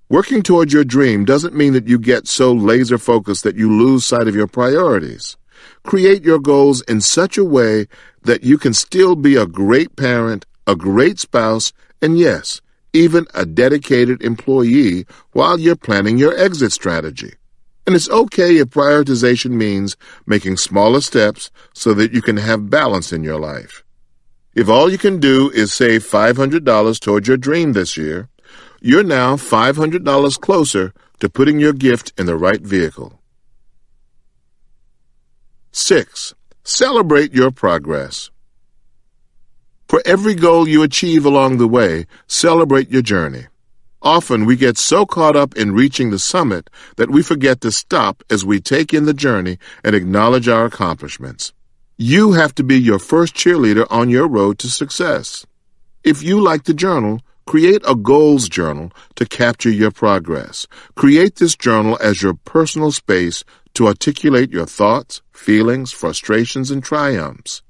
Speaker 1: Working toward your dream doesn't mean that you get so laser-focused that you lose sight of your priorities. Create your goals in such a way that you can still be a great parent, a great spouse, and yes, even a dedicated employee while you're planning your exit strategy. And it's okay if prioritization means making smaller steps so that you can have balance in your life. If all you can do is save $500 toward your dream this year, you're now $500 closer to putting your gift in the right vehicle. 6. Celebrate your progress. For every goal you achieve along the way, celebrate your journey. Often we get so caught up in reaching the summit that we forget to stop as we take in the journey and acknowledge our accomplishments. You have to be your first cheerleader on your road to success. If you like to journal, create a goals journal to capture your progress. Create this journal as your personal space to articulate your thoughts, feelings, frustrations, and triumphs.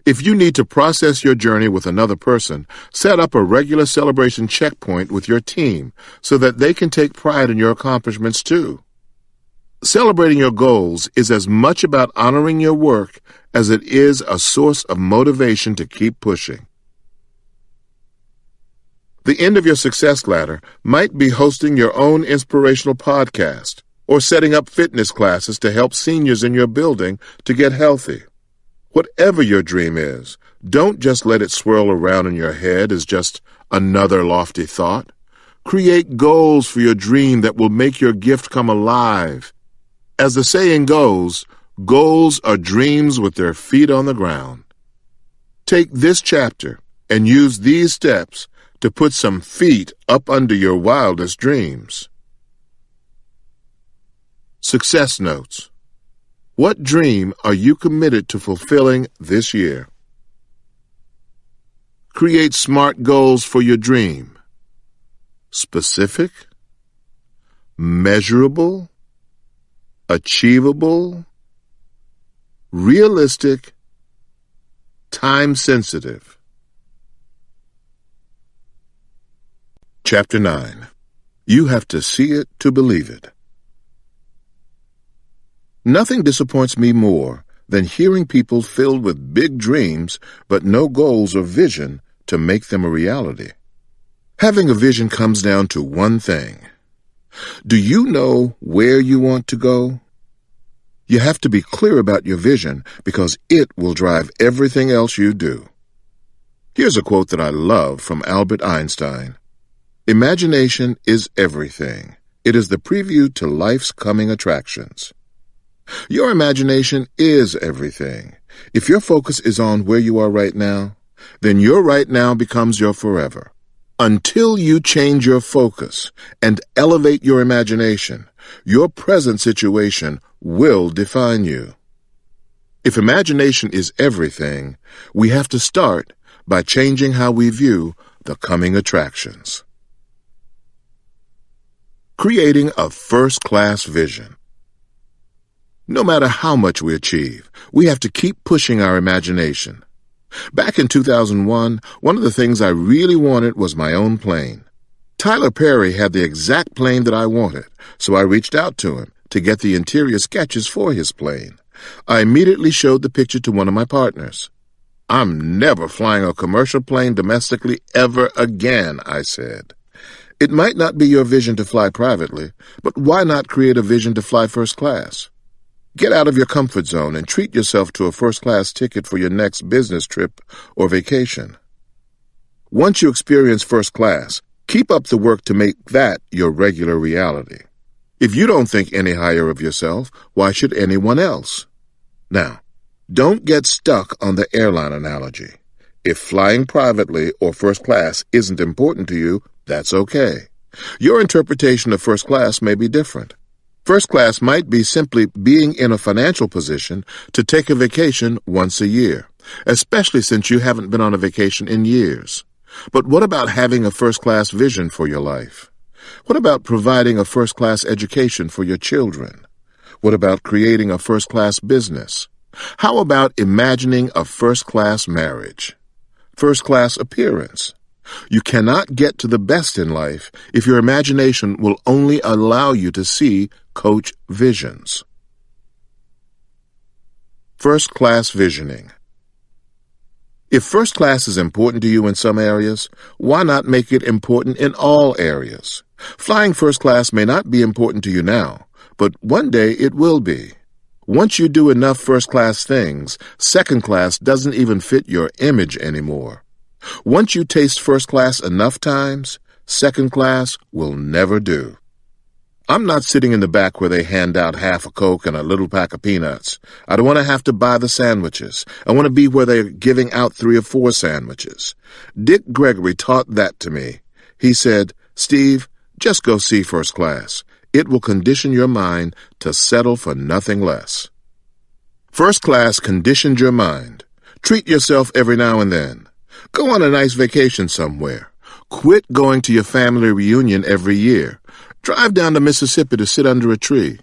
Speaker 1: If you need to process your journey with another person, set up a regular celebration checkpoint with your team so that they can take pride in your accomplishments too. Celebrating your goals is as much about honoring your work as it is a source of motivation to keep pushing. The end of your success ladder might be hosting your own inspirational podcast or setting up fitness classes to help seniors in your building to get healthy. Whatever your dream is, don't just let it swirl around in your head as just another lofty thought. Create goals for your dream that will make your gift come alive. As the saying goes, goals are dreams with their feet on the ground. Take this chapter and use these steps to put some feet up under your wildest dreams. Success notes. What dream are you committed to fulfilling this year? Create SMART goals for your dream. Specific, measurable, achievable, realistic, time-sensitive. Chapter 9. You have to see it to believe it. Nothing disappoints me more than hearing people filled with big dreams but no goals or vision to make them a reality. Having a vision comes down to one thing. Do you know where you want to go? You have to be clear about your vision because it will drive everything else you do. Here's a quote that I love from Albert Einstein. Imagination is everything. It is the preview to life's coming attractions. Your imagination is everything. If your focus is on where you are right now, then your right now becomes your forever. Until you change your focus and elevate your imagination, your present situation will define you. If imagination is everything, we have to start by changing how we view the coming attractions. Creating a first-class vision. No matter how much we achieve, we have to keep pushing our imagination. Back in 2001, one of the things I really wanted was my own plane. Tyler Perry had the exact plane that I wanted, so I reached out to him to get the interior sketches for his plane. I immediately showed the picture to one of my partners. "I'm never flying a commercial plane domestically ever again," I said. It might not be your vision to fly privately, but why not create a vision to fly first class? Get out of your comfort zone and treat yourself to a first-class ticket for your next business trip or vacation. Once you experience first class, keep up the work to make that your regular reality. If you don't think any higher of yourself, why should anyone else? Now, don't get stuck on the airline analogy. If flying privately or first class isn't important to you, that's okay. Your interpretation of first class may be different. First class might be simply being in a financial position to take a vacation once a year, especially since you haven't been on a vacation in years. But what about having a first-class vision for your life? What about providing a first-class education for your children? What about creating a first-class business? How about imagining a first-class marriage? First-class appearance? You cannot get to the best in life if your imagination will only allow you to see coach visions. First-class visioning. If first class is important to you in some areas, why not make it important in all areas? Flying first class may not be important to you now, but one day it will be. Once you do enough first class things, second class doesn't even fit your image anymore. Once you taste first class enough times, second class will never do. I'm not sitting in the back where they hand out half a Coke and a little pack of peanuts. I don't want to have to buy the sandwiches. I want to be where they're giving out 3 or 4 sandwiches. Dick Gregory taught that to me. He said, "Steve, just go see first class. It will condition your mind to settle for nothing less." First class conditioned your mind. Treat yourself every now and then. Go on a nice vacation somewhere. Quit going to your family reunion every year. Drive down to Mississippi to sit under a tree.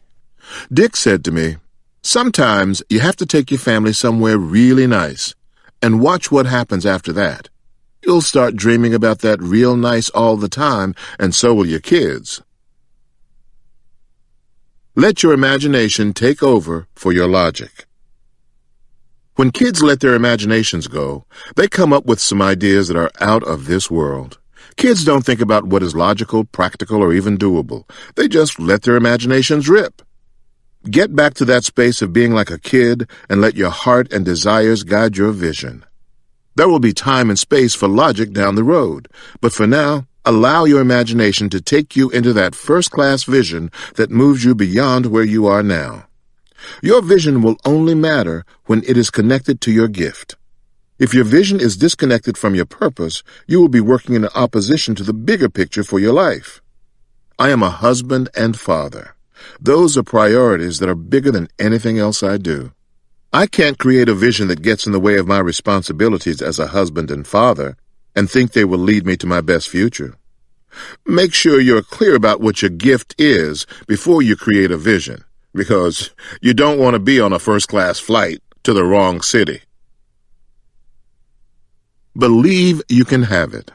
Speaker 1: Dick said to me, "Sometimes you have to take your family somewhere really nice and watch what happens after that. You'll start dreaming about that real nice all the time, and so will your kids." Let your imagination take over for your logic. When kids let their imaginations go, they come up with some ideas that are out of this world. Kids don't think about what is logical, practical, or even doable. They just let their imaginations rip. Get back to that space of being like a kid and let your heart and desires guide your vision. There will be time and space for logic down the road, but for now, allow your imagination to take you into that first-class vision that moves you beyond where you are now. Your vision will only matter when it is connected to your gift. If your vision is disconnected from your purpose, you will be working in opposition to the bigger picture for your life. I am a husband and father. Those are priorities that are bigger than anything else I do. I can't create a vision that gets in the way of my responsibilities as a husband and father and think they will lead me to my best future. Make sure you're clear about what your gift is before you create a vision, because you don't want to be on a first-class flight to the wrong city. Believe you can have it.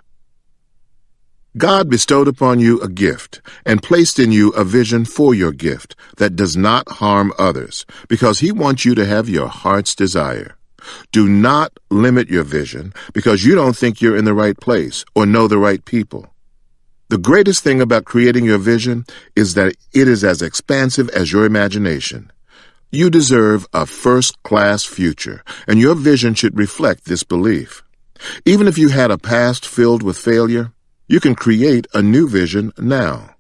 Speaker 1: God bestowed upon you a gift and placed in you a vision for your gift that does not harm others, because He wants you to have your heart's desire. Do not limit your vision because you don't think you're in the right place or know the right people. The greatest thing about creating your vision is that it is as expansive as your imagination. You deserve a first-class future, and your vision should reflect this belief. Even if you had a past filled with failure, you can create a new vision now.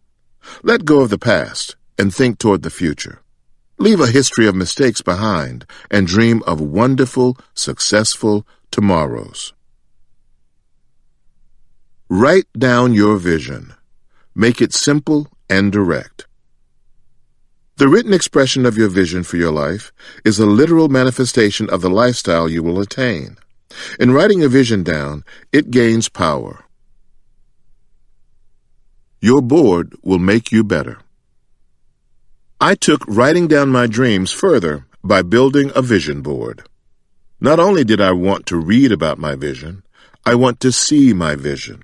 Speaker 1: Let go of the past and think toward the future. Leave a history of mistakes behind and dream of wonderful, successful tomorrows. Write down your vision. Make it simple and direct. The written expression of your vision for your life is a literal manifestation of the lifestyle you will attain. In writing a vision down, it gains power. Your board will make you better. I took writing down my dreams further by building a vision board. Not only did I want to read about my vision, I want to see my vision.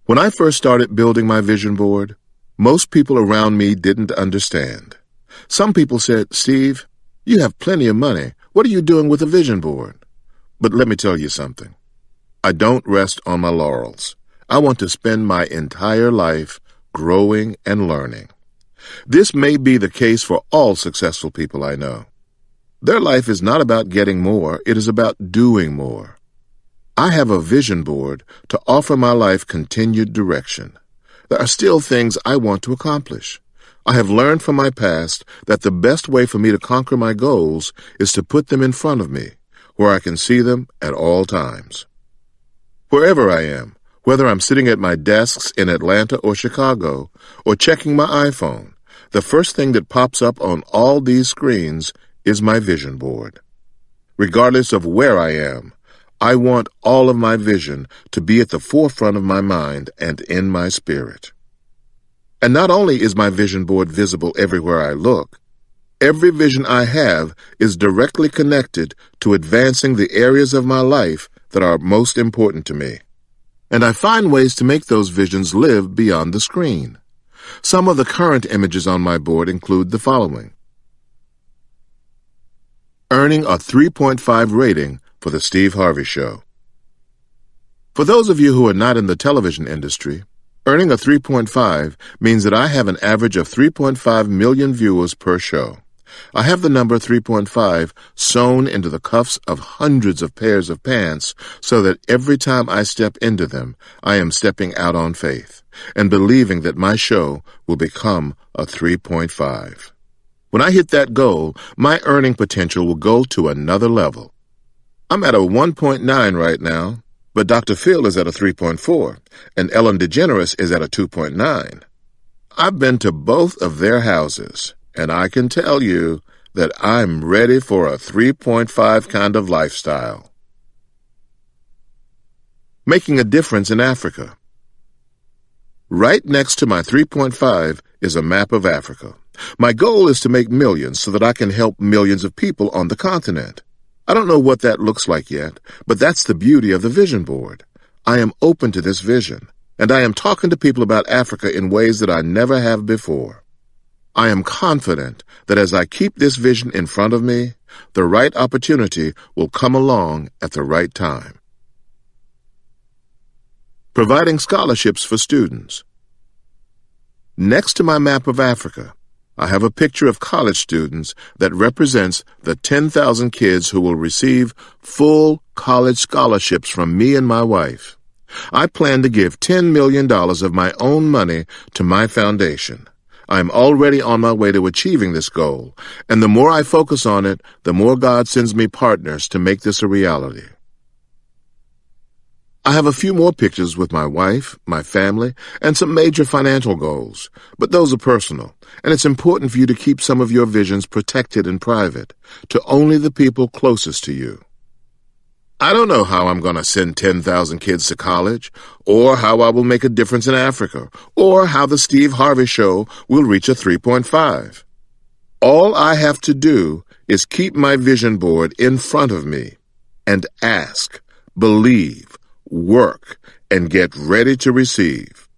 Speaker 1: When I first started building my vision board, most people around me didn't understand. Some people said, "Steve, you have plenty of money. What are you doing with a vision board?" But let me tell you something. I don't rest on my laurels. I want to spend my entire life growing and learning. This may be the case for all successful people I know. Their life is not about getting more, it is about doing more. I have a vision board to offer my life continued direction. There are still things I want to accomplish. I have learned from my past that the best way for me to conquer my goals is to put them in front of me, where I can see them at all times. Wherever I am, whether I'm sitting at my desks in Atlanta or Chicago, or checking my iPhone, the first thing that pops up on all these screens is my vision board. Regardless of where I am, I want all of my vision to be at the forefront of my mind and in my spirit. And not only is my vision board visible everywhere I look, every vision I have is directly connected to advancing the areas of my life that are most important to me. And I find ways to make those visions live beyond the screen. Some of the current images on my board include the following. Earning a 3.5 rating for The Steve Harvey Show. For those of you who are not in the television industry, earning a 3.5 means that I have an average of 3.5 million viewers per show. I have the number 3.5 sewn into the cuffs of hundreds of pairs of pants so that every time I step into them, I am stepping out on faith and believing that my show will become a 3.5. When I hit that goal, my earning potential will go to another level. I'm at a 1.9 right now, but Dr. Phil is at a 3.4, and Ellen DeGeneres is at a 2.9. I've been to both of their houses, and I can tell you that I'm ready for a 3.5 kind of lifestyle. Making a difference in Africa. Right next to my 3.5 is a map of Africa. My goal is to make millions so that I can help millions of people on the continent. I don't know what that looks like yet, but that's the beauty of the vision board. I am open to this vision, and I am talking to people about Africa in ways that I never have before. I am confident that as I keep this vision in front of me, the right opportunity will come along at the right time. Providing scholarships for students. Next to my map of Africa, I have a picture of college students that represents the 10,000 kids who will receive full college scholarships from me and my wife. I plan to give $10 million of my own money to my foundation. I am already on my way to achieving this goal, and the more I focus on it, the more God sends me partners to make this a reality. I have a few more pictures with my wife, my family, and some major financial goals, but those are personal, and it's important for you to keep some of your visions protected and private, to only the people closest to you. I don't know how I'm going to send 10,000 kids to college, or how I will make a difference in Africa, or how the Steve Harvey Show will reach a 3.5. All I have to do is keep my vision board in front of me and ask, believe, work, and get ready to receive.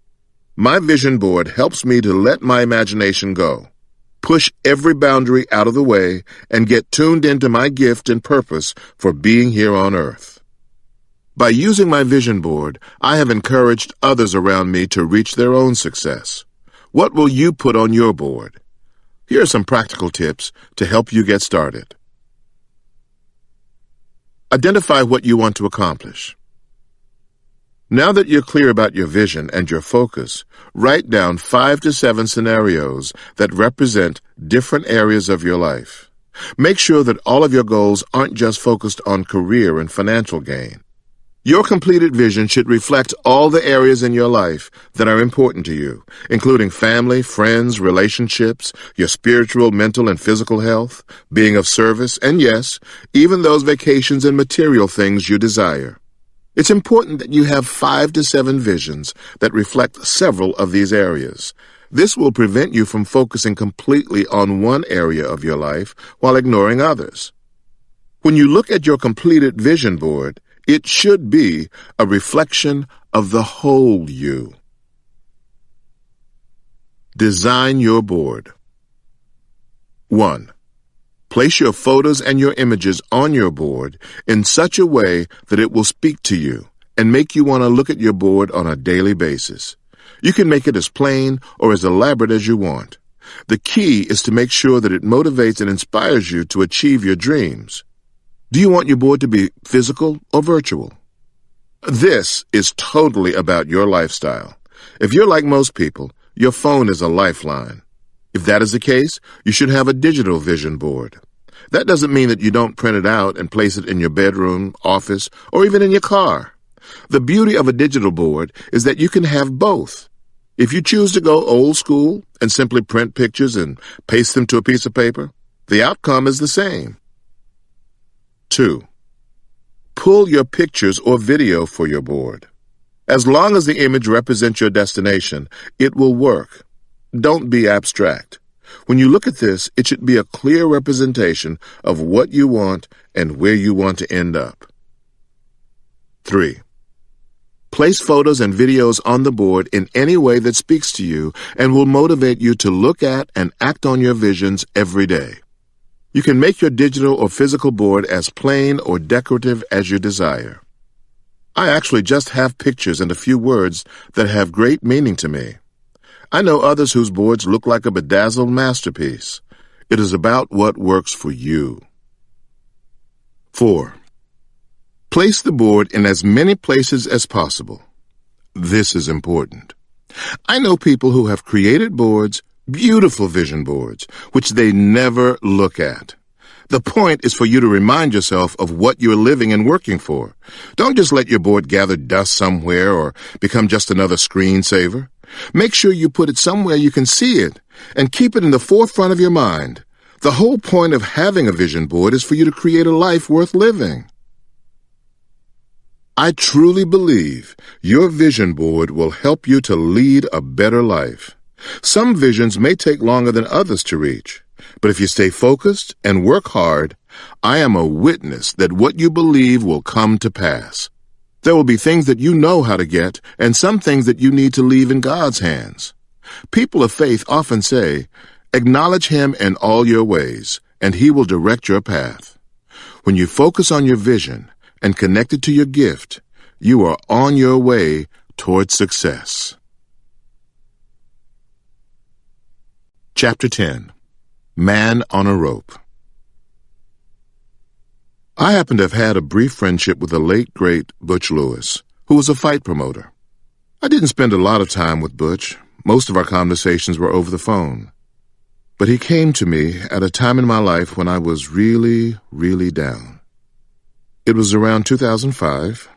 Speaker 1: My vision board helps me to let my imagination go, push every boundary out of the way, and get tuned into my gift and purpose for being here on earth. By using my vision board, I have encouraged others around me to reach their own success. What will you put on your board? Here are some practical tips to help you get started. Identify what you want to accomplish. Now that you're clear about your vision and your focus, write down 5 to 7 scenarios that represent different areas of your life. Make sure that all of your goals aren't just focused on career and financial gain. Your completed vision should reflect all the areas in your life that are important to you, including family, friends, relationships, your spiritual, mental, and physical health, being of service, and yes, even those vacations and material things you desire. It's important that you have 5 to 7 visions that reflect several of these areas. This will prevent you from focusing completely on one area of your life while ignoring others. When you look at your completed vision board, it should be a reflection of the whole you. Design your board. 1. Place your photos and your images on your board in such a way that it will speak to you and make you want to look at your board on a daily basis. You can make it as plain or as elaborate as you want. The key is to make sure that it motivates and inspires you to achieve your dreams. Do you want your board to be physical or virtual? This is totally about your lifestyle. If you're like most people, your phone is a lifeline. If that is the case, you should have a digital vision board. That doesn't mean that you don't print it out and place it in your bedroom, office, or even in your car. The beauty of a digital board is that you can have both. If you choose to go old school and simply print pictures and paste them to a piece of paper, the outcome is the same. 2. Pull your pictures or video for your board. As long as the image represents your destination, it will work. Don't be abstract. When you look at this, it should be a clear representation of what you want and where you want to end up. 3. Place photos and videos on the board in any way that speaks to you and will motivate you to look at and act on your visions every day. You can make your digital or physical board as plain or decorative as you desire. I actually just have pictures and a few words that have great meaning to me. I know others whose boards look like a bedazzled masterpiece. It is about what works for you. 4. Place the board in as many places as possible. This is important. I know people who have created boards, beautiful vision boards, which they never look at. The point is for you to remind yourself of what you're living and working for. Don't just let your board gather dust somewhere or become just another screensaver. Make sure you put it somewhere you can see it and keep it in the forefront of your mind. The whole point of having a vision board is for you to create a life worth living. I truly believe your vision board will help you to lead a better life. Some visions may take longer than others to reach, but if you stay focused and work hard, I am a witness that what you believe will come to pass. There will be things that you know how to get and some things that you need to leave in God's hands. People of faith often say, acknowledge Him in all your ways, and He will direct your path. When you focus on your vision and connect it to your gift, you are on your way toward success. Chapter 10. Man on a Rope. I happen to have had a brief friendship with the late, great Butch Lewis, who was a fight promoter. I didn't spend a lot of time with Butch. Most of our conversations were over the phone. But he came to me at a time in my life when I was really, really down. It was around 2005,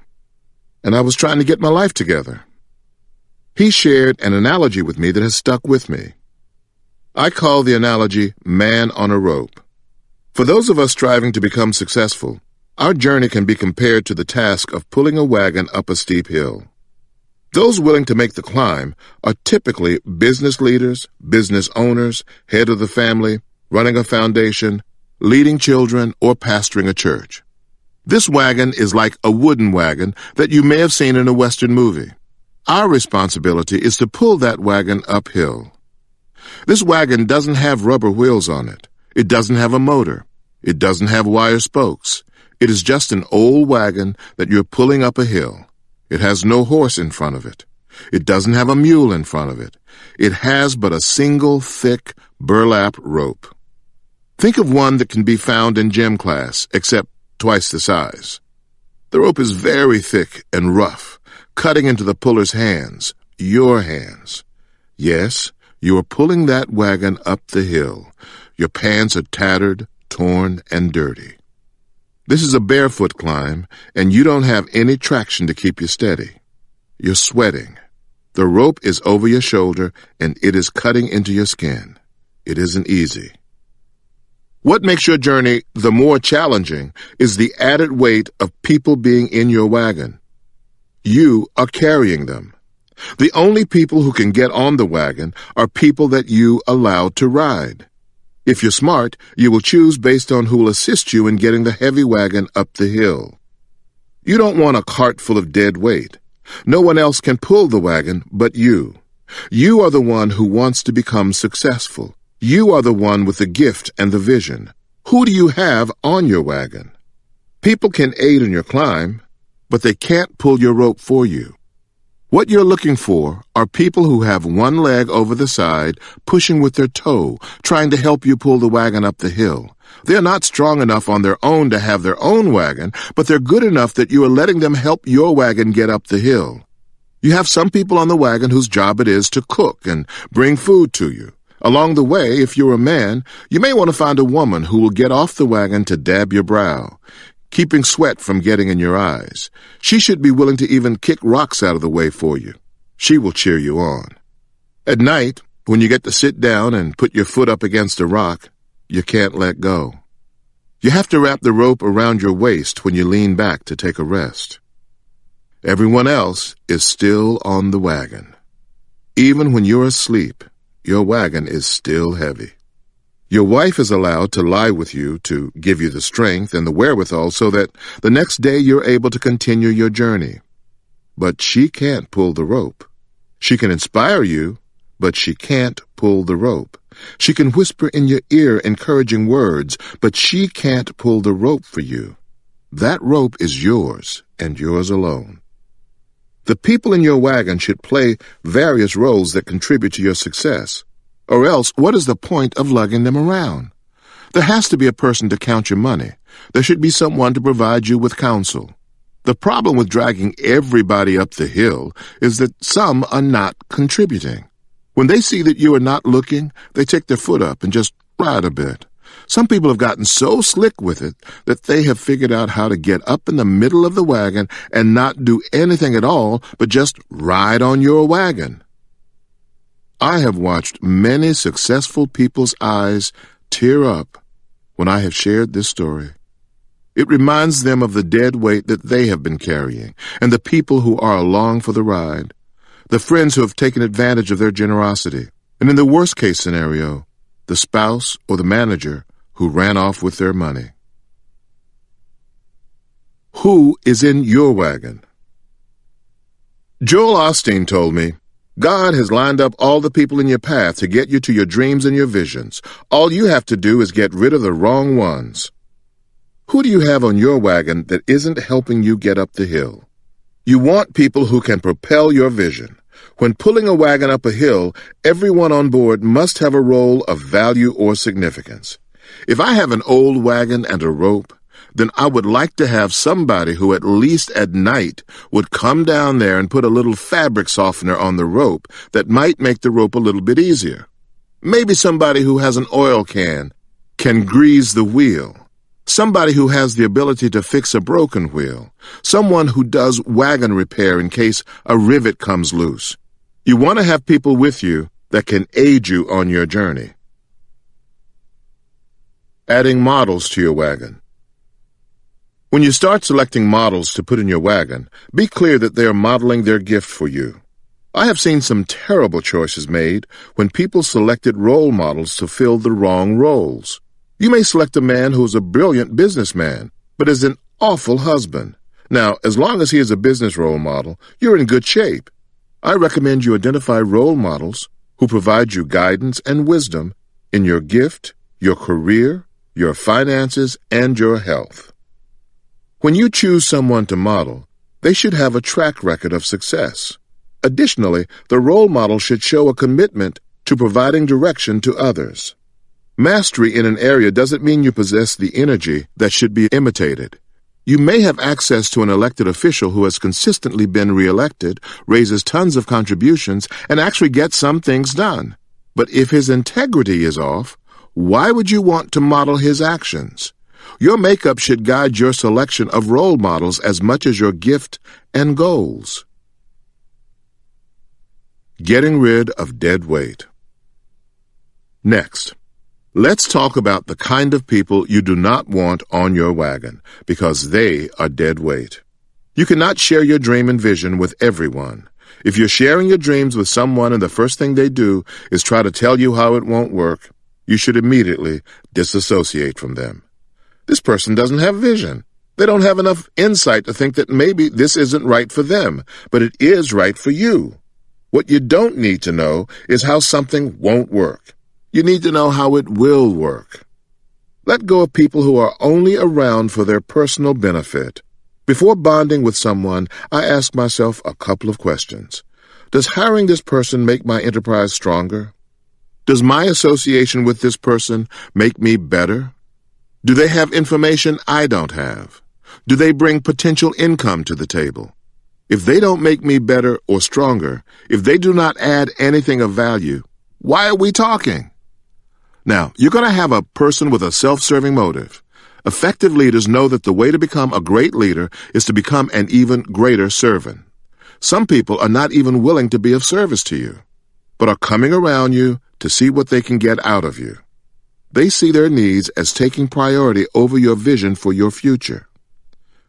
Speaker 1: and I was trying to get my life together. He shared an analogy with me that has stuck with me. I call the analogy man on a rope. For those of us striving to become successful, our journey can be compared to the task of pulling a wagon up a steep hill. Those willing to make the climb are typically business leaders, business owners, head of the family, running a foundation, leading children, or pastoring a church. This wagon is like a wooden wagon that you may have seen in a Western movie. Our responsibility is to pull that wagon uphill. This wagon doesn't have rubber wheels on it. It doesn't have a motor. It doesn't have wire spokes. It is just an old wagon that you're pulling up a hill. It has no horse in front of it. It doesn't have a mule in front of it. It has but a single thick burlap rope. Think of one that can be found in gym class, except twice the size. The rope is very thick and rough, cutting into the puller's hands, your hands. Yes, you are pulling that wagon up the hill. Your pants are tattered, torn, and dirty. This is a barefoot climb, and you don't have any traction to keep you steady. You're sweating. The rope is over your shoulder, and it is cutting into your skin. It isn't easy. What makes your journey the more challenging is the added weight of people being in your wagon. You are carrying them. The only people who can get on the wagon are people that you allow to ride. If you're smart, you will choose based on who will assist you in getting the heavy wagon up the hill. You don't want a cart full of dead weight. No one else can pull the wagon but you. You are the one who wants to become successful. You are the one with the gift and the vision. Who do you have on your wagon? People can aid in your climb, but they can't pull your rope for you. What you're looking for are people who have one leg over the side, pushing with their toe, trying to help you pull the wagon up the hill. They're not strong enough on their own to have their own wagon, but they're good enough that you are letting them help your wagon get up the hill. You have some people on the wagon whose job it is to cook and bring food to you. Along the way, if you're a man, you may want to find a woman who will get off the wagon to dab your brow, keeping sweat from getting in your eyes. She should be willing to even kick rocks out of the way for you. She will cheer you on. At night, when you get to sit down and put your foot up against a rock, you can't let go. You have to wrap the rope around your waist when you lean back to take a rest. Everyone else is still on the wagon. Even when you're asleep, your wagon is still heavy. Your wife is allowed to lie with you to give you the strength and the wherewithal so that the next day you're able to continue your journey. But she can't pull the rope. She can inspire you, but she can't pull the rope. She can whisper in your ear encouraging words, but she can't pull the rope for you. That rope is yours and yours alone. The people in your wagon should play various roles that contribute to your success. Or else, what is the point of lugging them around? There has to be a person to count your money. There should be someone to provide you with counsel. The problem with dragging everybody up the hill is that some are not contributing. When they see that you are not looking, they take their foot up and just ride a bit. Some people have gotten so slick with it that they have figured out how to get up in the middle of the wagon and not do anything at all but just ride on your wagon. I have watched many successful people's eyes tear up when I have shared this story. It reminds them of the dead weight that they have been carrying and the people who are along for the ride, the friends who have taken advantage of their generosity, and in the worst-case scenario, the spouse or the manager who ran off with their money. Who is in your wagon? Joel Osteen told me, God has lined up all the people in your path to get you to your dreams and your visions. All you have to do is get rid of the wrong ones. Who do you have on your wagon that isn't helping you get up the hill? You want people who can propel your vision. When pulling a wagon up a hill, everyone on board must have a role of value or significance. If I have an old wagon and a rope, then I would like to have somebody who at least at night would come down there and put a little fabric softener on the rope that might make the rope a little bit easier. Maybe somebody who has an oil can grease the wheel. Somebody who has the ability to fix a broken wheel. Someone who does wagon repair in case a rivet comes loose. You want to have people with you that can aid you on your journey. Adding models to your wagon. When you start selecting models to put in your wagon, be clear that they are modeling their gift for you. I have seen some terrible choices made when people selected role models to fill the wrong roles. You may select a man who is a brilliant businessman, but is an awful husband. Now, as long as he is a business role model, you're in good shape. I recommend you identify role models who provide you guidance and wisdom in your gift, your career, your finances, and your health. When you choose someone to model, they should have a track record of success. Additionally, the role model should show a commitment to providing direction to others. Mastery in an area doesn't mean you possess the energy that should be imitated. You may have access to an elected official who has consistently been reelected, raises tons of contributions, and actually gets some things done. But if his integrity is off, why would you want to model his actions? Your makeup should guide your selection of role models as much as your gift and goals. Getting rid of dead weight. Next, let's talk about the kind of people you do not want on your wagon, because they are dead weight. You cannot share your dream and vision with everyone. If you're sharing your dreams with someone and the first thing they do is try to tell you how it won't work, you should immediately disassociate from them. This person doesn't have vision. They don't have enough insight to think that maybe this isn't right for them, but it is right for you. What you don't need to know is how something won't work. You need to know how it will work. Let go of people who are only around for their personal benefit. Before bonding with someone, I ask myself a couple of questions. Does hiring this person make my enterprise stronger? Does my association with this person make me better? Do they have information I don't have? Do they bring potential income to the table? If they don't make me better or stronger, if they do not add anything of value, why are we talking? Now, you're going to have a person with a self-serving motive. Effective leaders know that the way to become a great leader is to become an even greater servant. Some people are not even willing to be of service to you, but are coming around you to see what they can get out of you. They see their needs as taking priority over your vision for your future.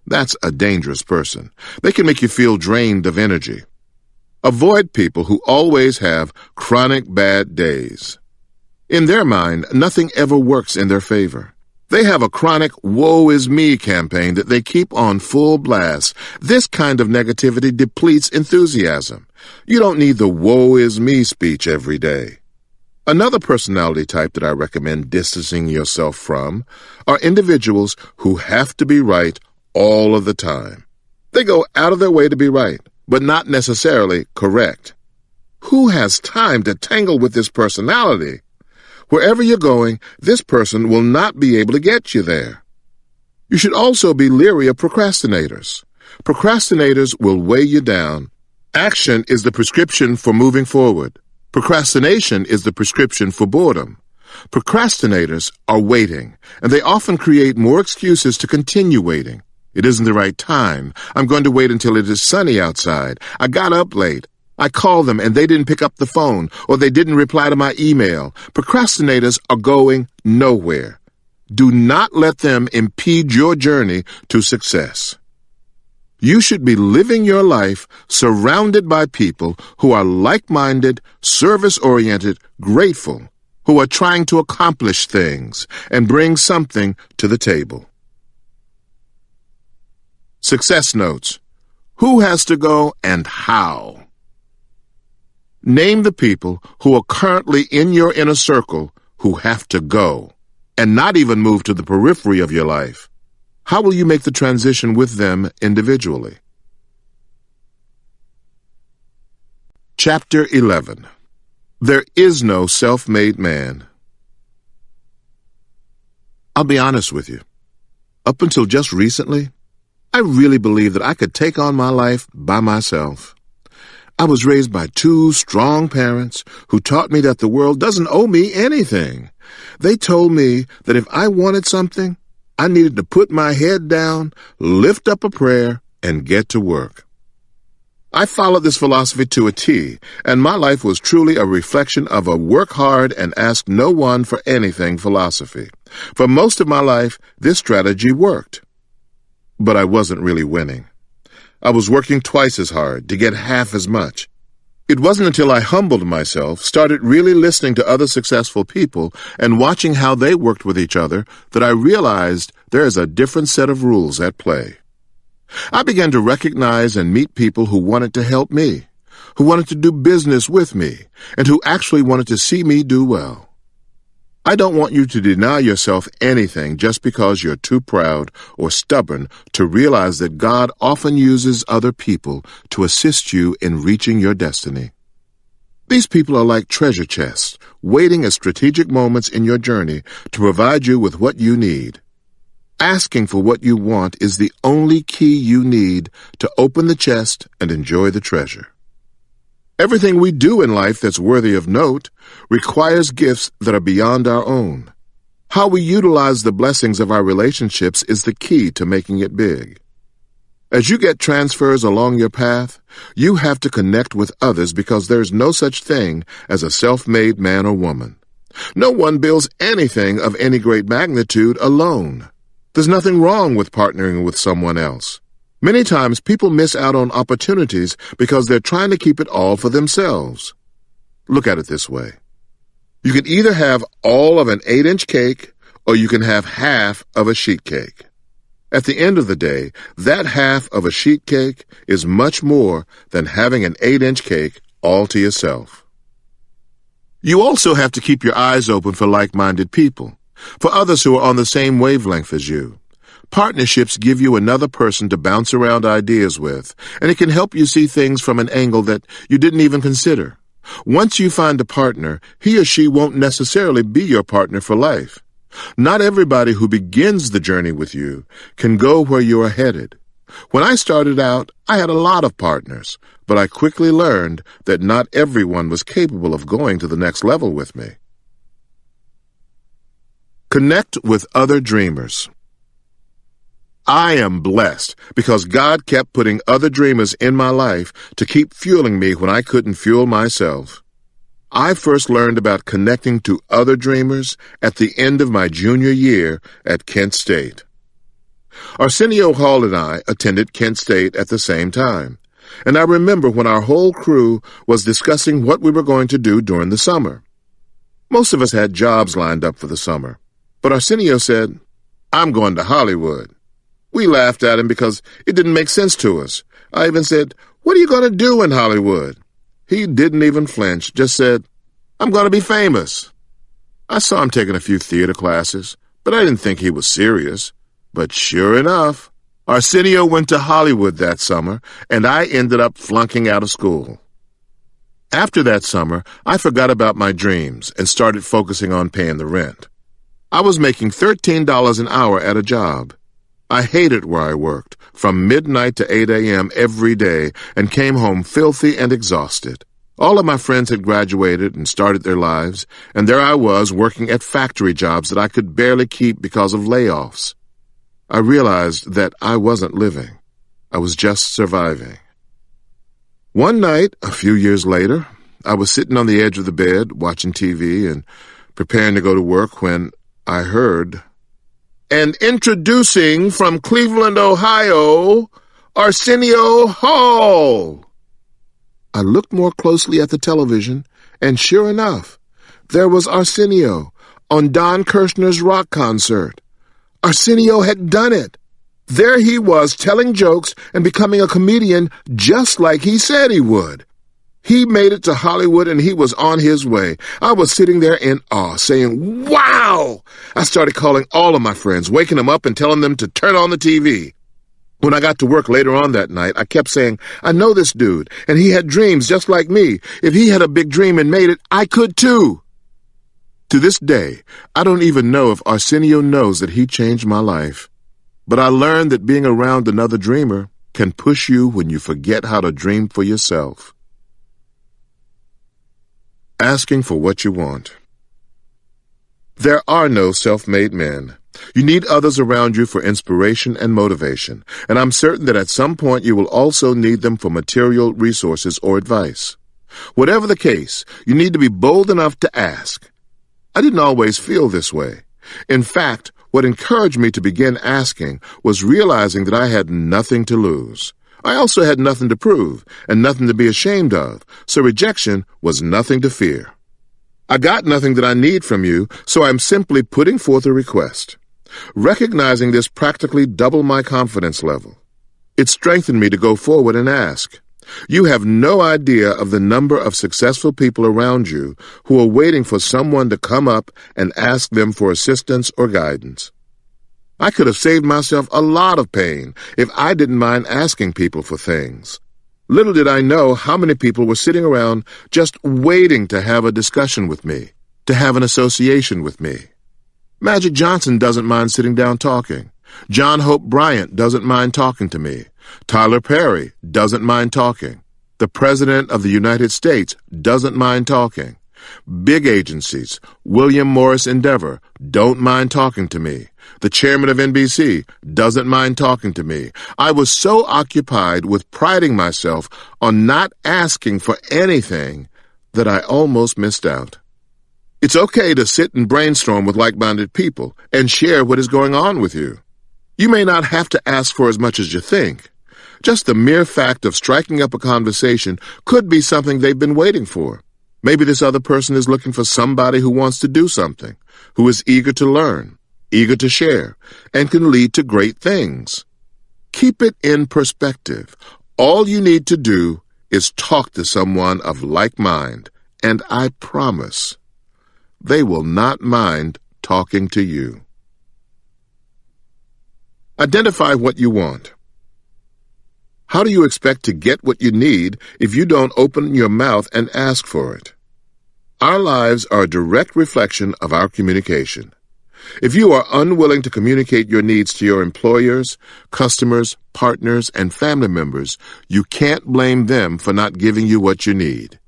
Speaker 1: That's a dangerous person. They can make you feel drained of energy. Avoid people who always have chronic bad days. In their mind, nothing ever works in their favor. They have a chronic woe is me campaign that they keep on full blast. This kind of negativity depletes enthusiasm. You don't need the woe is me speech every day. Another personality type that I recommend distancing yourself from are individuals who have to be right all of the time. They go out of their way to be right, but not necessarily correct. Who has time to tangle with this personality? Wherever you're going, this person will not be able to get you there. You should also be leery of procrastinators. Procrastinators will weigh you down. Action is the prescription for moving forward. Procrastination is the prescription for boredom. Procrastinators are waiting, and they often create more excuses to continue waiting. It isn't the right time. I'm going to wait until it is sunny outside. I got up late. I called them and they didn't pick up the phone, or they didn't reply to my email. Procrastinators are going nowhere. Do not let them impede your journey to success. You should be living your life surrounded by people who are like-minded, service-oriented, grateful, who are trying to accomplish things and bring something to the table. Success notes. Who has to go and how? Name the people who are currently in your inner circle who have to go and not even move to the periphery of your life. How will you make the transition with them individually? Chapter 11. There is no self-made man. I'll be honest with you. Up until just recently, I really believed that I could take on my life by myself. I was raised by two strong parents who taught me that the world doesn't owe me anything. They told me that if I wanted something, I needed to put my head down, lift up a prayer, and get to work. I followed this philosophy to a T, and my life was truly a reflection of a work hard and ask no one for anything philosophy. For most of my life, this strategy worked. But I wasn't really winning. I was working twice as hard to get half as much. It wasn't until I humbled myself, started really listening to other successful people, and watching how they worked with each other that I realized there is a different set of rules at play. I began to recognize and meet people who wanted to help me, who wanted to do business with me, and who actually wanted to see me do well. I don't want you to deny yourself anything just because you're too proud or stubborn to realize that God often uses other people to assist you in reaching your destiny. These people are like treasure chests, waiting at strategic moments in your journey to provide you with what you need. Asking for what you want is the only key you need to open the chest and enjoy the treasure. Everything we do in life that's worthy of note requires gifts that are beyond our own. How we utilize the blessings of our relationships is the key to making it big. As you get transfers along your path, you have to connect with others because there's no such thing as a self-made man or woman. No one builds anything of any great magnitude alone. There's nothing wrong with partnering with someone else. Many times people miss out on opportunities because they're trying to keep it all for themselves. Look at it this way. You can either have all of an 8-inch cake or you can have half of a sheet cake. At the end of the day, that half of a sheet cake is much more than having an 8-inch cake all to yourself. You also have to keep your eyes open for like-minded people, for others who are on the same wavelength as you. Partnerships give you another person to bounce around ideas with, and it can help you see things from an angle that you didn't even consider. Once you find a partner, he or she won't necessarily be your partner for life. Not everybody who begins the journey with you can go where you are headed. When I started out, I had a lot of partners, but I quickly learned that not everyone was capable of going to the next level with me. Connect with other dreamers. I am blessed because God kept putting other dreamers in my life to keep fueling me when I couldn't fuel myself. I first learned about connecting to other dreamers at the end of my junior year at Kent State. Arsenio Hall and I attended Kent State at the same time, and I remember when our whole crew was discussing what we were going to do during the summer. Most of us had jobs lined up for the summer, but Arsenio said, "I'm going to Hollywood." We laughed at him because it didn't make sense to us. I even said, "What are you going to do in Hollywood?" He didn't even flinch, just said, "I'm going to be famous." I saw him taking a few theater classes, but I didn't think he was serious. But sure enough, Arsenio went to Hollywood that summer, and I ended up flunking out of school. After that summer, I forgot about my dreams and started focusing on paying the rent. I was making $13 an hour at a job. I hated where I worked, from midnight to 8 a.m. every day, and came home filthy and exhausted. All of my friends had graduated and started their lives, and there I was working at factory jobs that I could barely keep because of layoffs. I realized that I wasn't living. I was just surviving. One night, a few years later, I was sitting on the edge of the bed, watching TV and preparing to go to work when I heard, "And introducing from Cleveland, Ohio, Arsenio Hall." I looked more closely at the television, and sure enough, there was Arsenio on Don Kirshner's rock concert. Arsenio had done it. There he was telling jokes and becoming a comedian just like he said he would. He made it to Hollywood and he was on his way. I was sitting there in awe, saying, "Wow!" I started calling all of my friends, waking them up and telling them to turn on the TV. When I got to work later on that night, I kept saying, "I know this dude, and he had dreams just like me. If he had a big dream and made it, I could too." To this day, I don't even know if Arsenio knows that he changed my life. But I learned that being around another dreamer can push you when you forget how to dream for yourself. Asking for what you want. There are no self-made men. You need others around you for inspiration and motivation, and I'm certain that at some point you will also need them for material resources or advice. Whatever the case, you need to be bold enough to ask. I didn't always feel this way. In fact, what encouraged me to begin asking was realizing that I had nothing to lose. I also had nothing to prove and nothing to be ashamed of, so rejection was nothing to fear. I got nothing that I need from you, so I'm simply putting forth a request. Recognizing this practically doubled my confidence level. It strengthened me to go forward and ask. You have no idea of the number of successful people around you who are waiting for someone to come up and ask them for assistance or guidance. I could have saved myself a lot of pain if I didn't mind asking people for things. Little did I know how many people were sitting around just waiting to have a discussion with me, to have an association with me. Magic Johnson doesn't mind sitting down talking. John Hope Bryant doesn't mind talking to me. Tyler Perry doesn't mind talking. The President of the United States doesn't mind talking. Big agencies, William Morris Endeavor, don't mind talking to me. The chairman of NBC doesn't mind talking to me. I was so occupied with priding myself on not asking for anything that I almost missed out. It's okay to sit and brainstorm with like-minded people and share what is going on with you. You may not have to ask for as much as you think. Just the mere fact of striking up a conversation could be something they've been waiting for. Maybe this other person is looking for somebody who wants to do something, who is eager to learn, eager to share, and can lead to great things. Keep it in perspective. All you need to do is talk to someone of like mind, and I promise they will not mind talking to you. Identify what you want. How do you expect to get what you need if you don't open your mouth and ask for it? Our lives are a direct reflection of our communication. If you are unwilling to communicate your needs to your employers, customers, partners, and family members, you can't blame them for not giving you what you need.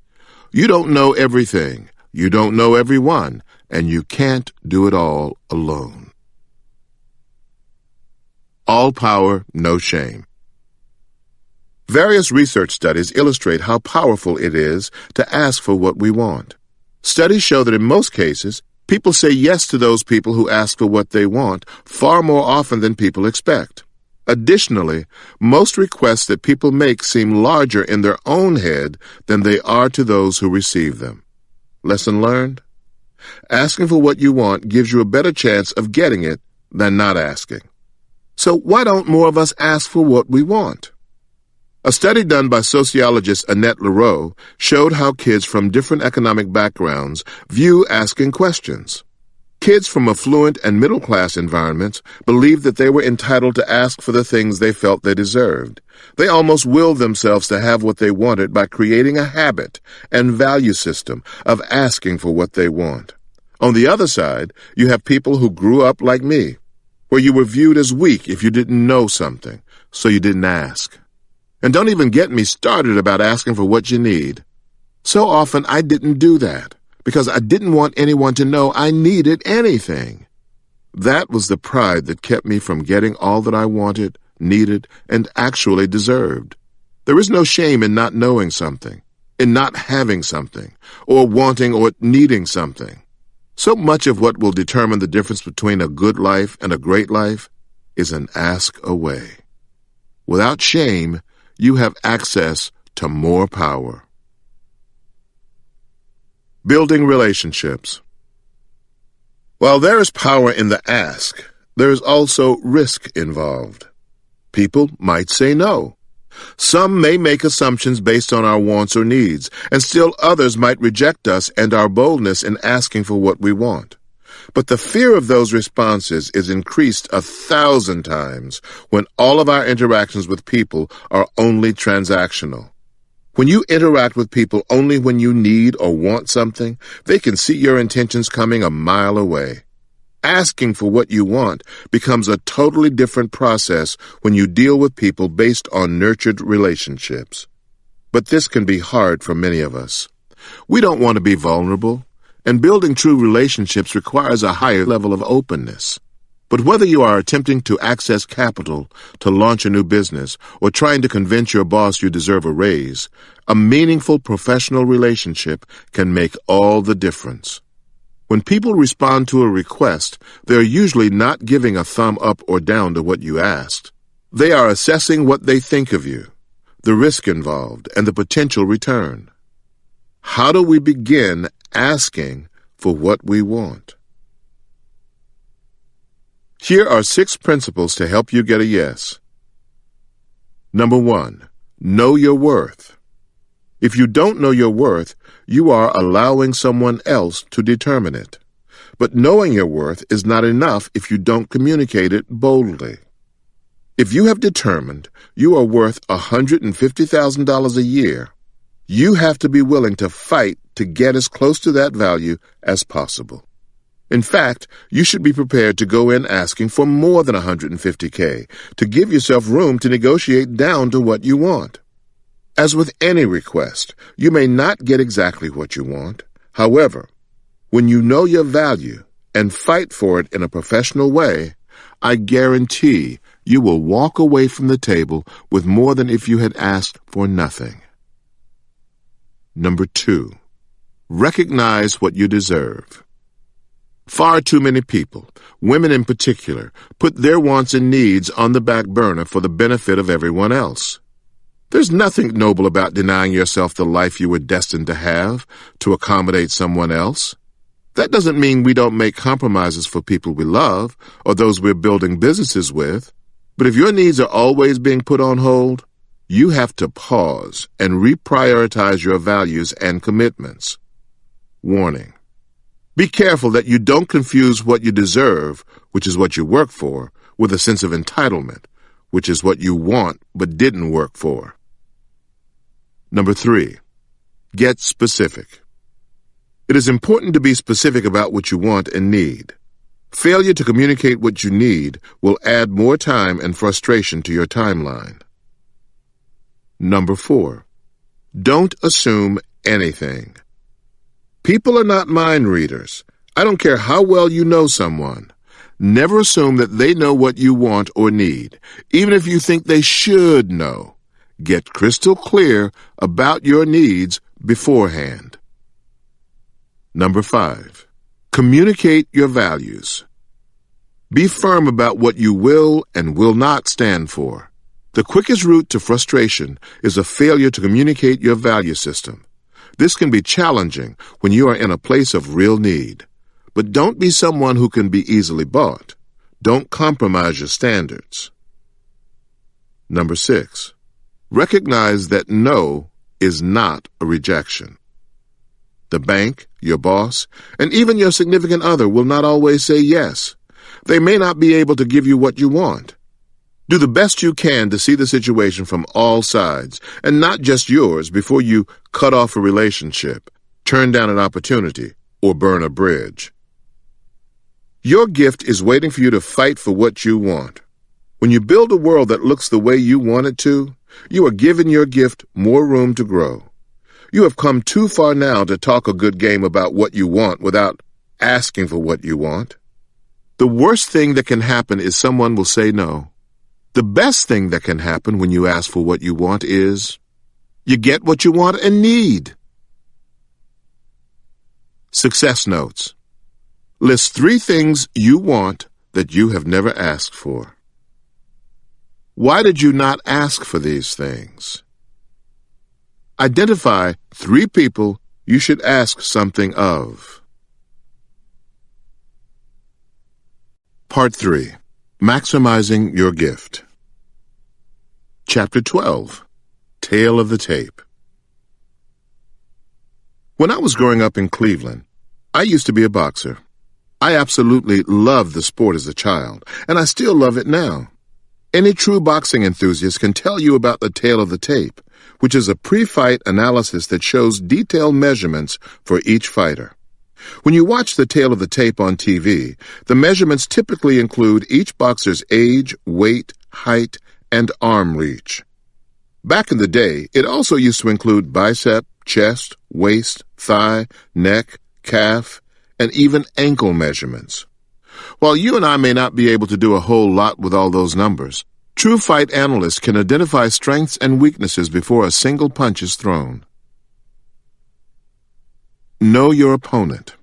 Speaker 1: You don't know everything, you don't know everyone, and you can't do it all alone. All power, no shame. Various research studies illustrate how powerful it is to ask for what we want. Studies show that in most cases, people say yes to those people who ask for what they want far more often than people expect. Additionally, most requests that people make seem larger in their own head than they are to those who receive them. Lesson learned? Asking for what you want gives you a better chance of getting it than not asking. So why don't more of us ask for what we want? A study done by sociologist Annette Leroux showed how kids from different economic backgrounds view asking questions. Kids from affluent and middle-class environments believed that they were entitled to ask for the things they felt they deserved. They almost willed themselves to have what they wanted by creating a habit and value system of asking for what they want. On the other side, you have people who grew up like me, where you were viewed as weak if you didn't know something, so you didn't ask. And don't even get me started about asking for what you need. So often I didn't do that because I didn't want anyone to know I needed anything. That was the pride that kept me from getting all that I wanted, needed, and actually deserved. There is no shame in not knowing something, in not having something, or wanting or needing something. So much of what will determine the difference between a good life and a great life is an ask away. Without shame, you have access to more power. Building relationships. While there is power in the ask, there is also risk involved. People might say no. Some may make assumptions based on our wants or needs, and still others might reject us and our boldness in asking for what we want. But the fear of those responses is increased 1,000 times when all of our interactions with people are only transactional. When you interact with people only when you need or want something, they can see your intentions coming a mile away. Asking for what you want becomes a totally different process when you deal with people based on nurtured relationships. But this can be hard for many of us. We don't want to be vulnerable, and building true relationships requires a higher level of openness. But whether you are attempting to access capital to launch a new business or trying to convince your boss you deserve a raise, a meaningful professional relationship can make all the difference. When people respond to a request, they are usually not giving a thumb up or down to what you asked. They are assessing what they think of you, the risk involved, and the potential return. How do we begin asking for what we want? Here are 6 principles to help you get a yes. Number 1, know your worth. If you don't know your worth, you are allowing someone else to determine it. But knowing your worth is not enough if you don't communicate it boldly. If you have determined you are worth $150,000 a year, you have to be willing to fight to get as close to that value as possible. In fact, you should be prepared to go in asking for more than $150K to give yourself room to negotiate down to what you want. As with any request, you may not get exactly what you want. However, when you know your value and fight for it in a professional way, I guarantee you will walk away from the table with more than if you had asked for nothing. Number 2, recognize what you deserve. Far too many people, women in particular, put their wants and needs on the back burner for the benefit of everyone else. There's nothing noble about denying yourself the life you were destined to have to accommodate someone else. That doesn't mean we don't make compromises for people we love or those we're building businesses with. But if your needs are always being put on hold, you have to pause and reprioritize your values and commitments. Warning. Be careful that you don't confuse what you deserve, which is what you work for, with a sense of entitlement, which is what you want but didn't work for. Number 3. Get specific. It is important to be specific about what you want and need. Failure to communicate what you need will add more time and frustration to your timeline. Number 4. Don't assume anything. People are not mind readers. I don't care how well you know someone. Never assume that they know what you want or need, even if you think they should know. Get crystal clear about your needs beforehand. Number 5. Communicate your values. Be firm about what you will and will not stand for. The quickest route to frustration is a failure to communicate your value system. This can be challenging when you are in a place of real need. But don't be someone who can be easily bought. Don't compromise your standards. Number 6. Recognize that no is not a rejection. The bank, your boss, and even your significant other will not always say yes. They may not be able to give you what you want. Do the best you can to see the situation from all sides, and not just yours, before you cut off a relationship, turn down an opportunity, or burn a bridge. Your gift is waiting for you to fight for what you want. When you build a world that looks the way you want it to, you are giving your gift more room to grow. You have come too far now to talk a good game about what you want without asking for what you want. The worst thing that can happen is someone will say no. The best thing that can happen when you ask for what you want is you get what you want and need. Success notes. List 3 things you want that you have never asked for. Why did you not ask for these things? Identify 3 people you should ask something of. Part 3. Maximizing your gift. Chapter 12. Tale of the Tape. When I was growing up in Cleveland, I used to be a boxer. I absolutely loved the sport as a child, and I still love it now. Any true boxing enthusiast can tell you about the tale of the tape, which is a pre-fight analysis that shows detailed measurements for each fighter. When you watch the tale of the tape on TV, the measurements typically include each boxer's age, weight, height, and arm reach. Back in the day, it also used to include bicep, chest, waist, thigh, neck, calf, and even ankle measurements. While you and I may not be able to do a whole lot with all those numbers, true fight analysts can identify strengths and weaknesses before a single punch is thrown. Know your opponent.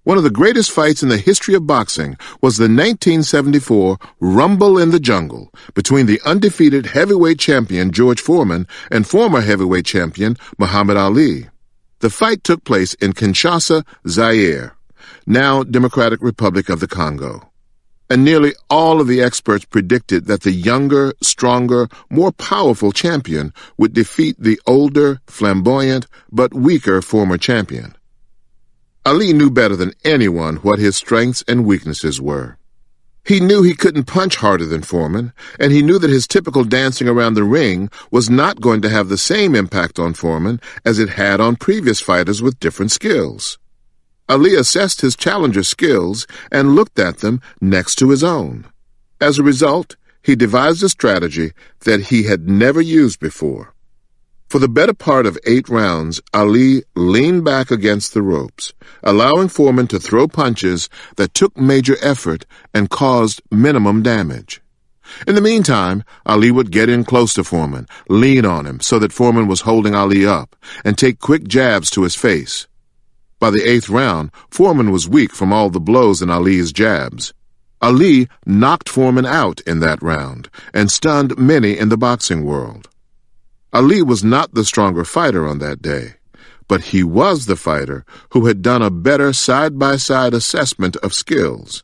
Speaker 1: One of the greatest fights in the history of boxing was the 1974 Rumble in the Jungle between the undefeated heavyweight champion George Foreman and former heavyweight champion Muhammad Ali. The fight took place in Kinshasa, Zaire, now Democratic Republic of the Congo. And nearly all of the experts predicted that the younger, stronger, more powerful champion would defeat the older, flamboyant, but weaker former champion. Ali knew better than anyone what his strengths and weaknesses were. He knew he couldn't punch harder than Foreman, and he knew that his typical dancing around the ring was not going to have the same impact on Foreman as it had on previous fighters with different skills. Ali assessed his challenger's skills and looked at them next to his own. As a result, he devised a strategy that he had never used before. For the better part of 8 rounds, Ali leaned back against the ropes, allowing Foreman to throw punches that took major effort and caused minimum damage. In the meantime, Ali would get in close to Foreman, lean on him so that Foreman was holding Ali up, and take quick jabs to his face. By the 8th round, Foreman was weak from all the blows and Ali's jabs. Ali knocked Foreman out in that round and stunned many in the boxing world. Ali was not the stronger fighter on that day, but he was the fighter who had done a better side-by-side assessment of skills.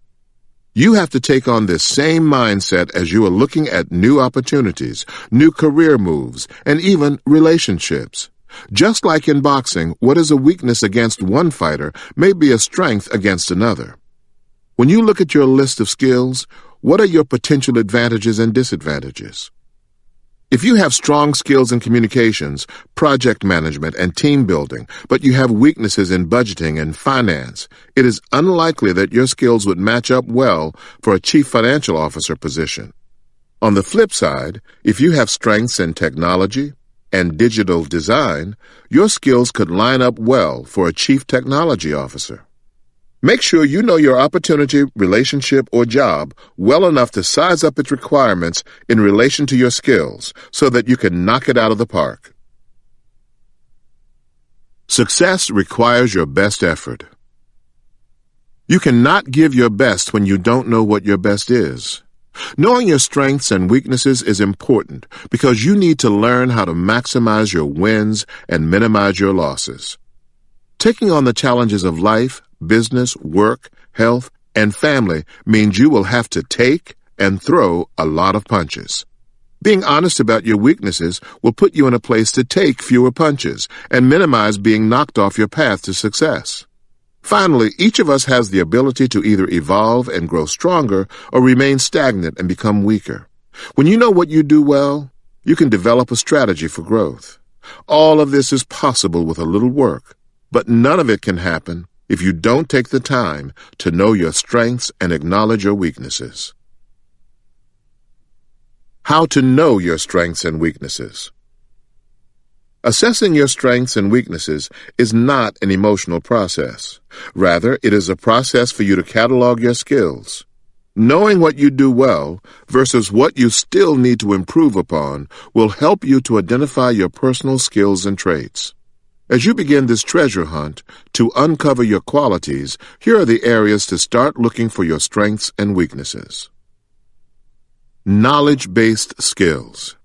Speaker 1: You have to take on this same mindset as you are looking at new opportunities, new career moves, and even relationships. Just like in boxing, what is a weakness against one fighter may be a strength against another. When you look at your list of skills, what are your potential advantages and disadvantages? If you have strong skills in communications, project management, and team building, but you have weaknesses in budgeting and finance, it is unlikely that your skills would match up well for a chief financial officer position. On the flip side, if you have strengths in technology and digital design, your skills could line up well for a chief technology officer. Make sure you know your opportunity, relationship, or job well enough to size up its requirements in relation to your skills so that you can knock it out of the park. Success requires your best effort. You cannot give your best when you don't know what your best is. Knowing your strengths and weaknesses is important because you need to learn how to maximize your wins and minimize your losses. Taking on the challenges of life, business, work, health, and family means you will have to take and throw a lot of punches. Being honest about your weaknesses will put you in a place to take fewer punches and minimize being knocked off your path to success. Finally, each of us has the ability to either evolve and grow stronger or remain stagnant and become weaker. When you know what you do well, you can develop a strategy for growth. All of this is possible with a little work, but none of it can happen if you don't take the time to know your strengths and acknowledge your weaknesses. How to know your strengths and weaknesses. Assessing your strengths and weaknesses is not an emotional process. Rather, it is a process for you to catalog your skills. Knowing what you do well versus what you still need to improve upon will help you to identify your personal skills and traits. As you begin this treasure hunt to uncover your qualities, here are the areas to start looking for your strengths and weaknesses. Knowledge-based skills.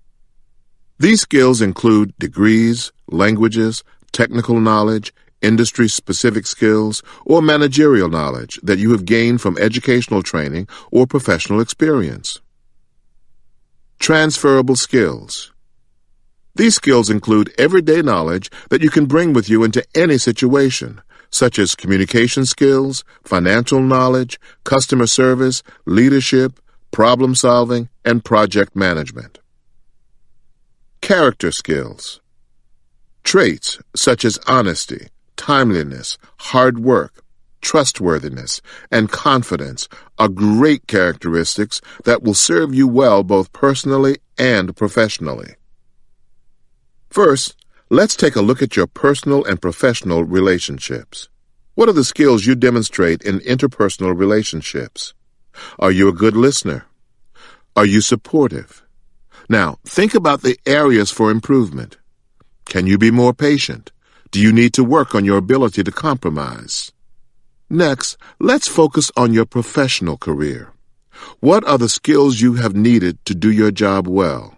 Speaker 1: These skills include degrees, languages, technical knowledge, industry-specific skills, or managerial knowledge that you have gained from educational training or professional experience. Transferable skills. These skills include everyday knowledge that you can bring with you into any situation, such as communication skills, financial knowledge, customer service, leadership, problem solving, and project management. Character skills. Traits such as honesty, timeliness, hard work, trustworthiness, and confidence are great characteristics that will serve you well both personally and professionally. First, let's take a look at your personal and professional relationships. What are the skills you demonstrate in interpersonal relationships? Are you a good listener? Are you supportive? Now, think about the areas for improvement. Can you be more patient? Do you need to work on your ability to compromise? Next, let's focus on your professional career. What are the skills you have needed to do your job well?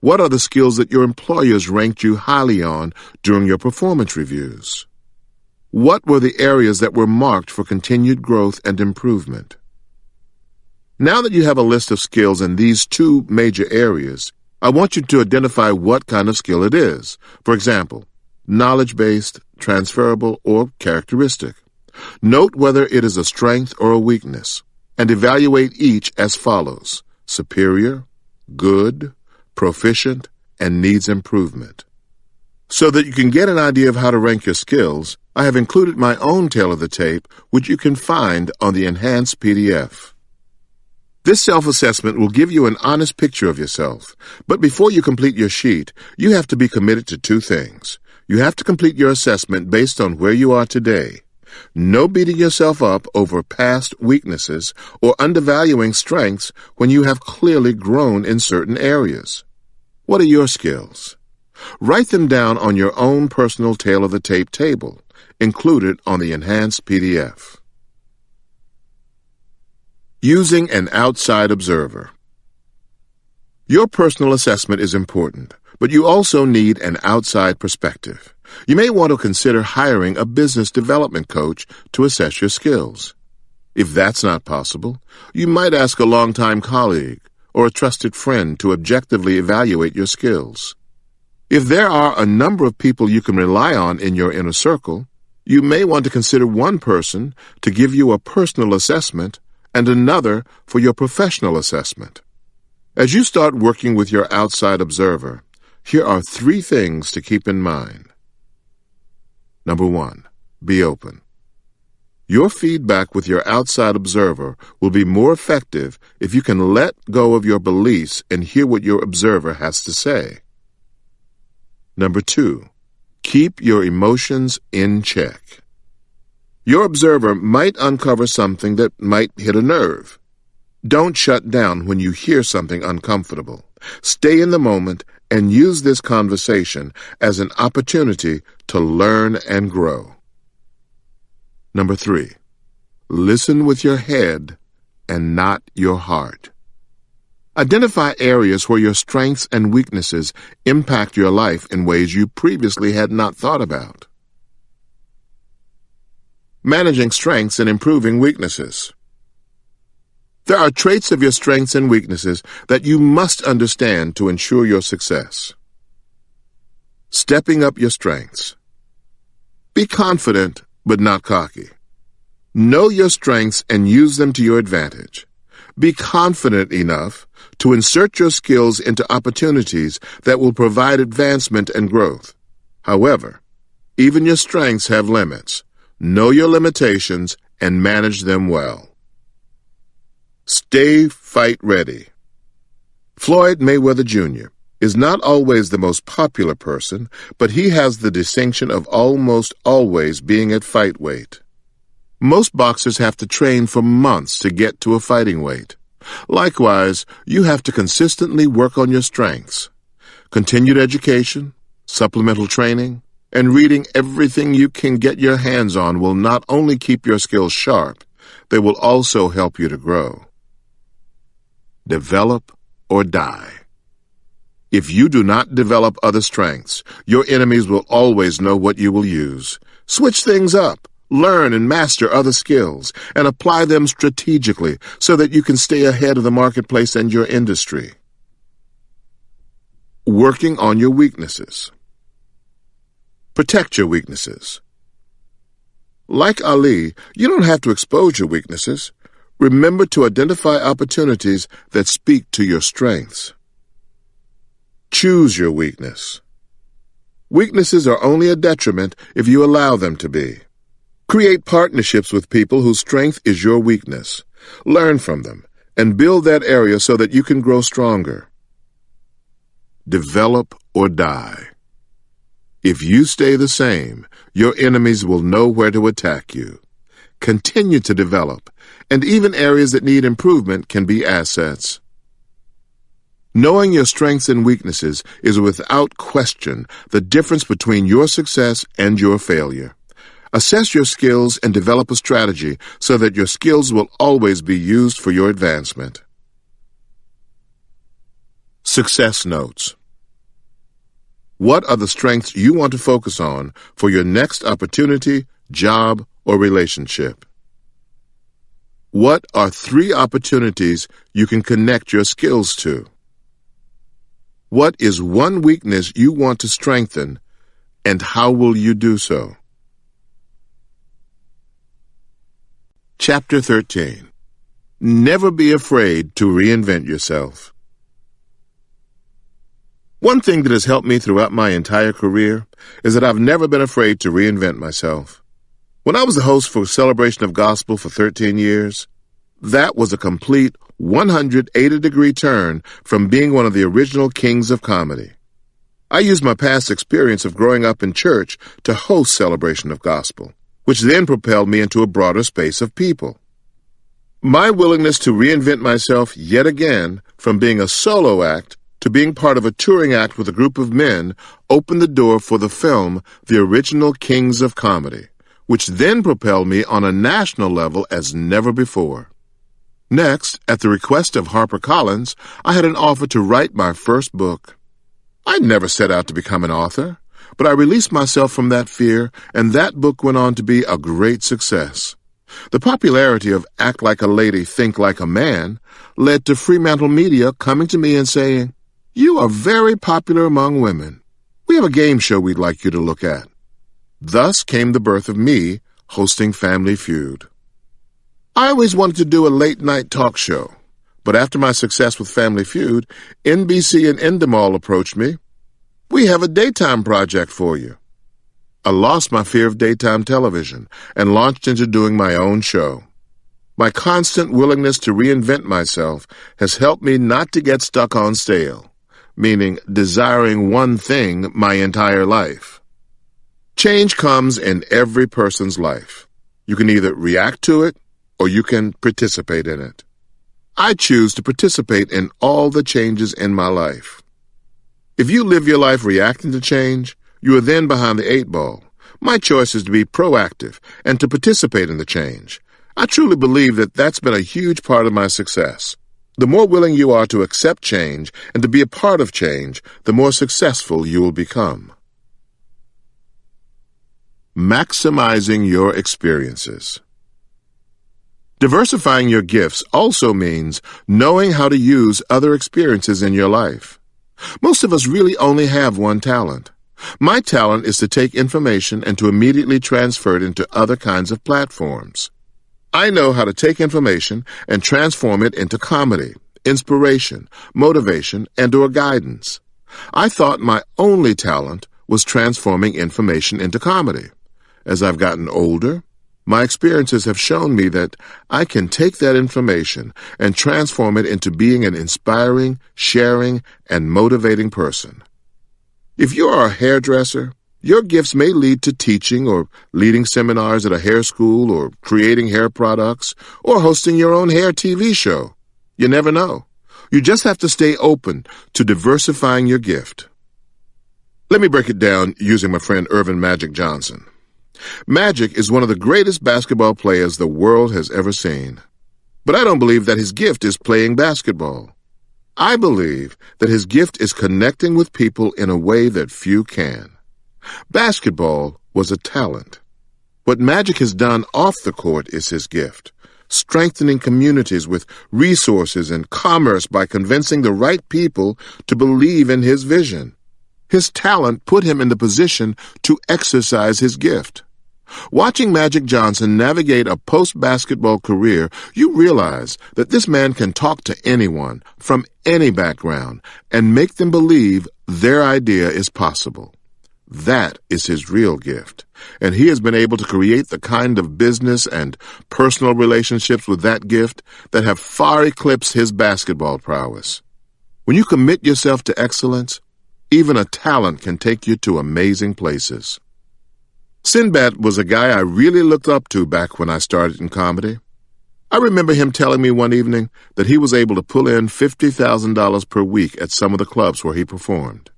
Speaker 1: What are the skills that your employers ranked you highly on during your performance reviews? What were the areas that were marked for continued growth and improvement? Now that you have a list of skills in these two major areas, I want you to identify what kind of skill it is. For example, knowledge-based, transferable, or characteristic. Note whether it is a strength or a weakness, and evaluate each as follows: superior, good, proficient, and needs improvement. So that you can get an idea of how to rank your skills, I have included my own tale of the tape, which you can find on the enhanced PDF. This self-assessment will give you an honest picture of yourself, but before you complete your sheet, you have to be committed to two things. You have to complete your assessment based on where you are today. No beating yourself up over past weaknesses or undervaluing strengths when you have clearly grown in certain areas. What are your skills? Write them down on your own personal tale of the tape table, included on the enhanced PDF. Using an outside observer. Your personal assessment is important, but you also need an outside perspective. You may want to consider hiring a business development coach to assess your skills. If that's not possible, you might ask a longtime colleague or a trusted friend to objectively evaluate your skills. If there are a number of people you can rely on in your inner circle, you may want to consider one person to give you a personal assessment and another for your professional assessment. As you start working with your outside observer, here are 3 things to keep in mind. Number 1, be open. Your feedback with your outside observer will be more effective if you can let go of your beliefs and hear what your observer has to say. Number 2, keep your emotions in check. Your observer might uncover something that might hit a nerve. Don't shut down when you hear something uncomfortable. Stay in the moment and use this conversation as an opportunity to learn and grow. Number 3, listen with your head and not your heart. Identify areas where your strengths and weaknesses impact your life in ways you previously had not thought about. Managing strengths and improving weaknesses. There are traits of your strengths and weaknesses that you must understand to ensure your success. Stepping up your strengths. Be confident, but not cocky. Know your strengths and use them to your advantage. Be confident enough to insert your skills into opportunities that will provide advancement and growth. However, even your strengths have limits. Know your limitations and manage them well. Stay fight ready. Floyd Mayweather Jr. is not always the most popular person, but he has the distinction of almost always being at fight weight. Most boxers have to train for months to get to a fighting weight. Likewise, you have to consistently work on your strengths. Continued education, supplemental training, and reading everything you can get your hands on will not only keep your skills sharp, they will also help you to grow. Develop or die. If you do not develop other strengths, your enemies will always know what you will use. Switch things up. Learn and master other skills and apply them strategically so that you can stay ahead of the marketplace and your industry. Working on your weaknesses. Protect your weaknesses. Like Ali, you don't have to expose your weaknesses. Remember to identify opportunities that speak to your strengths. Choose your weakness. Weaknesses are only a detriment if you allow them to be. Create partnerships with people whose strength is your weakness. Learn from them and build that area so that you can grow stronger. Develop or die. If you stay the same, your enemies will know where to attack you. Continue to develop, and even areas that need improvement can be assets. Knowing your strengths and weaknesses is without question the difference between your success and your failure. Assess your skills and develop a strategy so that your skills will always be used for your advancement. Success notes. What are the strengths you want to focus on for your next opportunity, job, or relationship? What are 3 opportunities you can connect your skills to? What is one weakness you want to strengthen, and how will you do so? Chapter 13. Never be afraid to reinvent yourself. One thing that has helped me throughout my entire career is that I've never been afraid to reinvent myself. When I was the host for Celebration of Gospel for 13 years, that was a complete 180-degree turn from being one of the original kings of comedy. I used my past experience of growing up in church to host Celebration of Gospel, which then propelled me into a broader space of people. My willingness to reinvent myself yet again from being a solo act to being part of a touring act with a group of men opened the door for the film The Original Kings of Comedy, which then propelled me on a national level as never before. Next, at the request of HarperCollins, I had an offer to write my first book. I never set out to become an author, but I released myself from that fear, and that book went on to be a great success. The popularity of Act Like a Lady, Think Like a Man led to Fremantle Media coming to me and saying, "You are very popular among women. We have a game show we'd like you to look at." Thus came the birth of me hosting Family Feud. I always wanted to do a late-night talk show, but after my success with Family Feud, NBC and Endemol approached me. "We have a daytime project for you." I lost my fear of daytime television and launched into doing my own show. My constant willingness to reinvent myself has helped me not to get stuck on stale, meaning desiring one thing my entire life. Change comes in every person's life. You can either react to it or you can participate in it. I choose to participate in all the changes in my life. If you live your life reacting to change, you are then behind the 8 ball. My choice is to be proactive and to participate in the change. I truly believe that that's been a huge part of my success. The more willing you are to accept change and to be a part of change, the more successful you will become. Maximizing your experiences. Diversifying your gifts also means knowing how to use other experiences in your life. Most of us really only have one talent. My talent is to take information and to immediately transfer it into other kinds of platforms. I know how to take information and transform it into comedy, inspiration, motivation, and/or guidance. I thought my only talent was transforming information into comedy. As I've gotten older, my experiences have shown me that I can take that information and transform it into being an inspiring, sharing, and motivating person. If you are a hairdresser, your gifts may lead to teaching or leading seminars at a hair school or creating hair products or hosting your own hair TV show. You never know. You just have to stay open to diversifying your gift. Let me break it down using my friend Earvin Magic Johnson. Magic is one of the greatest basketball players the world has ever seen. But I don't believe that his gift is playing basketball. I believe that his gift is connecting with people in a way that few can. Basketball was a talent. What Magic has done off the court is his gift, strengthening communities with resources and commerce by convincing the right people to believe in his vision. His talent put him in the position to exercise his gift. Watching Magic Johnson navigate a post-basketball career, you realize that this man can talk to anyone from any background and make them believe their idea is possible. That is his real gift, and he has been able to create the kind of business and personal relationships with that gift that have far eclipsed his basketball prowess. When you commit yourself to excellence, even a talent can take you to amazing places. Sinbad was a guy I really looked up to back when I started in comedy. I remember him telling me one evening that he was able to pull in $50,000 per week at some of the clubs where he performed.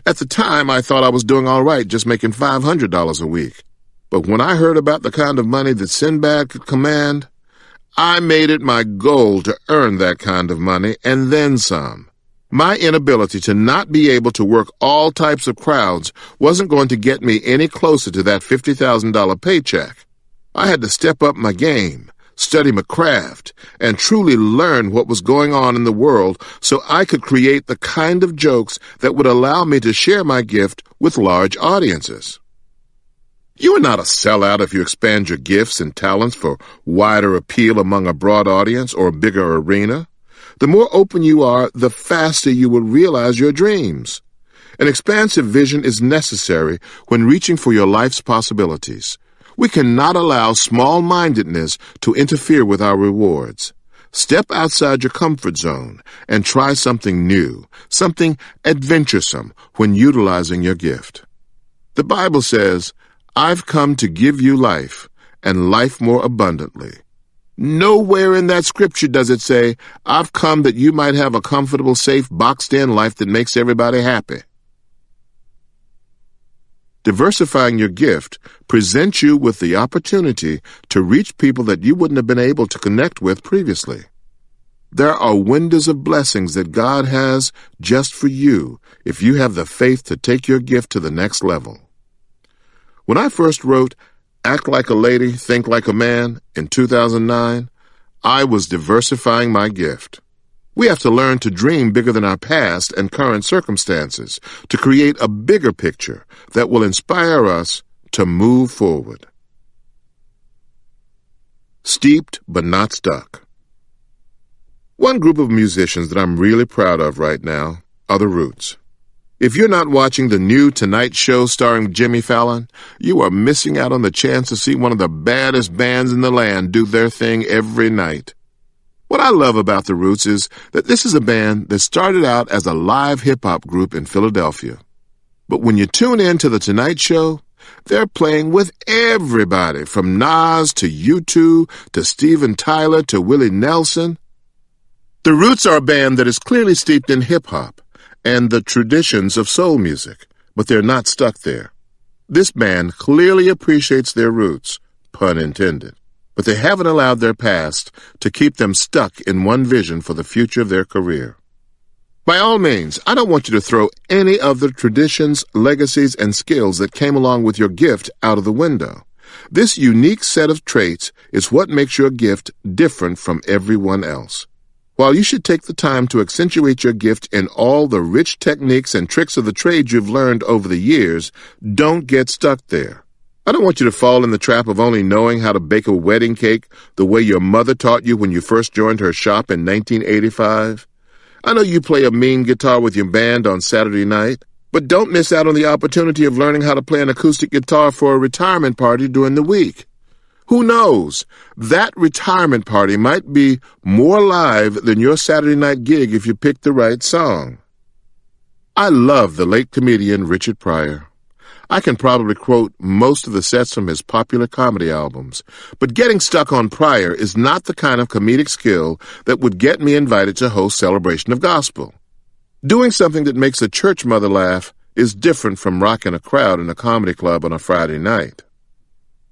Speaker 1: At the time, I thought I was doing all right just making $500 a week. But when I heard about the kind of money that Sinbad could command, I made it my goal to earn that kind of money and then some. My inability to not be able to work all types of crowds wasn't going to get me any closer to that $50,000 paycheck. I had to step up my game, study my craft, and truly learn what was going on in the world so I could create the kind of jokes that would allow me to share my gift with large audiences. You are not a sellout if you expand your gifts and talents for wider appeal among a broad audience or a bigger arena. The more open you are, the faster you will realize your dreams. An expansive vision is necessary when reaching for your life's possibilities. We cannot allow small-mindedness to interfere with our rewards. Step outside your comfort zone and try something new, something adventuresome when utilizing your gift. The Bible says, "I've come to give you life, and life more abundantly." Nowhere in that scripture does it say, "I've come that you might have a comfortable, safe, boxed-in life that makes everybody happy." Diversifying your gift presents you with the opportunity to reach people that you wouldn't have been able to connect with previously. There are windows of blessings that God has just for you if you have the faith to take your gift to the next level. When I first wrote Act Like a Lady, Think Like a Man in 2009, I was diversifying my gift. We have to learn to dream bigger than our past and current circumstances to create a bigger picture that will inspire us to move forward. Steeped but not stuck. One group of musicians that I'm really proud of right now are the Roots. If you're not watching the new Tonight Show starring Jimmy Fallon, you are missing out on the chance to see one of the baddest bands in the land do their thing every night. What I love about the Roots is that this is a band that started out as a live hip-hop group in Philadelphia. But when you tune in to the Tonight Show, they're playing with everybody from Nas to U2 to Steven Tyler to Willie Nelson. The Roots are a band that is clearly steeped in hip-hop and the traditions of soul music, but they're not stuck there. This band clearly appreciates their roots, pun intended, but they haven't allowed their past to keep them stuck in one vision for the future of their career. By all means, I don't want you to throw any of the traditions, legacies, and skills that came along with your gift out of the window. This unique set of traits is what makes your gift different from everyone else. While you should take the time to accentuate your gift in all the rich techniques and tricks of the trade you've learned over the years, don't get stuck there. I don't want you to fall in the trap of only knowing how to bake a wedding cake the way your mother taught you when you first joined her shop in 1985. I know you play a mean guitar with your band on Saturday night, but don't miss out on the opportunity of learning how to play an acoustic guitar for a retirement party during the week. Who knows? That retirement party might be more live than your Saturday night gig if you pick the right song. I love the late comedian Richard Pryor. I can probably quote most of the sets from his popular comedy albums, but getting stuck on Pryor is not the kind of comedic skill that would get me invited to host Celebration of Gospel. Doing something that makes a church mother laugh is different from rocking a crowd in a comedy club on a Friday night.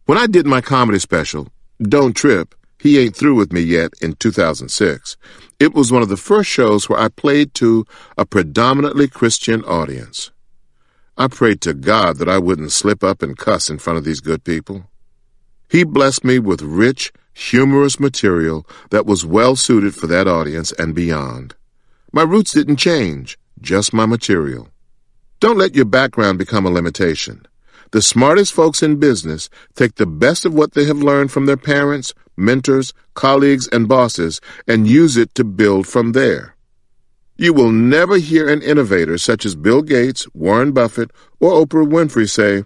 Speaker 1: When I did my comedy special, Don't Trip, He Ain't Through With Me Yet, in 2006, it was one of the first shows where I played to a predominantly Christian audience. I prayed to God that I wouldn't slip up and cuss in front of these good people. He blessed me with rich, humorous material that was well suited for that audience and beyond. My roots didn't change, just my material. Don't let your background become a limitation. The smartest folks in business take the best of what they have learned from their parents, mentors, colleagues, and bosses and use it to build from there. You will never hear an innovator such as Bill Gates, Warren Buffett, or Oprah Winfrey say,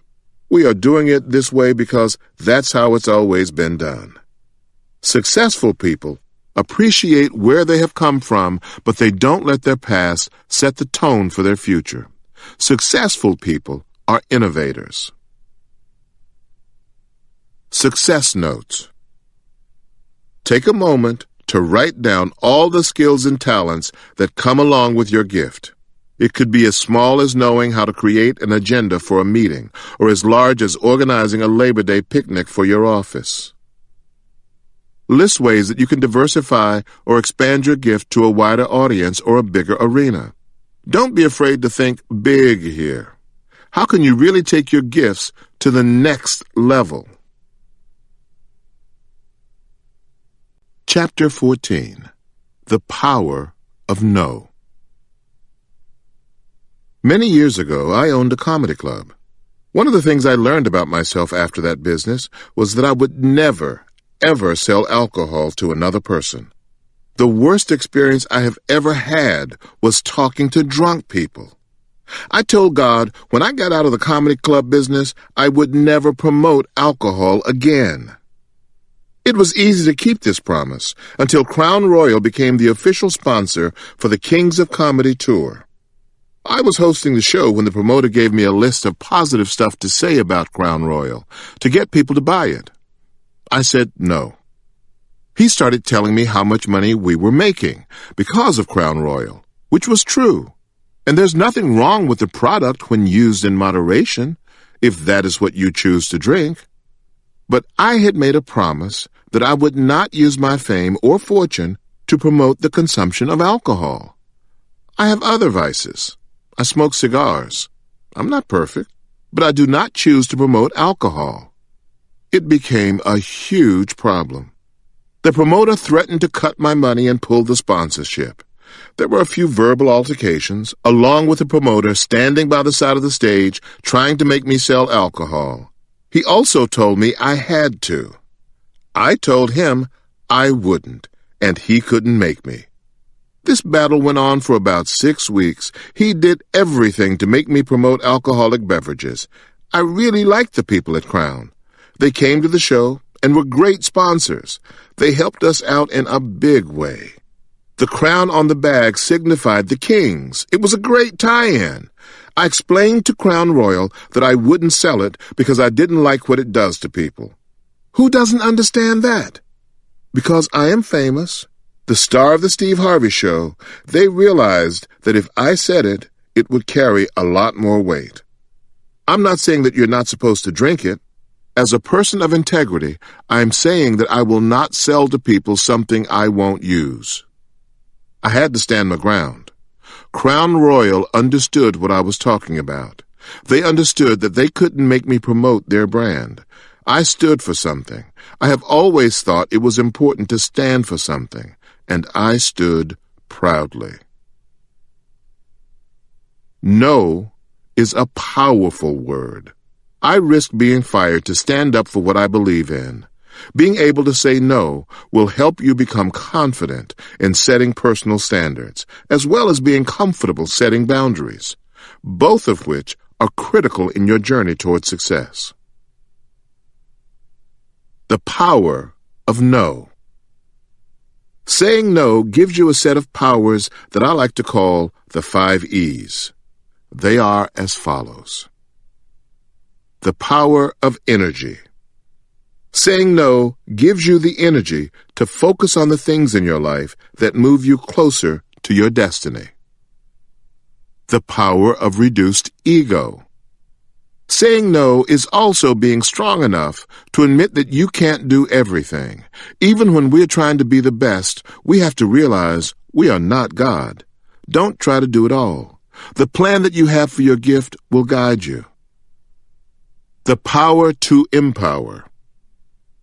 Speaker 1: "We are doing it this way because that's how it's always been done." Successful people appreciate where they have come from, but they don't let their past set the tone for their future. Successful people are innovators. Success notes. Take a moment to write down all the skills and talents that come along with your gift. It could be as small as knowing how to create an agenda for a meeting, or as large as organizing a Labor Day picnic for your office. List ways that you can diversify or expand your gift to a wider audience or a bigger arena. Don't be afraid to think big here. How can you really take your gifts to the next level? Chapter 14. The Power of No. Many years ago, I owned a comedy club. One of the things I learned about myself after that business was that I would never, ever sell alcohol to another person. The worst experience I have ever had was talking to drunk people. I told God when I got out of the comedy club business, I would never promote alcohol again. It was easy to keep this promise until Crown Royal became the official sponsor for the Kings of Comedy tour. I was hosting the show when the promoter gave me a list of positive stuff to say about Crown Royal to get people to buy it. I said no. He started telling me how much money we were making because of Crown Royal, which was true. And there's nothing wrong with the product when used in moderation, if that is what you choose to drink. But I had made a promise that I would not use my fame or fortune to promote the consumption of alcohol. I have other vices. I smoke cigars. I'm not perfect, but I do not choose to promote alcohol. It became a huge problem. The promoter threatened to cut my money and pull the sponsorship. There were a few verbal altercations, along with the promoter standing by the side of the stage trying to make me sell alcohol. He also told me I had to. I told him I wouldn't, and he couldn't make me. This battle went on for about 6 weeks. He did everything to make me promote alcoholic beverages. I really liked the people at Crown. They came to the show and were great sponsors. They helped us out in a big way. The crown on the bag signified the kings. It was a great tie-in. I explained to Crown Royal that I wouldn't sell it because I didn't like what it does to people. Who doesn't understand that? Because I am famous, the star of the Steve Harvey Show, they realized that if I said it, it would carry a lot more weight. I'm not saying that you're not supposed to drink it. As a person of integrity, I'm saying that I will not sell to people something I won't use. I had to stand my ground. Crown Royal understood what I was talking about. They understood that they couldn't make me promote their brand. I stood for something. I have always thought it was important to stand for something, and I stood proudly. No is a powerful word. I risked being fired to stand up for what I believe in. Being able to say no will help you become confident in setting personal standards, as well as being comfortable setting boundaries, both of which are critical in your journey towards success. The power of no. Saying no gives you a set of powers that I like to call the 5 E's. They are as follows. The power of energy. Saying no gives you the energy to focus on the things in your life that move you closer to your destiny. The power of reduced ego. Saying no is also being strong enough to admit that you can't do everything. Even when we're trying to be the best, we have to realize we are not God. Don't try to do it all. The plan that you have for your gift will guide you. The power to empower.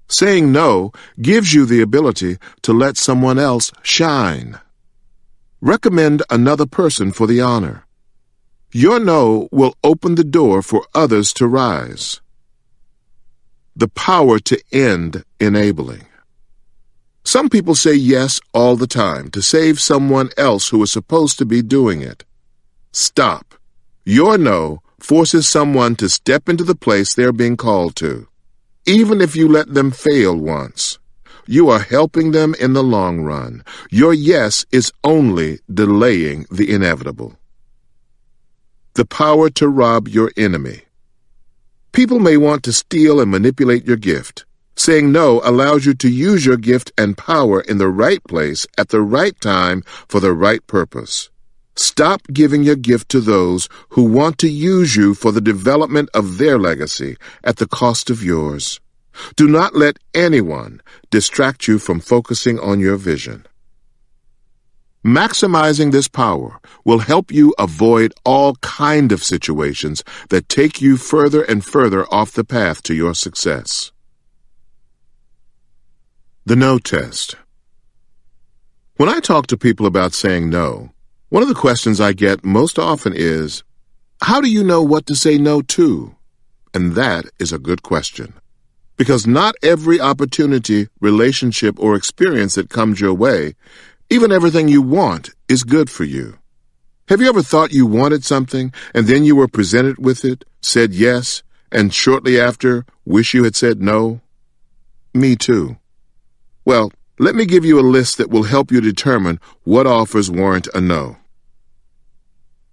Speaker 1: Saying no gives you the ability to let someone else shine. Recommend another person for the honor. Your no will open the door for others to rise. The power to end enabling. Some people say yes all the time to save someone else who is supposed to be doing it. Stop. Your no forces someone to step into the place they're being called to. Even if you let them fail once, you are helping them in the long run. Your yes is only delaying the inevitable. The power to rob your enemy. People may want to steal and manipulate your gift. Saying no allows you to use your gift and power in the right place at the right time for the right purpose. Stop giving your gift to those who want to use you for the development of their legacy at the cost of yours. Do not let anyone distract you from focusing on your vision. Maximizing this power will help you avoid all kinds of situations that take you further and further off the path to your success. The no test. When I talk to people about saying no, one of the questions I get most often is, how do you know what to say no to? And that is a good question. Because not every opportunity, relationship, or experience that comes your way, even everything you want, is good for you. Have you ever thought you wanted something, and then you were presented with it, said yes, and shortly after, wish you had said no? Me too. Well, let me give you a list that will help you determine what offers warrant a no.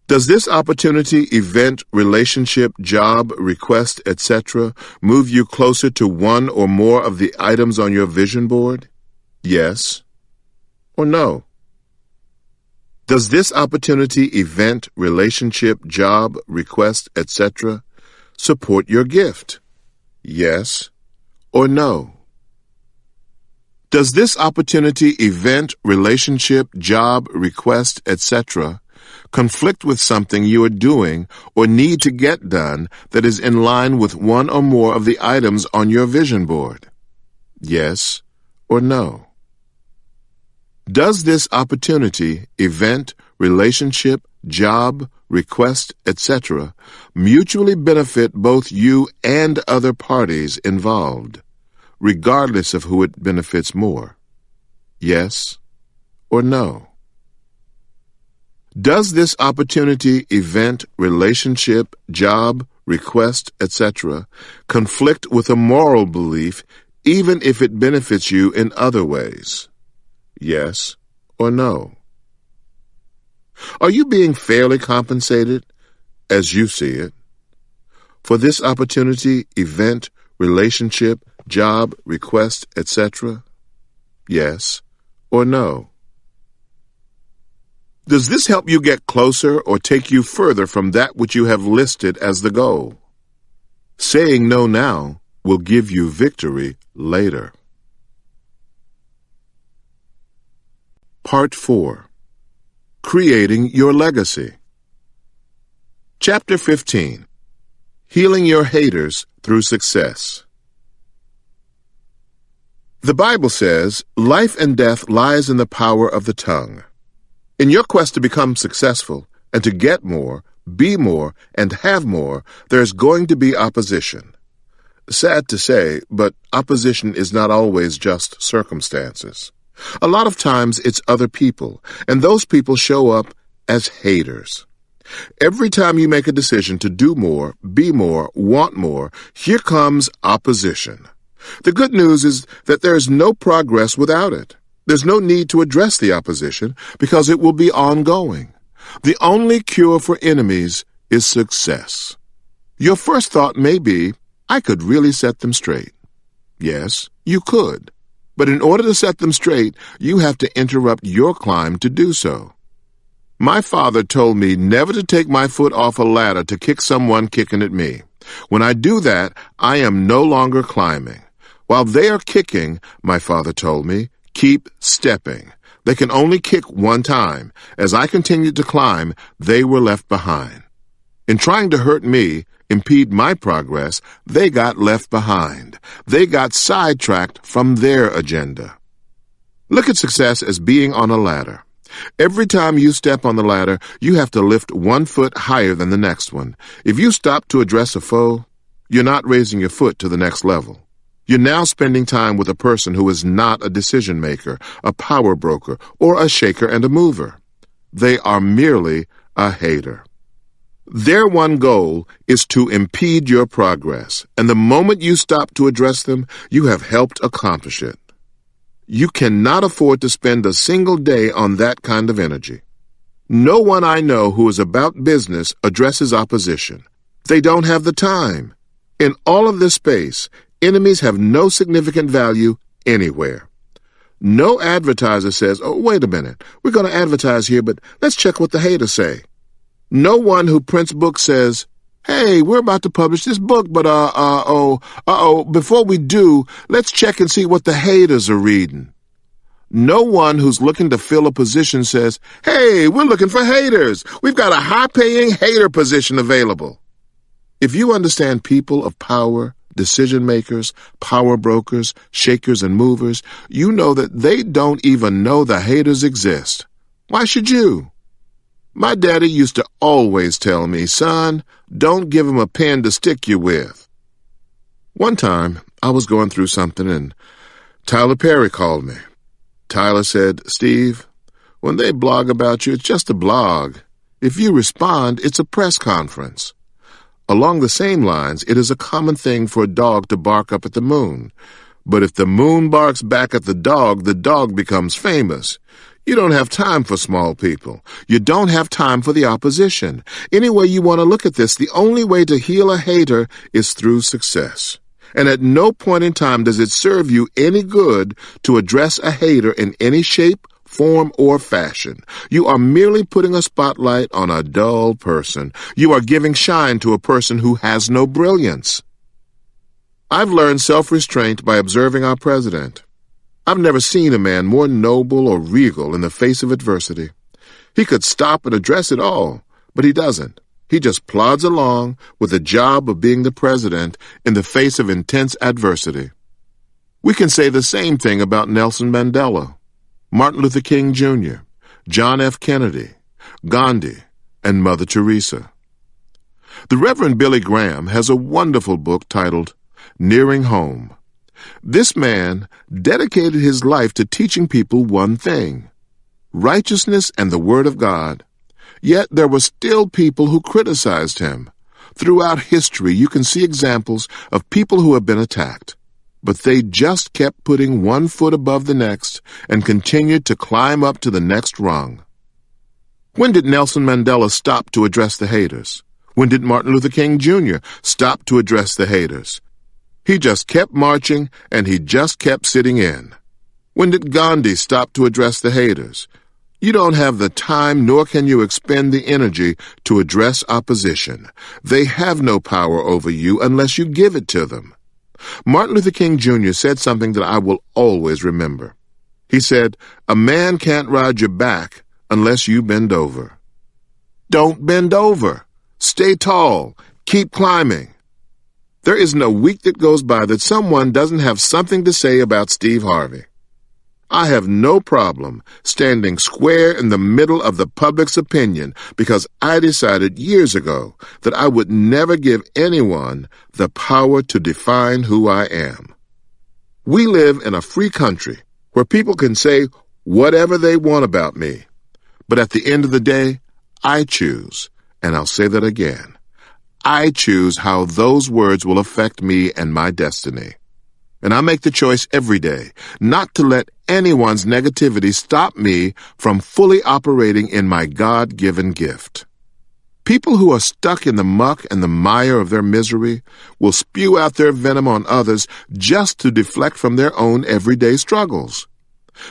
Speaker 1: Does this opportunity, event, relationship, job, request, etc. move you closer to one or more of the items on your vision board? Yes or no? Does this opportunity, event, relationship, job, request, etc. support your gift? Yes or no? Does this opportunity, event, relationship, job, request, etc., conflict with something you are doing or need to get done that is in line with one or more of the items on your vision board? Yes or no? Does this opportunity, event, relationship, job, request, etc., mutually benefit both you and other parties involved, regardless of who it benefits more? Yes or no? Does this opportunity, event, relationship, job, request, etc., conflict with a moral belief even if it benefits you in other ways? Yes or no? Are you being fairly compensated, as you see it, for this opportunity, event, relationship, job, request, etc.? Yes or no? Does this help you get closer or take you further from that which you have listed as the goal? Saying no now will give you victory later. Part 4. Creating Your Legacy. Chapter 15. Healing Your Haters Through Success. The Bible says, life and death lies in the power of the tongue. In your quest to become successful and to get more, be more, and have more, there's going to be opposition. Sad to say, but opposition is not always just circumstances. A lot of times it's other people, and those people show up as haters. Every time you make a decision to do more, be more, want more, here comes opposition. The good news is that there is no progress without it. There's no need to address the opposition because it will be ongoing. The only cure for enemies is success. Your first thought may be, I could really set them straight. Yes, you could. But in order to set them straight, you have to interrupt your climb to do so. My father told me never to take my foot off a ladder to kick someone kicking at me. When I do that, I am no longer climbing. While they are kicking, my father told me, keep stepping. They can only kick one time. As I continued to climb, they were left behind. In trying to hurt me, impede my progress, they got left behind. They got sidetracked from their agenda. Look at success as being on a ladder. Every time you step on the ladder, you have to lift 1 foot higher than the next one. If you stop to address a foe, you're not raising your foot to the next level. You're now spending time with a person who is not a decision maker, a power broker, or a shaker and a mover. They are merely a hater. Their one goal is to impede your progress, and the moment you stop to address them, you have helped accomplish it. You cannot afford to spend a single day on that kind of energy. No one I know who is about business addresses opposition. They don't have the time. In all of this space, enemies have no significant value anywhere. No advertiser says, oh, wait a minute, we're going to advertise here, but let's check what the haters say. No one who prints books says, hey, we're about to publish this book, but before we do, let's check and see what the haters are reading. No one who's looking to fill a position says, hey, we're looking for haters. We've got a high-paying hater position available. If you understand people of power, decision makers, power brokers, shakers, and movers, you know that they don't even know the haters exist. Why should you? My daddy used to always tell me, son, don't give him a pen to stick you with. One time, I was going through something and Tyler Perry called me. Tyler said, Steve, when they blog about you, it's just a blog. If you respond, it's a press conference. Along the same lines, it is a common thing for a dog to bark up at the moon. But if the moon barks back at the dog becomes famous. You don't have time for small people. You don't have time for the opposition. Any way you want to look at this, the only way to heal a hater is through success. And at no point in time does it serve you any good to address a hater in any shape, form, or fashion. You are merely putting a spotlight on a dull person. You are giving shine to a person who has no brilliance. I've learned self-restraint by observing our president. I've never seen a man more noble or regal in the face of adversity. He could stop and address it all, but he doesn't. He just plods along with the job of being the president in the face of intense adversity. We can say the same thing about Nelson Mandela, Martin Luther King Jr., John F. Kennedy, Gandhi, and Mother Teresa. The Reverend Billy Graham has a wonderful book titled Nearing Home. This man dedicated his life to teaching people one thing: righteousness and the Word of God. Yet there were still people who criticized him. Throughout history, you can see examples of people who have been attacked, but they just kept putting one foot above the next and continued to climb up to the next rung. When did Nelson Mandela stop to address the haters? When did Martin Luther King Jr. stop to address the haters? He just kept marching, and he just kept sitting in. When did Gandhi stop to address the haters? You don't have the time, nor can you expend the energy to address opposition. They have no power over you unless you give it to them. Martin Luther King Jr. said something that I will always remember. He said, "A man can't ride your back unless you bend over." Don't bend over. Stay tall. Keep climbing. There isn't a week that goes by that someone doesn't have something to say about Steve Harvey. I have no problem standing square in the middle of the public's opinion because I decided years ago that I would never give anyone the power to define who I am. We live in a free country where people can say whatever they want about me. But at the end of the day, I choose, and I'll say that again, I choose how those words will affect me and my destiny. And I make the choice every day not to let anyone's negativity stop me from fully operating in my God-given gift. People who are stuck in the muck and the mire of their misery will spew out their venom on others just to deflect from their own everyday struggles.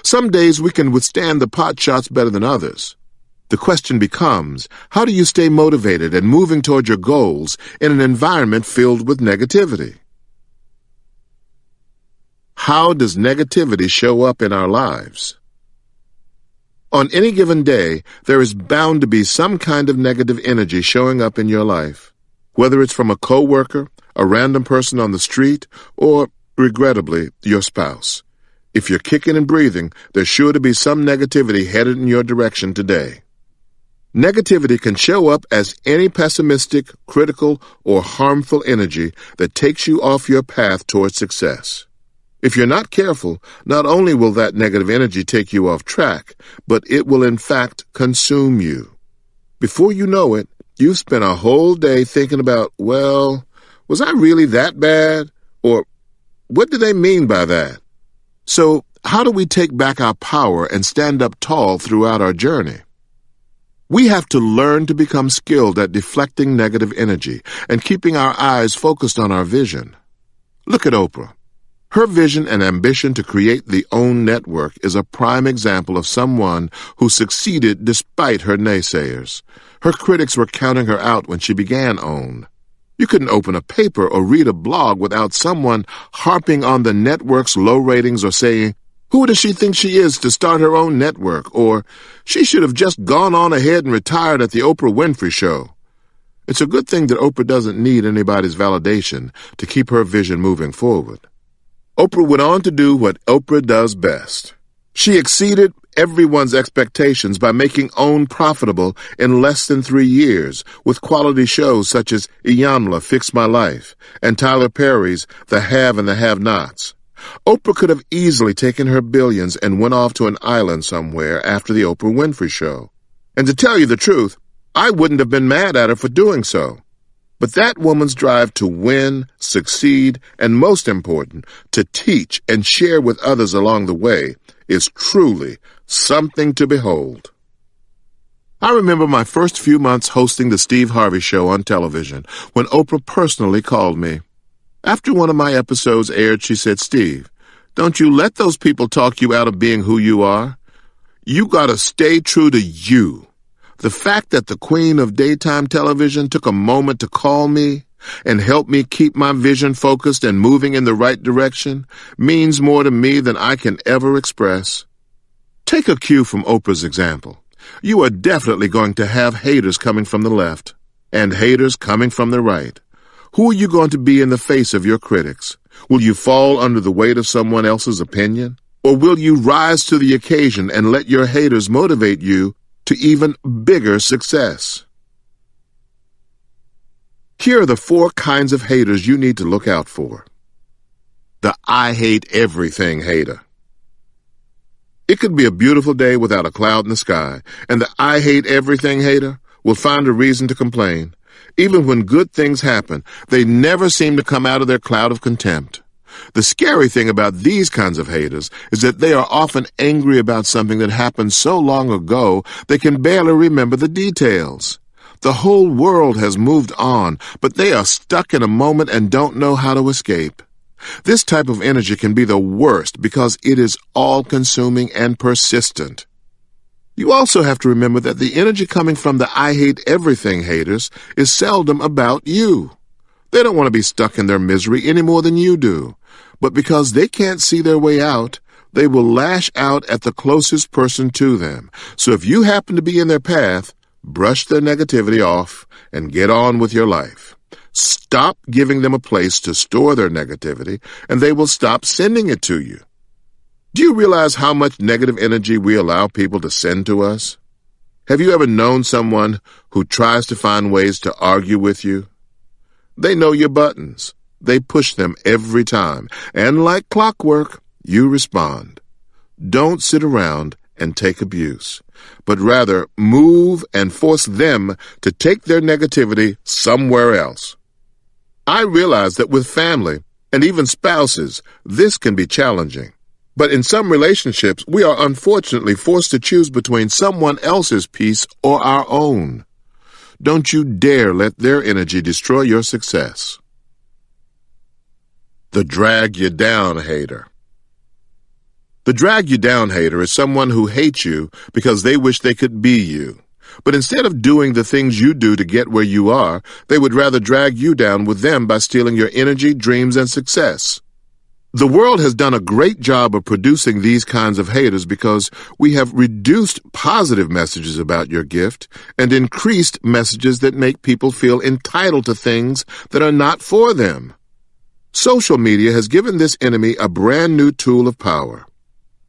Speaker 1: Some days we can withstand the pot shots better than others. The question becomes, how do you stay motivated and moving toward your goals in an environment filled with negativity? How does negativity show up in our lives? On any given day, there is bound to be some kind of negative energy showing up in your life, whether it's from a coworker, a random person on the street, or, regrettably, your spouse. If you're kicking and breathing, there's sure to be some negativity headed in your direction today. Negativity can show up as any pessimistic, critical, or harmful energy that takes you off your path towards success. If you're not careful, not only will that negative energy take you off track, but it will in fact consume you. Before you know it, you've spent a whole day thinking about, well, was I really that bad? Or what do they mean by that? So, how do we take back our power and stand up tall throughout our journey? We have to learn to become skilled at deflecting negative energy and keeping our eyes focused on our vision. Look at Oprah. Her vision and ambition to create the OWN network is a prime example of someone who succeeded despite her naysayers. Her critics were counting her out when she began OWN. You couldn't open a paper or read a blog without someone harping on the network's low ratings or saying, "Who does she think she is to start her own network?" Or, "She should have just gone on ahead and retired at the Oprah Winfrey Show." It's a good thing that Oprah doesn't need anybody's validation to keep her vision moving forward. Oprah went on to do what Oprah does best. She exceeded everyone's expectations by making OWN profitable in less than 3 years, with quality shows such as Iyanla, Fix My Life, and Tyler Perry's The Have and the Have-Nots. Oprah could have easily taken her billions and went off to an island somewhere after the Oprah Winfrey Show. And to tell you the truth, I wouldn't have been mad at her for doing so. But that woman's drive to win, succeed, and most important, to teach and share with others along the way is truly something to behold. I remember my first few months hosting the Steve Harvey Show on television when Oprah personally called me. After one of my episodes aired, she said, "Steve, don't you let those people talk you out of being who you are. You gotta stay true to you." The fact that the queen of daytime television took a moment to call me and help me keep my vision focused and moving in the right direction means more to me than I can ever express. Take a cue from Oprah's example. You are definitely going to have haters coming from the left and haters coming from the right. Who are you going to be in the face of your critics? Will you fall under the weight of someone else's opinion? Or will you rise to the occasion and let your haters motivate you to even bigger success? Here are the 4 kinds of haters you need to look out for. The I hate everything hater. It could be a beautiful day without a cloud in the sky, and the I hate everything hater will find a reason to complain. Even when good things happen, they never seem to come out of their cloud of contempt. The scary thing about these kinds of haters is that they are often angry about something that happened so long ago they can barely remember the details. The whole world has moved on, but they are stuck in a moment and don't know how to escape. This type of energy can be the worst because it is all-consuming and persistent. You also have to remember that the energy coming from the I hate everything haters is seldom about you. They don't want to be stuck in their misery any more than you do. But because they can't see their way out, they will lash out at the closest person to them. So if you happen to be in their path, brush their negativity off and get on with your life. Stop giving them a place to store their negativity, and they will stop sending it to you. Do you realize how much negative energy we allow people to send to us? Have you ever known someone who tries to find ways to argue with you? They know your buttons. They push them every time, and like clockwork, you respond. Don't sit around and take abuse, but rather move and force them to take their negativity somewhere else. I realize that with family and even spouses, this can be challenging. But in some relationships, we are unfortunately forced to choose between someone else's peace or our own. Don't you dare let their energy destroy your success. The drag you down hater. The drag you down hater is someone who hates you because they wish they could be you. But instead of doing the things you do to get where you are, they would rather drag you down with them by stealing your energy, dreams, and success. The world has done a great job of producing these kinds of haters because we have reduced positive messages about your gift and increased messages that make people feel entitled to things that are not for them. Social media has given this enemy a brand new tool of power.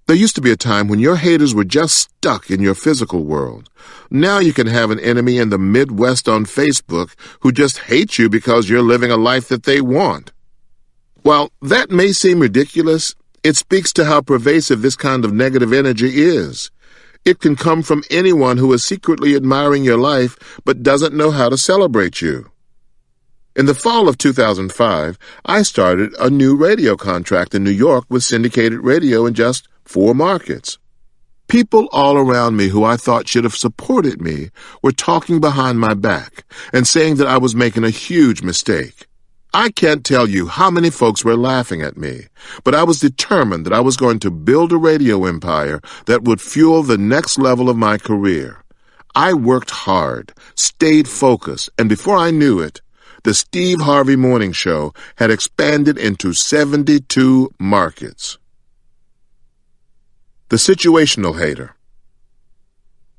Speaker 1: There used to be a time when your haters were just stuck in your physical world. Now you can have an enemy in the Midwest on Facebook who just hates you because you're living a life that they want. While that may seem ridiculous, it speaks to how pervasive this kind of negative energy is. It can come from anyone who is secretly admiring your life but doesn't know how to celebrate you. In the fall of 2005, I started a new radio contract in New York with syndicated radio in just 4 markets. People all around me who I thought should have supported me were talking behind my back and saying that I was making a huge mistake. I can't tell you how many folks were laughing at me, but I was determined that I was going to build a radio empire that would fuel the next level of my career. I worked hard, stayed focused, and before I knew it, the Steve Harvey Morning Show had expanded into 72 markets. The situational hater.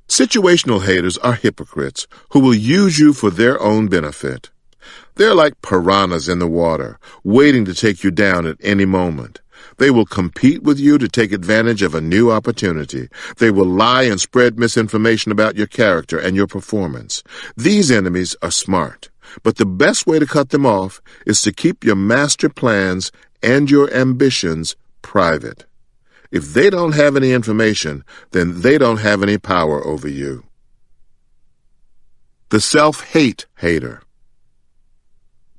Speaker 1: Situational haters are hypocrites who will use you for their own benefit. They're like piranhas in the water, waiting to take you down at any moment. They will compete with you to take advantage of a new opportunity. They will lie and spread misinformation about your character and your performance. These enemies are smart, but the best way to cut them off is to keep your master plans and your ambitions private. If they don't have any information, then they don't have any power over you. The self-hate hater.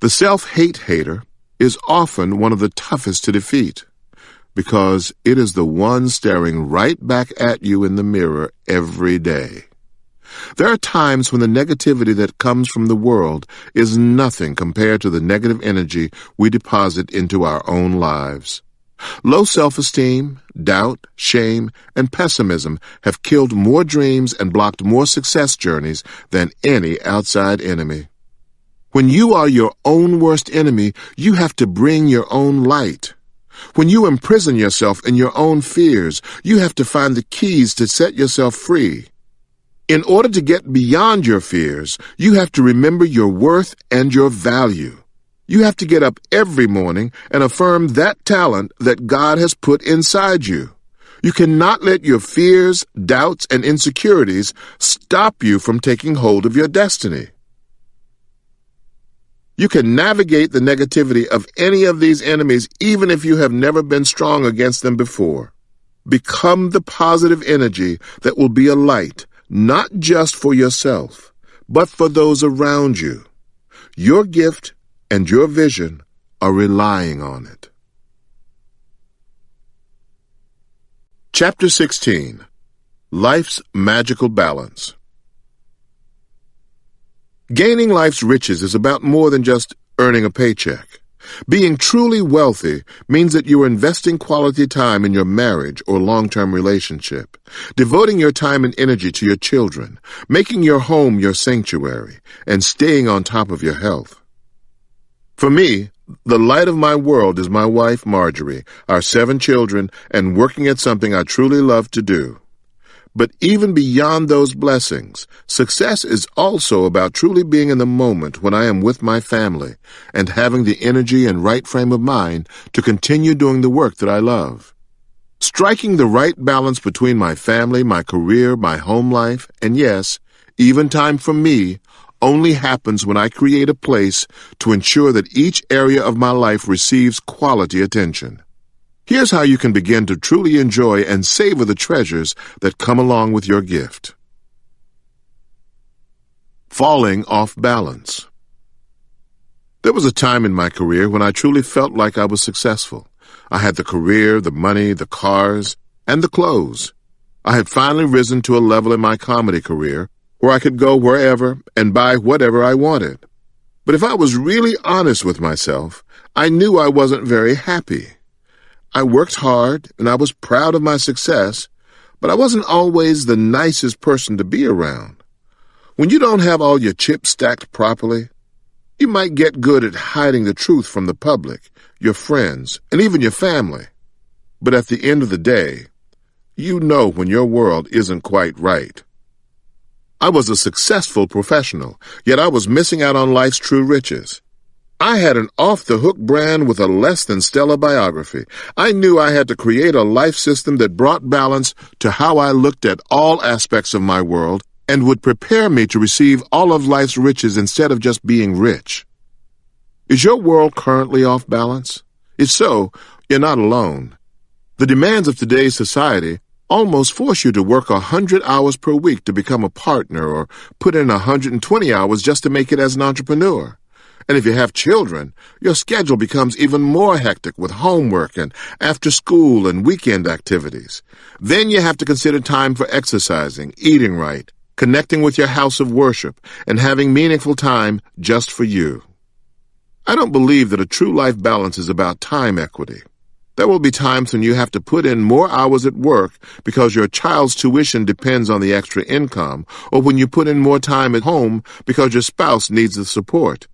Speaker 1: The self-hate hater is often one of the toughest to defeat because it is the one staring right back at you in the mirror every day. There are times when the negativity that comes from the world is nothing compared to the negative energy we deposit into our own lives. Low self-esteem, doubt, shame, and pessimism have killed more dreams and blocked more success journeys than any outside enemy. When you are your own worst enemy, you have to bring your own light. When you imprison yourself in your own fears, you have to find the keys to set yourself free. In order to get beyond your fears, you have to remember your worth and your value. You have to get up every morning and affirm that talent that God has put inside you. You cannot let your fears, doubts, and insecurities stop you from taking hold of your destiny. You can navigate the negativity of any of these enemies even if you have never been strong against them before. Become the positive energy that will be a light, not just for yourself, but for those around you. Your gift and your vision are relying on it. Chapter 16. Life's Magical Balance. Gaining life's riches is about more than just earning a paycheck. Being truly wealthy means that you are investing quality time in your marriage or long-term relationship, devoting your time and energy to your children, making your home your sanctuary, and staying on top of your health. For me, the light of my world is my wife, Marjorie, our 7 children, and working at something I truly love to do. But even beyond those blessings, success is also about truly being in the moment when I am with my family and having the energy and right frame of mind to continue doing the work that I love. Striking the right balance between my family, my career, my home life, and yes, even time for me, only happens when I create a place to ensure that each area of my life receives quality attention. Here's how you can begin to truly enjoy and savor the treasures that come along with your gift. Falling off balance. There was a time in my career when I truly felt like I was successful. I had the career, the money, the cars, and the clothes. I had finally risen to a level in my comedy career where I could go wherever and buy whatever I wanted. But if I was really honest with myself, I knew I wasn't very happy. I worked hard, and I was proud of my success, but I wasn't always the nicest person to be around. When you don't have all your chips stacked properly, you might get good at hiding the truth from the public, your friends, and even your family. But at the end of the day, you know when your world isn't quite right. I was a successful professional, yet I was missing out on life's true riches. I had an off-the-hook brand with a less-than-stellar biography. I knew I had to create a life system that brought balance to how I looked at all aspects of my world and would prepare me to receive all of life's riches instead of just being rich. Is your world currently off balance? If so, you're not alone. The demands of today's society almost force you to work 100 hours per week to become a partner or put in 120 hours just to make it as an entrepreneur. And if you have children, your schedule becomes even more hectic with homework and after-school and weekend activities. Then you have to consider time for exercising, eating right, connecting with your house of worship, and having meaningful time just for you. I don't believe that a true life balance is about time equity. There will be times when you have to put in more hours at work because your child's tuition depends on the extra income, or when you put in more time at home because your spouse needs the support.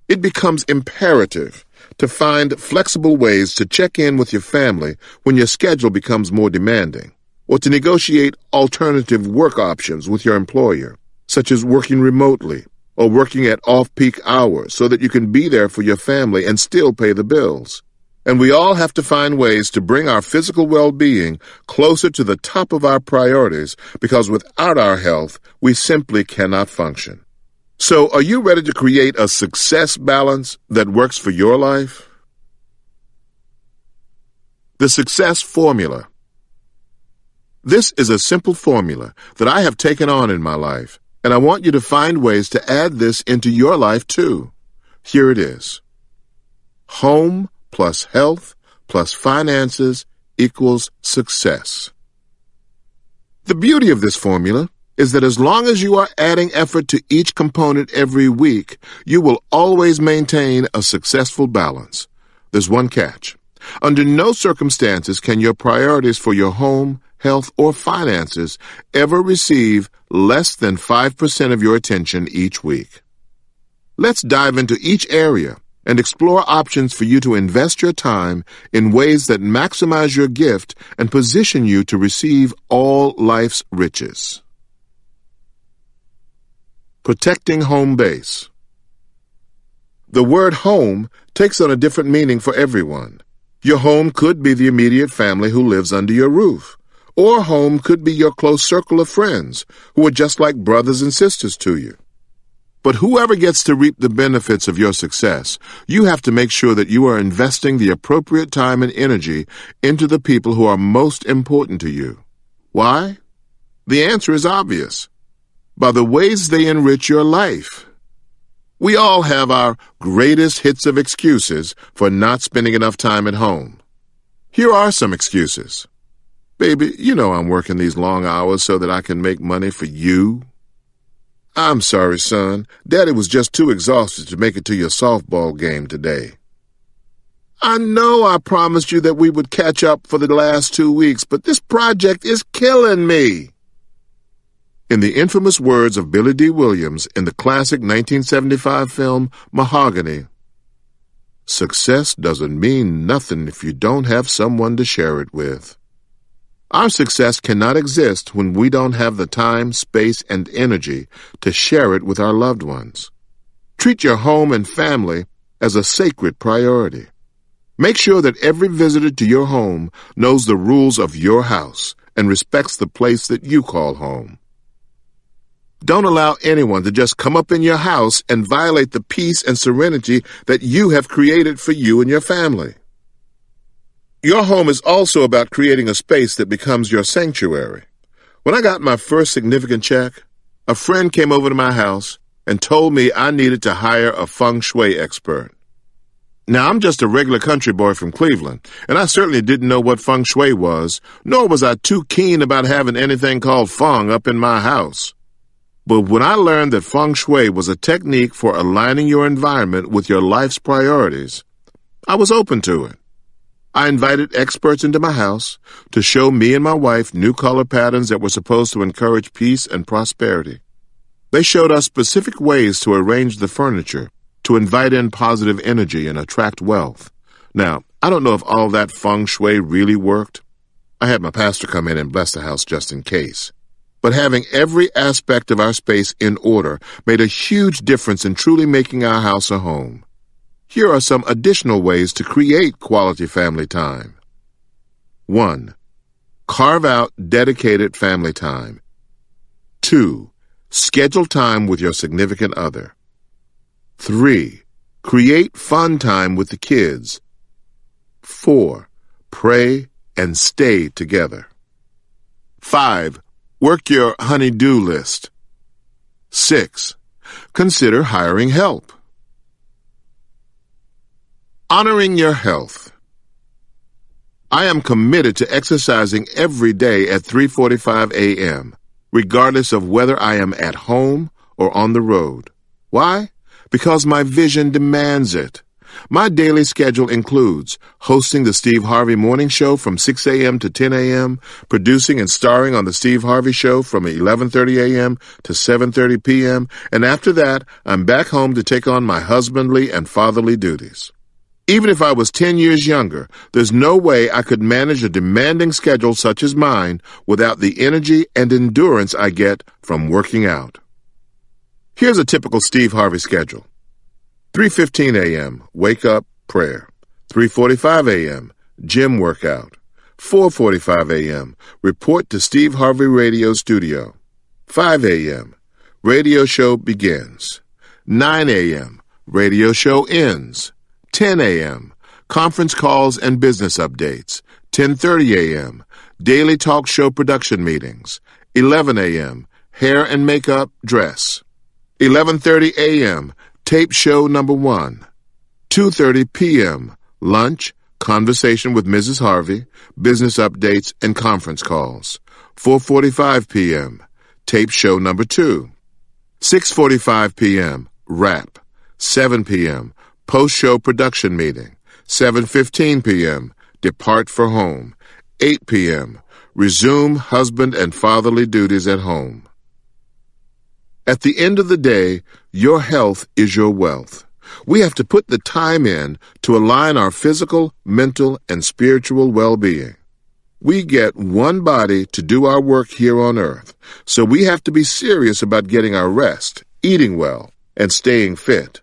Speaker 1: It becomes imperative to find flexible ways to check in with your family when your schedule becomes more demanding, or to negotiate alternative work options with your employer, such as working remotely or working at off-peak hours so that you can be there for your family and still pay the bills. And we all have to find ways to bring our physical well-being closer to the top of our priorities because without our health, we simply cannot function. So, are you ready to create a success balance that works for your life? The Success Formula. This is a simple formula that I have taken on in my life, and I want you to find ways to add this into your life too. Here it is. Home plus health plus finances equals success. The beauty of this formula is that as long as you are adding effort to each component every week, you will always maintain a successful balance. There's one catch. Under no circumstances can your priorities for your home, health, or finances ever receive less than 5% of your attention each week. Let's dive into each area and explore options for you to invest your time in ways that maximize your gift and position you to receive all life's riches. Protecting home base. The word home takes on a different meaning for everyone. Your home could be the immediate family who lives under your roof, or home could be your close circle of friends who are just like brothers and sisters to you. But whoever gets to reap the benefits of your success, you have to make sure that you are investing the appropriate time and energy into the people who are most important to you. Why? The answer is obvious. By the ways they enrich your life. We all have our greatest hits of excuses for not spending enough time at home. Here are some excuses. Baby, you know I'm working these long hours so that I can make money for you. I'm sorry, son. Daddy was just too exhausted to make it to your softball game today. I know I promised you that we would catch up for the last 2 weeks, but this project is killing me. In the infamous words of Billy D. Williams in the classic 1975 film Mahogany, success doesn't mean nothing if you don't have someone to share it with. Our success cannot exist when we don't have the time, space, and energy to share it with our loved ones. Treat your home and family as a sacred priority. Make sure that every visitor to your home knows the rules of your house and respects the place that you call home. Don't allow anyone to just come up in your house and violate the peace and serenity that you have created for you and your family. Your home is also about creating a space that becomes your sanctuary. When I got my first significant check, a friend came over to my house and told me I needed to hire a feng shui expert. Now, I'm just a regular country boy from Cleveland, and I certainly didn't know what feng shui was, nor was I too keen about having anything called feng up in my house. But when I learned that feng shui was a technique for aligning your environment with your life's priorities, I was open to it. I invited experts into my house to show me and my wife new color patterns that were supposed to encourage peace and prosperity. They showed us specific ways to arrange the furniture to invite in positive energy and attract wealth. Now, I don't know if all that feng shui really worked. I had my pastor come in and bless the house just in case. But having every aspect of our space in order made a huge difference in truly making our house a home. Here are some additional ways to create quality family time. 1. Carve out dedicated family time. 2. Schedule time with your significant other. 3. Create fun time with the kids. 4. Pray and stay together. 5. Work your honey-do list. 6. Consider hiring help. Honoring your health. I am committed to exercising every day at 3:45 a.m., regardless of whether I am at home or on the road. Why? Because my vision demands it. My daily schedule includes hosting the Steve Harvey Morning Show from 6 a.m. to 10 a.m., producing and starring on the Steve Harvey Show from 11:30 a.m. to 7:30 p.m., and after that, I'm back home to take on my husbandly and fatherly duties. Even if I was 10 years younger, there's no way I could manage a demanding schedule such as mine without the energy and endurance I get from working out. Here's a typical Steve Harvey schedule. 3:15 a.m., wake up, prayer. 3:45 a.m., gym workout. 4:45 a.m., report to Steve Harvey Radio Studio. 5 a.m., radio show begins. 9 a.m., radio show ends. 10 a.m., conference calls and business updates. 10:30 a.m., daily talk show production meetings. 11 a.m., hair and makeup, dress. 11:30 a.m., tape show number 1. 2:30 p.m., lunch, conversation with Mrs. Harvey, business updates, and conference calls. 4:45 p.m., tape show number 2. 6:45 p.m., wrap. 7 p.m., post-show production meeting. 7:15 p.m., depart for home. 8 p.m., resume husband and fatherly duties at home. At the end of the day, your health is your wealth. We have to put the time in to align our physical, mental, and spiritual well-being. We get one body to do our work here on earth, so we have to be serious about getting our rest, eating well, and staying fit.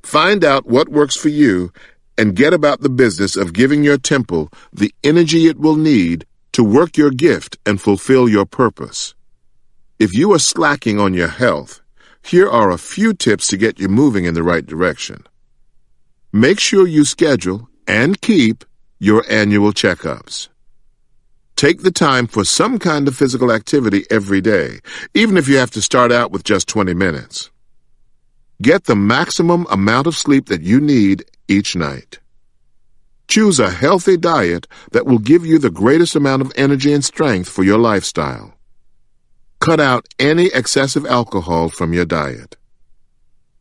Speaker 1: Find out what works for you and get about the business of giving your temple the energy it will need to work your gift and fulfill your purpose. If you are slacking on your health, here are a few tips to get you moving in the right direction. Make sure you schedule and keep your annual checkups. Take the time for some kind of physical activity every day, even if you have to start out with just 20 minutes. Get the maximum amount of sleep that you need each night. Choose a healthy diet that will give you the greatest amount of energy and strength for your lifestyle. Cut out any excessive alcohol from your diet.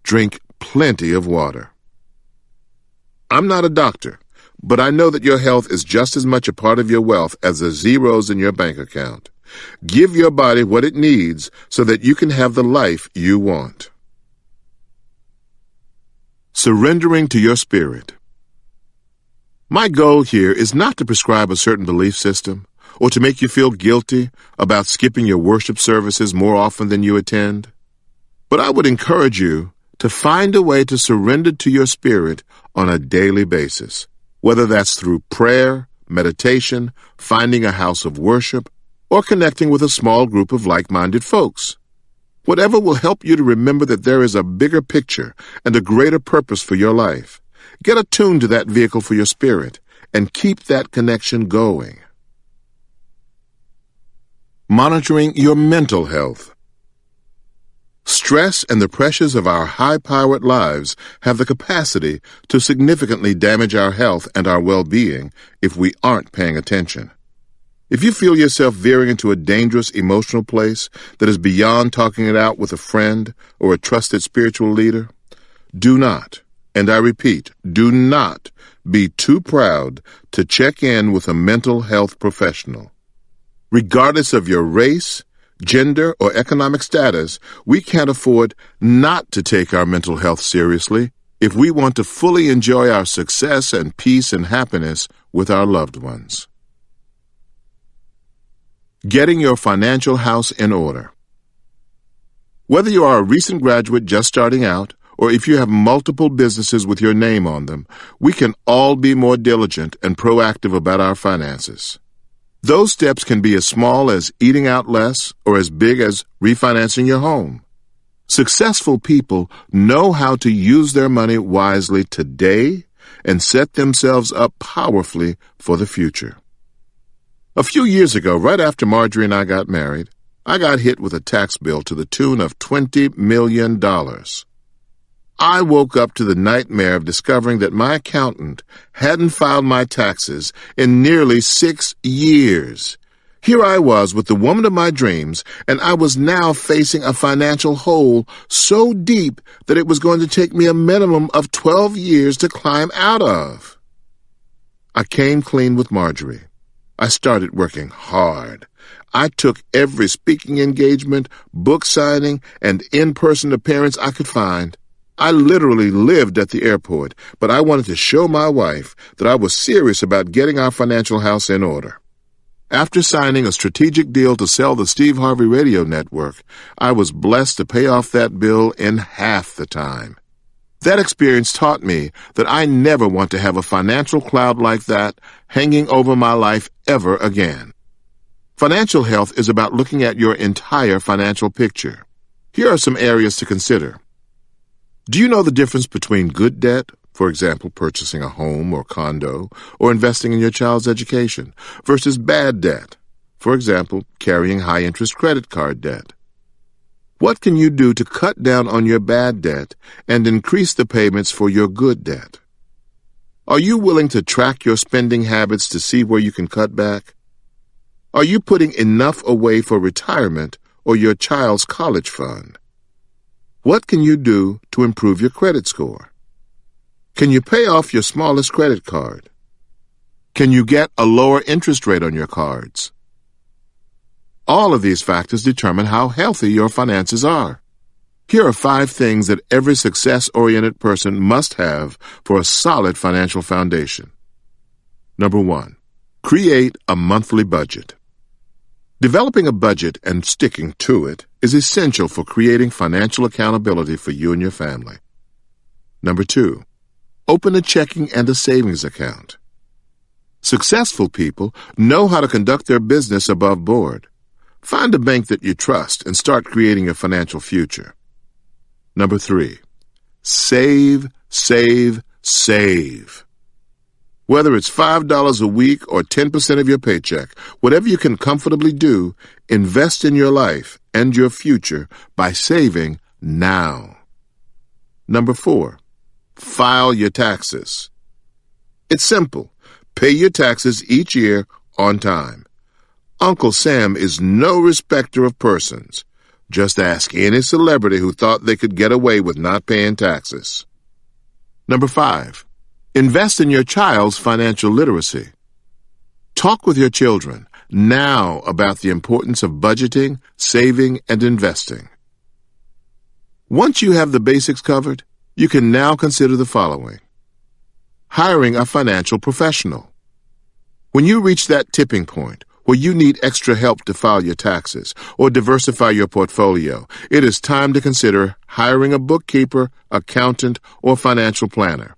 Speaker 1: Drink plenty of water. I'm not a doctor, but I know that your health is just as much a part of your wealth as the zeros in your bank account. Give your body what it needs so that you can have the life you want. Surrendering to your spirit. My goal here is not to prescribe a certain belief system or to make you feel guilty about skipping your worship services more often than you attend. But I would encourage you to find a way to surrender to your spirit on a daily basis, whether that's through prayer, meditation, finding a house of worship, or connecting with a small group of like-minded folks. Whatever will help you to remember that there is a bigger picture and a greater purpose for your life. Get attuned to that vehicle for your spirit and keep that connection going. Monitoring your mental health. Stress and the pressures of our high-powered lives have the capacity to significantly damage our health and our well-being if we aren't paying attention. If you feel yourself veering into a dangerous emotional place that is beyond talking it out with a friend or a trusted spiritual leader, do not, and I repeat, do not be too proud to check in with a mental health professional. Regardless of your race, gender, or economic status, we can't afford not to take our mental health seriously if we want to fully enjoy our success and peace and happiness with our loved ones. Getting your financial house in order. Whether you are a recent graduate just starting out, or if you have multiple businesses with your name on them, we can all be more diligent and proactive about our finances. Those steps can be as small as eating out less or as big as refinancing your home. Successful people know how to use their money wisely today and set themselves up powerfully for the future. A few years ago, right after Marjorie and I got married, I got hit with a tax bill to the tune of $20 million. I woke up to the nightmare of discovering that my accountant hadn't filed my taxes in nearly 6 years. Here I was with the woman of my dreams, and I was now facing a financial hole so deep that it was going to take me a minimum of 12 years to climb out of. I came clean with Marjorie. I started working hard. I took every speaking engagement, book signing, and in-person appearance I could find. I literally lived at the airport, but I wanted to show my wife that I was serious about getting our financial house in order. After signing a strategic deal to sell the Steve Harvey Radio Network, I was blessed to pay off that bill in half the time. That experience taught me that I never want to have a financial cloud like that hanging over my life ever again. Financial health is about looking at your entire financial picture. Here are some areas to consider. Do you know the difference between good debt, for example, purchasing a home or condo, or investing in your child's education, versus bad debt, for example, carrying high-interest credit card debt? What can you do to cut down on your bad debt and increase the payments for your good debt? Are you willing to track your spending habits to see where you can cut back? Are you putting enough away for retirement or your child's college fund? What can you do to improve your credit score? Can you pay off your smallest credit card? Can you get a lower interest rate on your cards? All of these factors determine how healthy your finances are. Here are 5 things that every success-oriented person must have for a solid financial foundation. Number 1, create a monthly budget. Developing a budget and sticking to it is essential for creating financial accountability for you and your family. Number 2, open a checking and a savings account. Successful people know how to conduct their business above board. Find a bank that you trust and start creating a financial future. Number 3, save, save, save. Whether it's $5 a week or 10% of your paycheck, whatever you can comfortably do, invest in your life and your future by saving now. Number 4, file your taxes. It's simple. Pay your taxes each year on time. Uncle Sam is no respecter of persons. Just ask any celebrity who thought they could get away with not paying taxes. Number 5, invest in your child's financial literacy. Talk with your children now about the importance of budgeting, saving, and investing. Once you have the basics covered, you can now consider the following. Hiring a financial professional. When you reach that tipping point where you need extra help to file your taxes or diversify your portfolio, it is time to consider hiring a bookkeeper, accountant, or financial planner.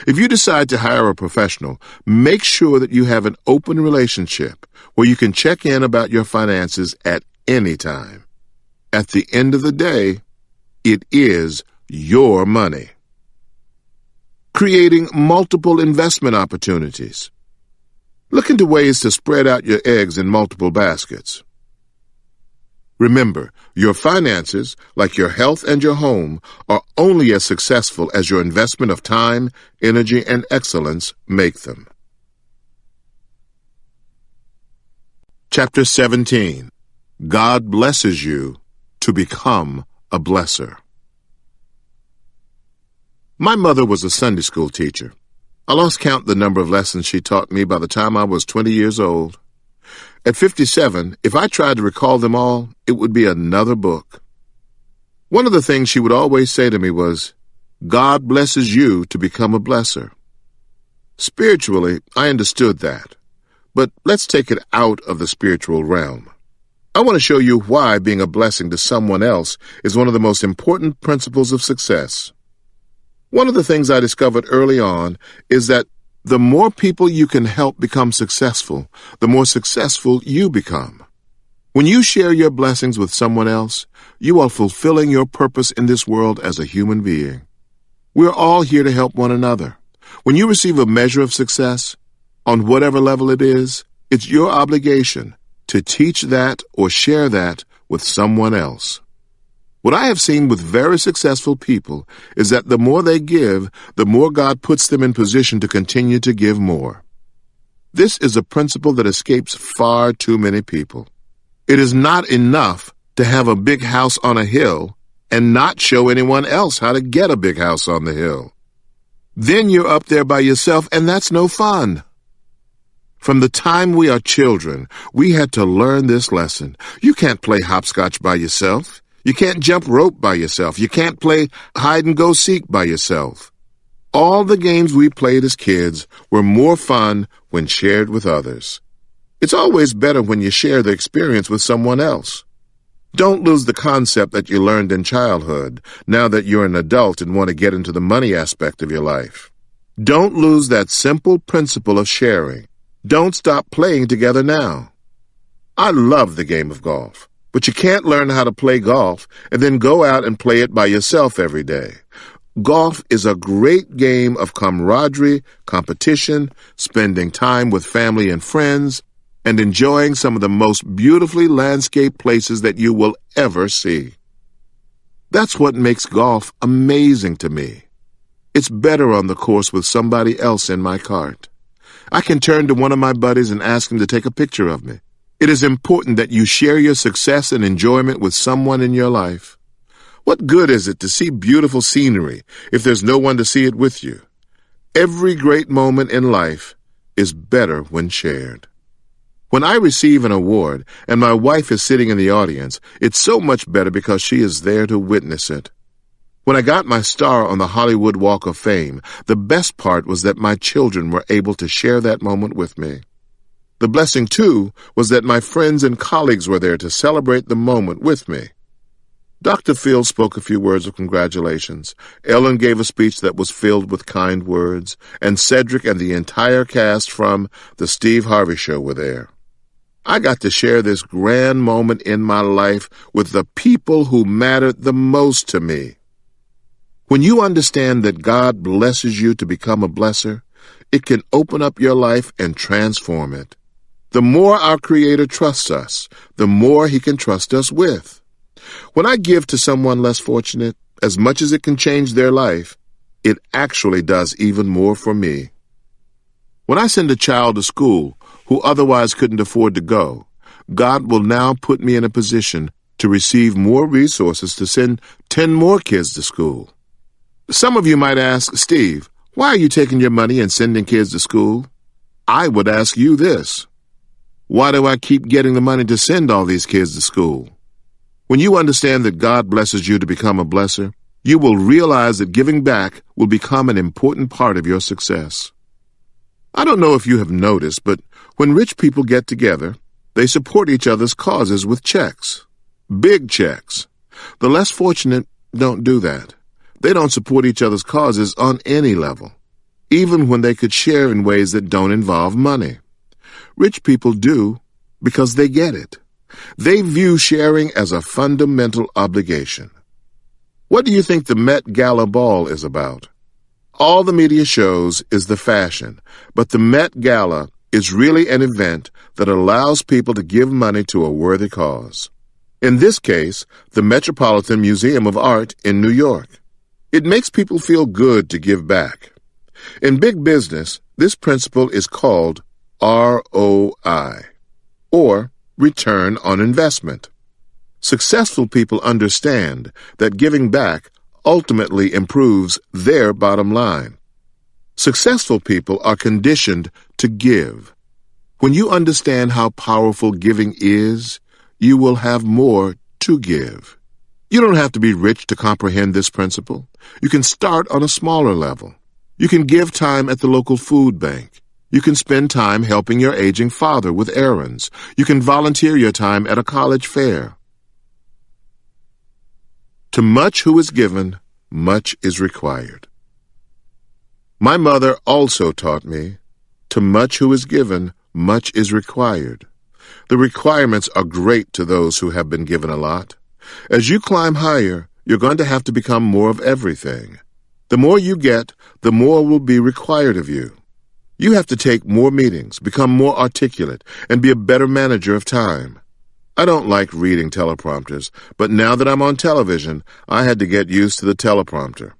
Speaker 1: If you decide to hire a professional, make sure that you have an open relationship where you can check in about your finances at any time. At the end of the day, it is your money. Creating multiple investment opportunities. Look into ways to spread out your eggs in multiple baskets. Remember, your finances, like your health and your home, are only as successful as your investment of time, energy, and excellence make them. Chapter 17. God blesses you to become a blesser. My mother was a Sunday school teacher. I lost count the number of lessons she taught me by the time I was 20 years old. At 57, if I tried to recall them all, it would be another book. One of the things she would always say to me was, God blesses you to become a blesser. Spiritually, I understood that. But let's take it out of the spiritual realm. I want to show you why being a blessing to someone else is one of the most important principles of success. One of the things I discovered early on is that the more people you can help become successful, the more successful you become. When you share your blessings with someone else, you are fulfilling your purpose in this world as a human being. We're all here to help one another. When you receive a measure of success, on whatever level it is, it's your obligation to teach that or share that with someone else. What I have seen with very successful people is that the more they give, the more God puts them in position to continue to give more. This is a principle that escapes far too many people. It is not enough to have a big house on a hill and not show anyone else how to get a big house on the hill. Then you're up there by yourself, and that's no fun. From the time we are children, we had to learn this lesson. You can't play hopscotch by yourself. You can't jump rope by yourself. You can't play hide-and-go-seek by yourself. All the games we played as kids were more fun when shared with others. It's always better when you share the experience with someone else. Don't lose the concept that you learned in childhood, now that you're an adult and want to get into the money aspect of your life. Don't lose that simple principle of sharing. Don't stop playing together now. I love the game of golf. But you can't learn how to play golf and then go out and play it by yourself every day. Golf is a great game of camaraderie, competition, spending time with family and friends, and enjoying some of the most beautifully landscaped places that you will ever see. That's what makes golf amazing to me. It's better on the course with somebody else in my cart. I can turn to one of my buddies and ask him to take a picture of me. It is important that you share your success and enjoyment with someone in your life. What good is it to see beautiful scenery if there's no one to see it with you? Every great moment in life is better when shared. When I receive an award and my wife is sitting in the audience, it's so much better because she is there to witness it. When I got my star on the Hollywood Walk of Fame, the best part was that my children were able to share that moment with me. The blessing, too, was that my friends and colleagues were there to celebrate the moment with me. Dr. Phil spoke a few words of congratulations. Ellen gave a speech that was filled with kind words, and Cedric and the entire cast from The Steve Harvey Show were there. I got to share this grand moment in my life with the people who mattered the most to me. When you understand that God blesses you to become a blesser, it can open up your life and transform it. The more our Creator trusts us, the more He can trust us with. When I give to someone less fortunate, as much as it can change their life, it actually does even more for me. When I send a child to school who otherwise couldn't afford to go, God will now put me in a position to receive more resources to send 10 more kids to school. Some of you might ask, Steve, why are you taking your money and sending kids to school? I would ask you this. Why do I keep getting the money to send all these kids to school? When you understand that God blesses you to become a blesser, you will realize that giving back will become an important part of your success. I don't know if you have noticed, but when rich people get together, they support each other's causes with checks. Big checks. The less fortunate don't do that. They don't support each other's causes on any level, even when they could share in ways that don't involve money. Rich people do because they get it. They view sharing as a fundamental obligation. What do you think the Met Gala ball is about? All the media shows is the fashion, but the Met Gala is really an event that allows people to give money to a worthy cause. In this case, the Metropolitan Museum of Art in New York. It makes people feel good to give back. In big business, this principle is called ROI, or Return on Investment. Successful people understand that giving back ultimately improves their bottom line. Successful people are conditioned to give. When you understand how powerful giving is, you will have more to give. You don't have to be rich to comprehend this principle. You can start on a smaller level. You can give time at the local food bank. You can spend time helping your aging father with errands. You can volunteer your time at a college fair. To much who is given, much is required. My mother also taught me, to much who is given, much is required. The requirements are great to those who have been given a lot. As you climb higher, you're going to have to become more of everything. The more you get, the more will be required of you. You have to take more meetings, become more articulate, and be a better manager of time. I don't like reading teleprompters, but now that I'm on television, I had to get used to the teleprompter.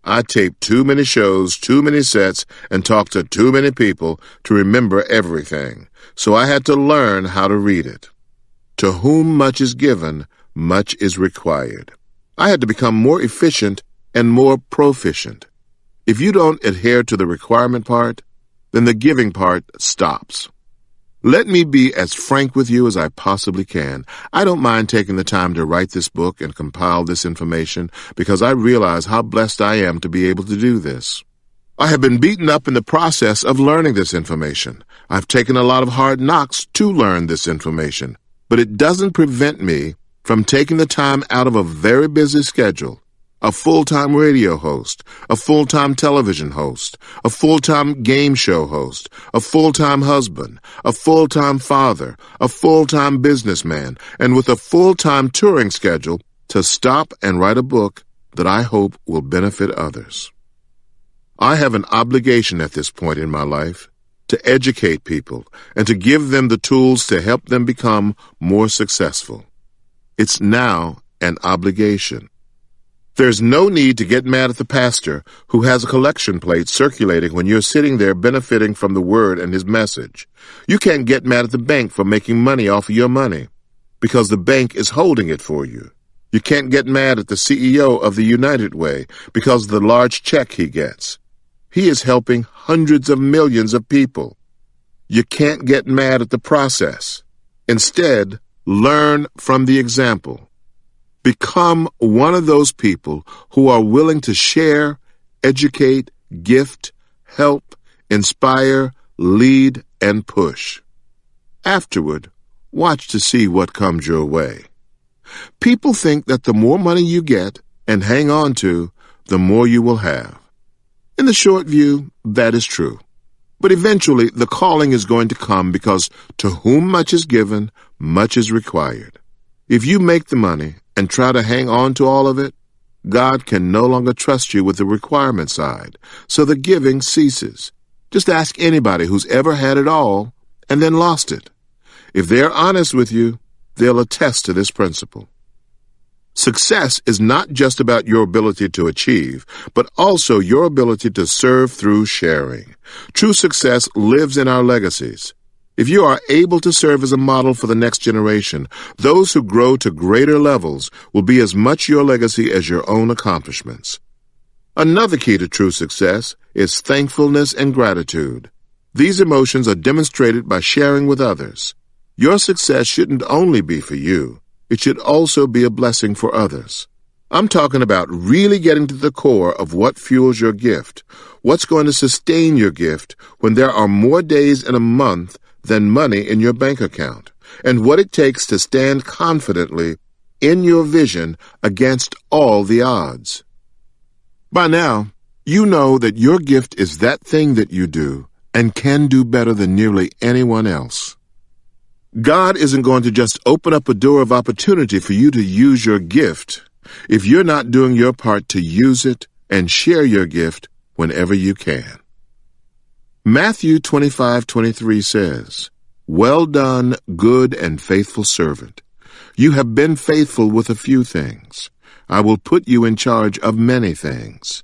Speaker 1: I taped too many shows, too many sets, and talked to too many people to remember everything, so I had to learn how to read it. To whom much is given, much is required. I had to become more efficient and more proficient. If you don't adhere to the requirement part, then the giving part stops. Let me be as frank with you as I possibly can. I don't mind taking the time to write this book and compile this information because I realize how blessed I am to be able to do this. I have been beaten up in the process of learning this information. I've taken a lot of hard knocks to learn this information, but it doesn't prevent me from taking the time out of a very busy schedule. A full-time radio host, a full-time television host, a full-time game show host, a full-time husband, a full-time father, a full-time businessman, and with a full-time touring schedule to stop and write a book that I hope will benefit others. I have an obligation at this point in my life to educate people and to give them the tools to help them become more successful. It's now an obligation. There's no need to get mad at the pastor who has a collection plate circulating when you're sitting there benefiting from the word and his message. You can't get mad at the bank for making money off of your money because the bank is holding it for you. You can't get mad at the CEO of the United Way because of the large check he gets. He is helping hundreds of millions of people. You can't get mad at the process. Instead, learn from the example. Become one of those people who are willing to share, educate, gift, help, inspire, lead, and push. Afterward, watch to see what comes your way. People think that the more money you get and hang on to, the more you will have. In the short view, that is true. But eventually, the calling is going to come because to whom much is given, much is required. If you make the money and try to hang on to all of it, God can no longer trust you with the requirement side, so the giving ceases. Just ask anybody who's ever had it all and then lost it. If they're honest with you, they'll attest to this principle. Success is not just about your ability to achieve, but also your ability to serve through sharing. True success lives in our legacies. If you are able to serve as a model for the next generation, those who grow to greater levels will be as much your legacy as your own accomplishments. Another key to true success is thankfulness and gratitude. These emotions are demonstrated by sharing with others. Your success shouldn't only be for you. It should also be a blessing for others. I'm talking about really getting to the core of what fuels your gift, what's going to sustain your gift when there are more days in a month than money in your bank account, and what it takes to stand confidently in your vision against all the odds. By now, you know that your gift is that thing that you do and can do better than nearly anyone else. God isn't going to just open up a door of opportunity for you to use your gift if you're not doing your part to use it and share your gift whenever you can. Matthew 25:23 says, "Well done, good and faithful servant. You have been faithful with a few things. I will put you in charge of many things."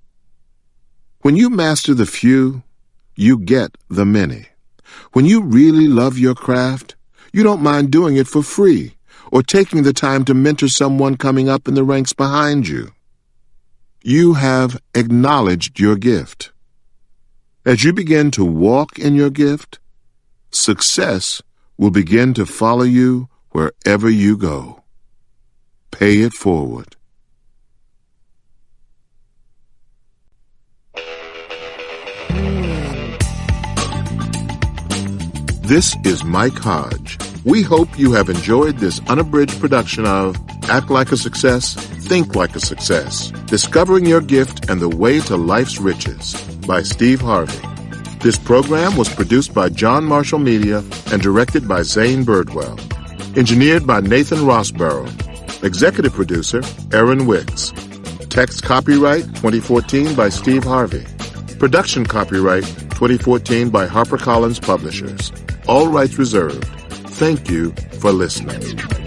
Speaker 1: When you master the few, you get the many. When you really love your craft, you don't mind doing it for free or taking the time to mentor someone coming up in the ranks behind you. You have acknowledged your gift. As you begin to walk in your gift, success will begin to follow you wherever you go. Pay it forward. This is Mike Hodge. We hope you have enjoyed this unabridged production of Act Like a Success, Think Like a Success, Discovering Your Gift and the Way to Life's Riches by Steve Harvey. This program was produced by John Marshall Media and directed by Zane Birdwell. Engineered by Nathan Rossborough. Executive producer, Aaron Wicks. Text copyright 2014 by Steve Harvey. Production copyright 2014 by HarperCollins Publishers. All rights reserved. Thank you for listening.